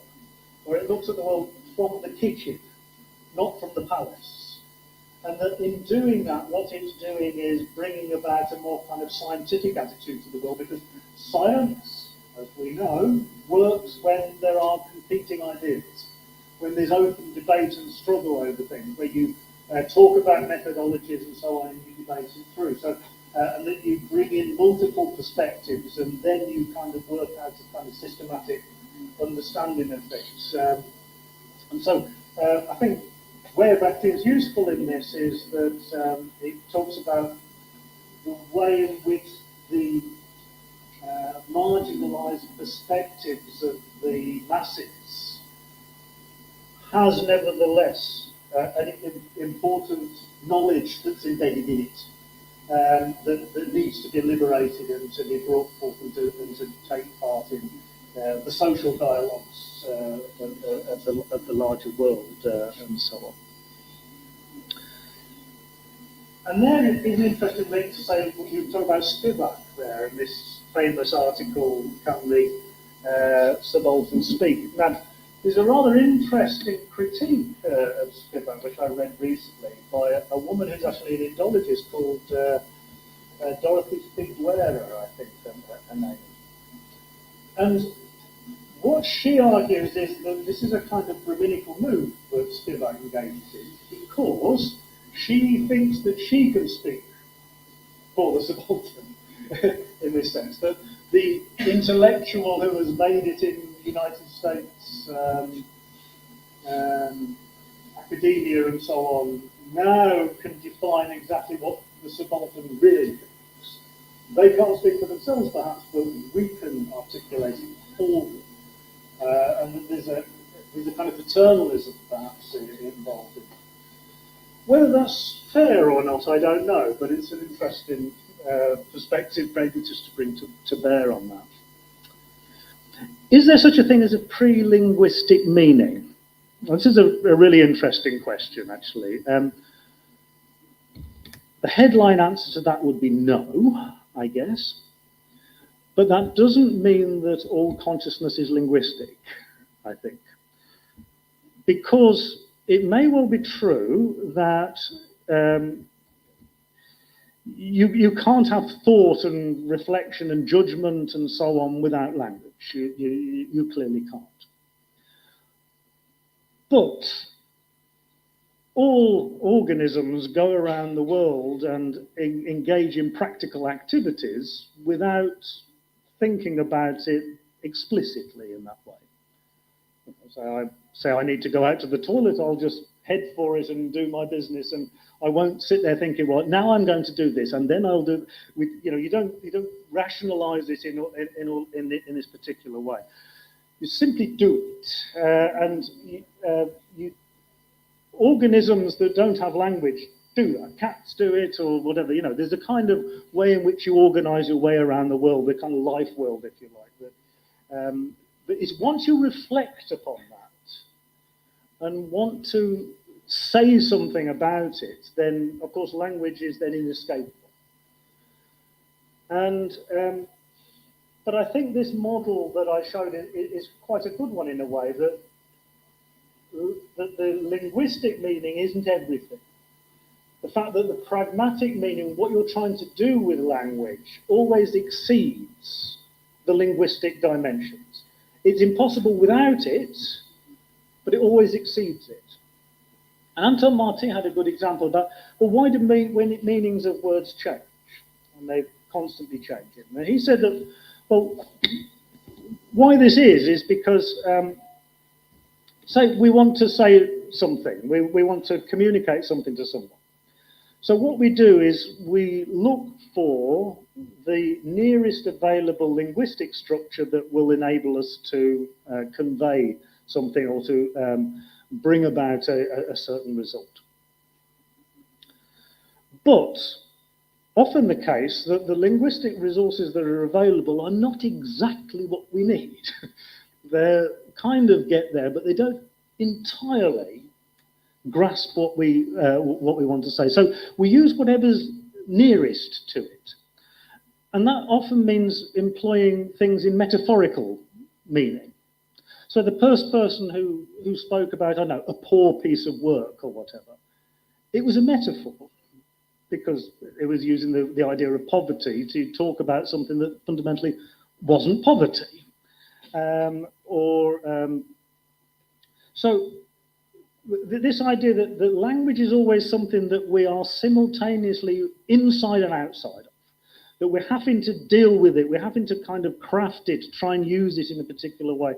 or it looks at the world from the kitchen, not from the palace. And that in doing that, what it's doing is bringing about a more kind of scientific attitude to the world, because science, as we know, works when there are competing ideas, when there's open debate and struggle over things, where you talk about methodologies and so on, and you debate it through. So, and then you bring in multiple perspectives, and then you kind of work out a kind of systematic understanding of things. And so, I think where Dept is useful in this is that it talks about the way in which the marginalised perspectives of the masses has nevertheless an important knowledge that's embedded in it, that needs to be liberated and to be brought forth and to take part in the social dialogues of the larger world and so on. And then it is an interesting thing to say, you talk about Spivak there in this famous article, Can the Subaltern Speak? Now, there's a rather interesting critique of Spivak, which I read recently, by a woman who's actually an Indologist called Dorothy Figueroa, I think her name is. And what she argues is that this is a kind of Brahminical move that Spivak engages in, because she thinks that she can speak for the subaltern, in this sense, that the intellectual who has made it in the United States academia and so on now can define exactly what the subaltern really thinks. They can't speak for themselves, perhaps, but we can articulate it for them. And there's a kind of paternalism, perhaps, involved in it. Whether that's fair or not, I don't know, but it's an interesting perspective, maybe just to bring to bear on that. Is there such a thing as a pre-linguistic meaning? Well, this is a really interesting question, actually. The headline answer to that would be no, I guess. But that doesn't mean that all consciousness is linguistic, I think. Because it may well be true that you can't have thought and reflection and judgment and so on without language. You clearly can't. But all organisms go around the world and engage in practical activities without thinking about it explicitly in that way. So I say I need to go out to the toilet, I'll just head for it and do my business, and I won't sit there thinking, well, now I'm going to do this, and then I'll do. You don't rationalise it in this particular way. You simply do it, organisms that don't have language do that. Cats do it, or whatever. There's a kind of way in which you organise your way around the world, the kind of life world, if you like. But it's once you reflect upon that and want to say something about it, then of course language is then inescapable. And but I think this model that I showed is quite a good one in a way, that the linguistic meaning isn't everything. The fact that the pragmatic meaning, what you're trying to do with language, always exceeds the linguistic dimensions. It's impossible without it, but it always exceeds it. And Anton Martin had a good example about, well, why do meanings of words change? And they constantly change it. And he said that, well, why this is because, say we want to say something, we want to communicate something to someone. So what we do is we look for the nearest available linguistic structure that will enable us to convey something or to bring about a certain result. But often the case that the linguistic resources that are available are not exactly what we need. They kind of get there, but they don't entirely grasp what we want to say. So we use whatever's nearest to it. And that often means employing things in metaphorical meaning. So the first person who spoke about, I don't know, a poor piece of work or whatever, it was a metaphor, because it was using the idea of poverty to talk about something that fundamentally wasn't poverty. So this idea that language is always something that we are simultaneously inside and outside of, that we're having to deal with it, we're having to kind of craft it, try and use it in a particular way,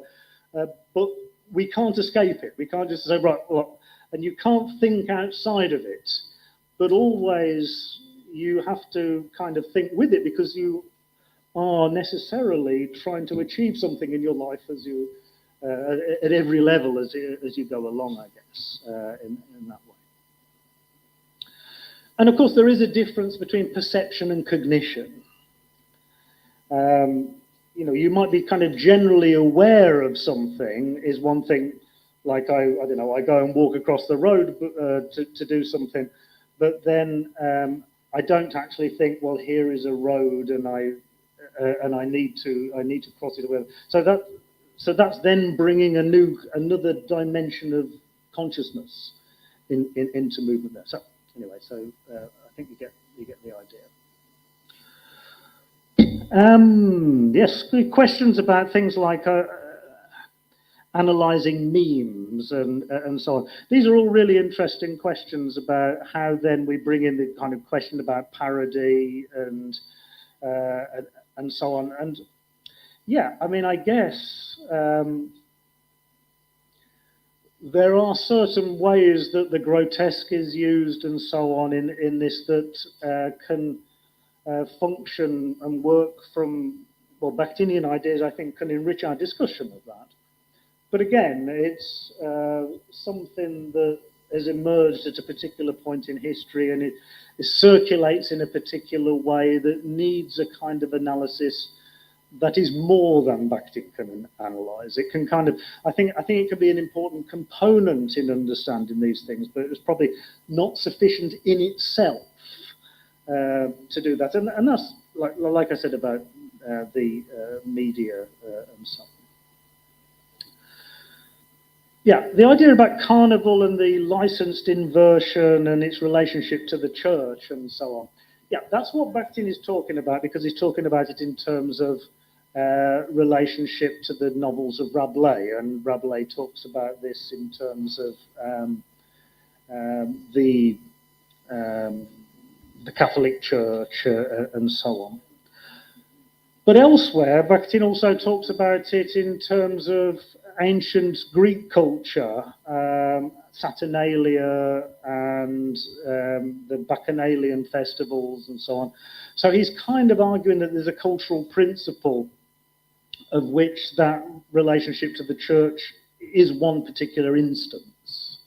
but we can't escape it. We can't just say, right, well, and you can't think outside of it, but always you have to kind of think with it, because you are necessarily trying to achieve something in your life as you at every level as you go along, I guess, in that way. And of course, there is a difference between perception and cognition. You know, you might be kind of generally aware of something is one thing. Like I don't know, I go and walk across the road to do something, but then I don't actually think, well, here is a road, and I need to cross it. So that's then bringing another dimension of consciousness into movement there. So anyway, I think you get the idea. Yes, questions about things like analysing memes and so on. These are all really interesting questions about how then we bring in the kind of question about parody and so on. And yeah, I mean, I guess there are certain ways that the grotesque is used and so on in this that can function and work from, well, Bakhtinian ideas, I think, can enrich our discussion of that. But again, it's something that has emerged at a particular point in history, and it circulates in a particular way that needs a kind of analysis that is more than Bakhtin can analyse. It can kind of, I think it can be an important component in understanding these things, but it's probably not sufficient in itself to do that. And that's, like I said, about the media and so on. Yeah, the idea about carnival and the licensed inversion and its relationship to the church and so on. Yeah, that's what Bakhtin is talking about, because he's talking about it in terms of relationship to the novels of Rabelais, and Rabelais talks about this in terms of the Catholic Church and so on. But elsewhere, Bakhtin also talks about it in terms of ancient Greek culture, Saturnalia and the Bacchanalian festivals and so on. So he's kind of arguing that there's a cultural principle of which that relationship to the church is one particular instance.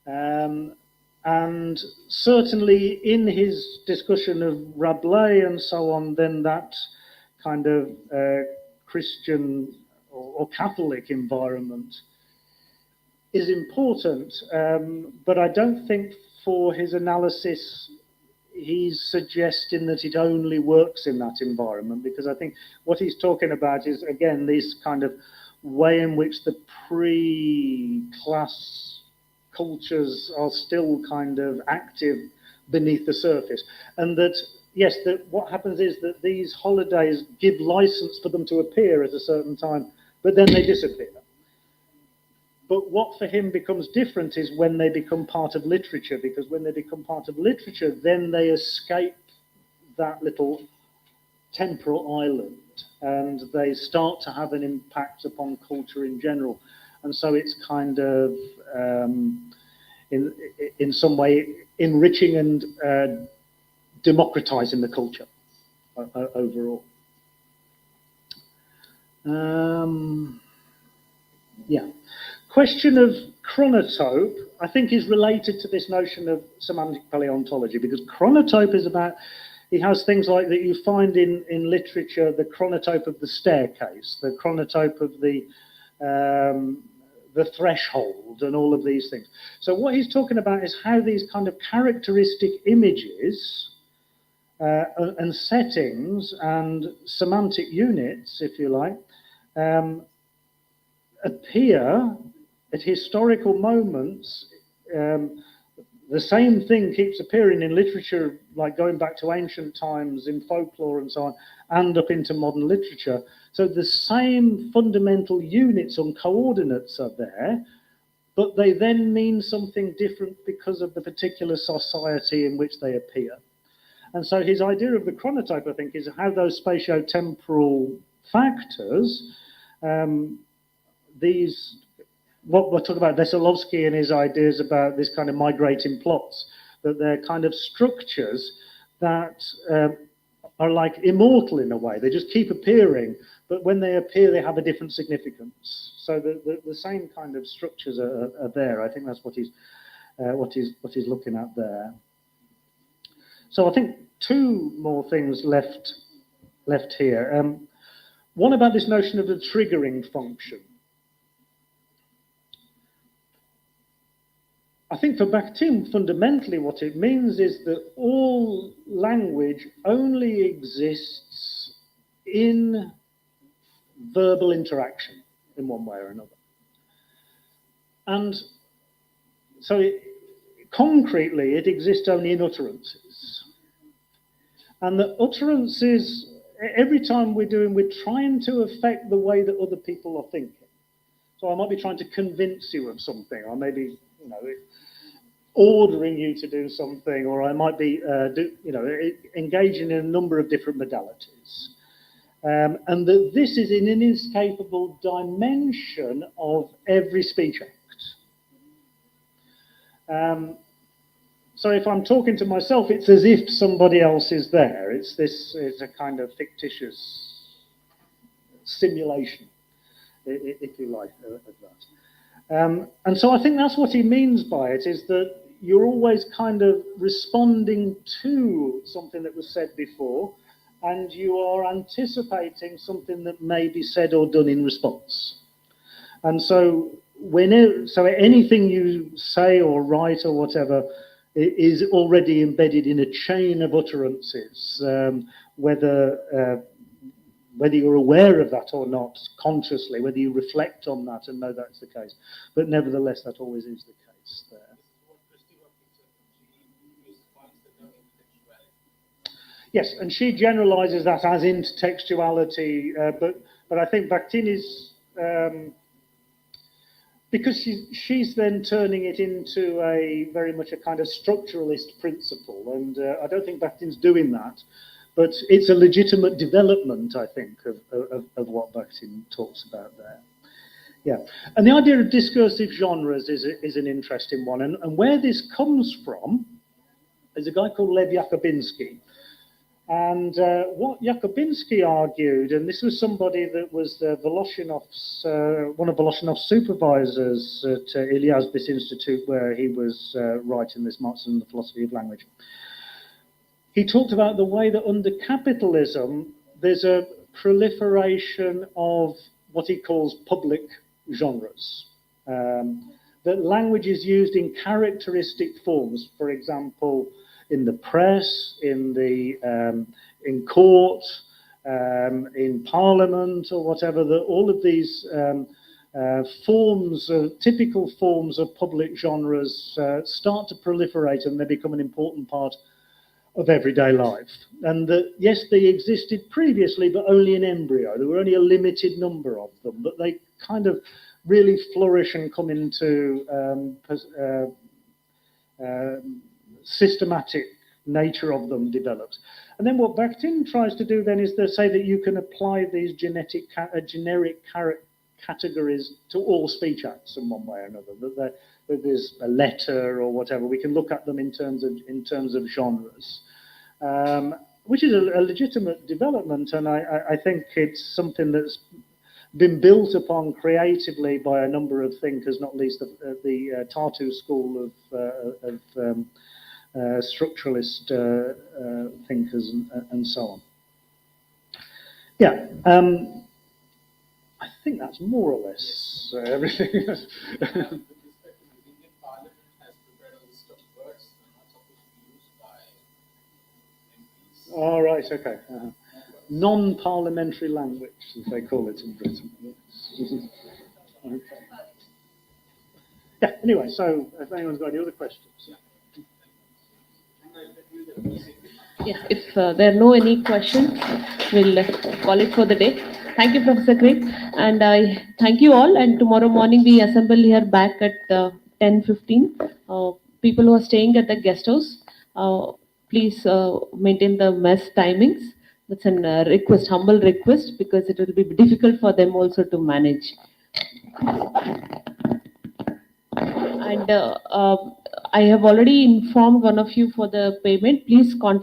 And certainly in his discussion of Rabelais and so on, then that kind of Christian or Catholic environment is important, but I don't think for his analysis he's suggesting that it only works in that environment, because I think what he's talking about is, again, this kind of way in which the pre-class cultures are still kind of active beneath the surface, and that yes, that what happens is that these holidays give license for them to appear at a certain time, but then they disappear. But what for him becomes different is when they become part of literature, because when they become part of literature, then they escape that little temporal island and they start to have an impact upon culture in general. And so it's kind of, in some way, enriching and democratizing the culture overall. Yeah. Question of chronotope, I think, is related to this notion of semantic paleontology, because chronotope is about, he has things like that you find in literature, the chronotope of the staircase, the chronotope of the threshold, and all of these things. So what he's talking about is how these kind of characteristic images and settings and semantic units, if you like, appear at historical moments, the the same thing keeps appearing in literature, like going back to ancient times, in folklore and so on, and up into modern literature. So the same fundamental units on coordinates are there, but they then mean something different because of the particular society in which they appear. And so his idea of the chronotype, I think, is how those spatio-temporal factors, these, what we're talking about Veselovsky and his ideas about this kind of migrating plots, that they're kind of structures that are like immortal in a way. They just keep appearing, but when they appear, they have a different significance. So the same kind of structures are there. I think that's what he's looking at there. So I think two more things left here. One about this notion of the triggering function. I think for Bakhtin, fundamentally what it means is that all language only exists in verbal interaction in one way or another. And so concretely, it exists only in utterances. And the utterances, every time we're trying to affect the way that other people are thinking. So I might be trying to convince you of something, or maybe, ordering you to do something, or I might be, engaging in a number of different modalities. And that this is an inescapable dimension of every speech act. So if I'm talking to myself, it's as if somebody else is there. It's a kind of fictitious simulation, if you like, of that. And so I think that's what he means by it, is that you're always kind of responding to something that was said before, and you are anticipating something that may be said or done in response. And so anything you say or write or whatever is already embedded in a chain of utterances, whether you're aware of that or not consciously, whether you reflect on that and know that's the case. But nevertheless, that always is the case there. Yes, and she generalizes that as intertextuality, but I think Bakhtin is, because she's then turning it into a very much a kind of structuralist principle, and I don't think Bakhtin's doing that, but it's a legitimate development, I think, of what Bakhtin talks about there. Yeah, and the idea of discursive genres is an interesting one, and where this comes from is a guy called Lev Yakobinsky. And what Yakobinsky argued, and this was somebody that was Voloshinov's, one of Voloshinov's supervisors at Ilyasbis Institute, where he was writing this Marxism and the Philosophy of Language. He talked about the way that under capitalism, there's a proliferation of what he calls public genres. That language is used in characteristic forms, for example, in the press, in court, in parliament or whatever, that all of these typical forms of public genres start to proliferate, and they become an important part of everyday life. And that, yes, they existed previously, but only in embryo. There were only a limited number of them, but they kind of really flourish and come into systematic nature of them develops. And then what Bakhtin tries to do then is to say that you can apply these generic categories to all speech acts in one way or another, that there's a letter or whatever. We can look at them in terms of genres, which is a legitimate development, and I think it's something that's been built upon creatively by a number of thinkers, not least the Tartu school of structuralist thinkers and so on. Yeah, I think that's more or less everything. All right, okay. Non-parliamentary language, as they call it in Britain. Yes. Okay. Yeah, anyway, so if anyone's got any other questions. Yes, if there are no any questions, we'll call it for the day. Thank you, Professor Craig, and I thank you all. And tomorrow morning we assemble here back at 10:15. People who are staying at the guest house, please maintain the mess timings. That's a request, humble request, because it will be difficult for them also to manage. And I have already informed one of you for the payment. Please contact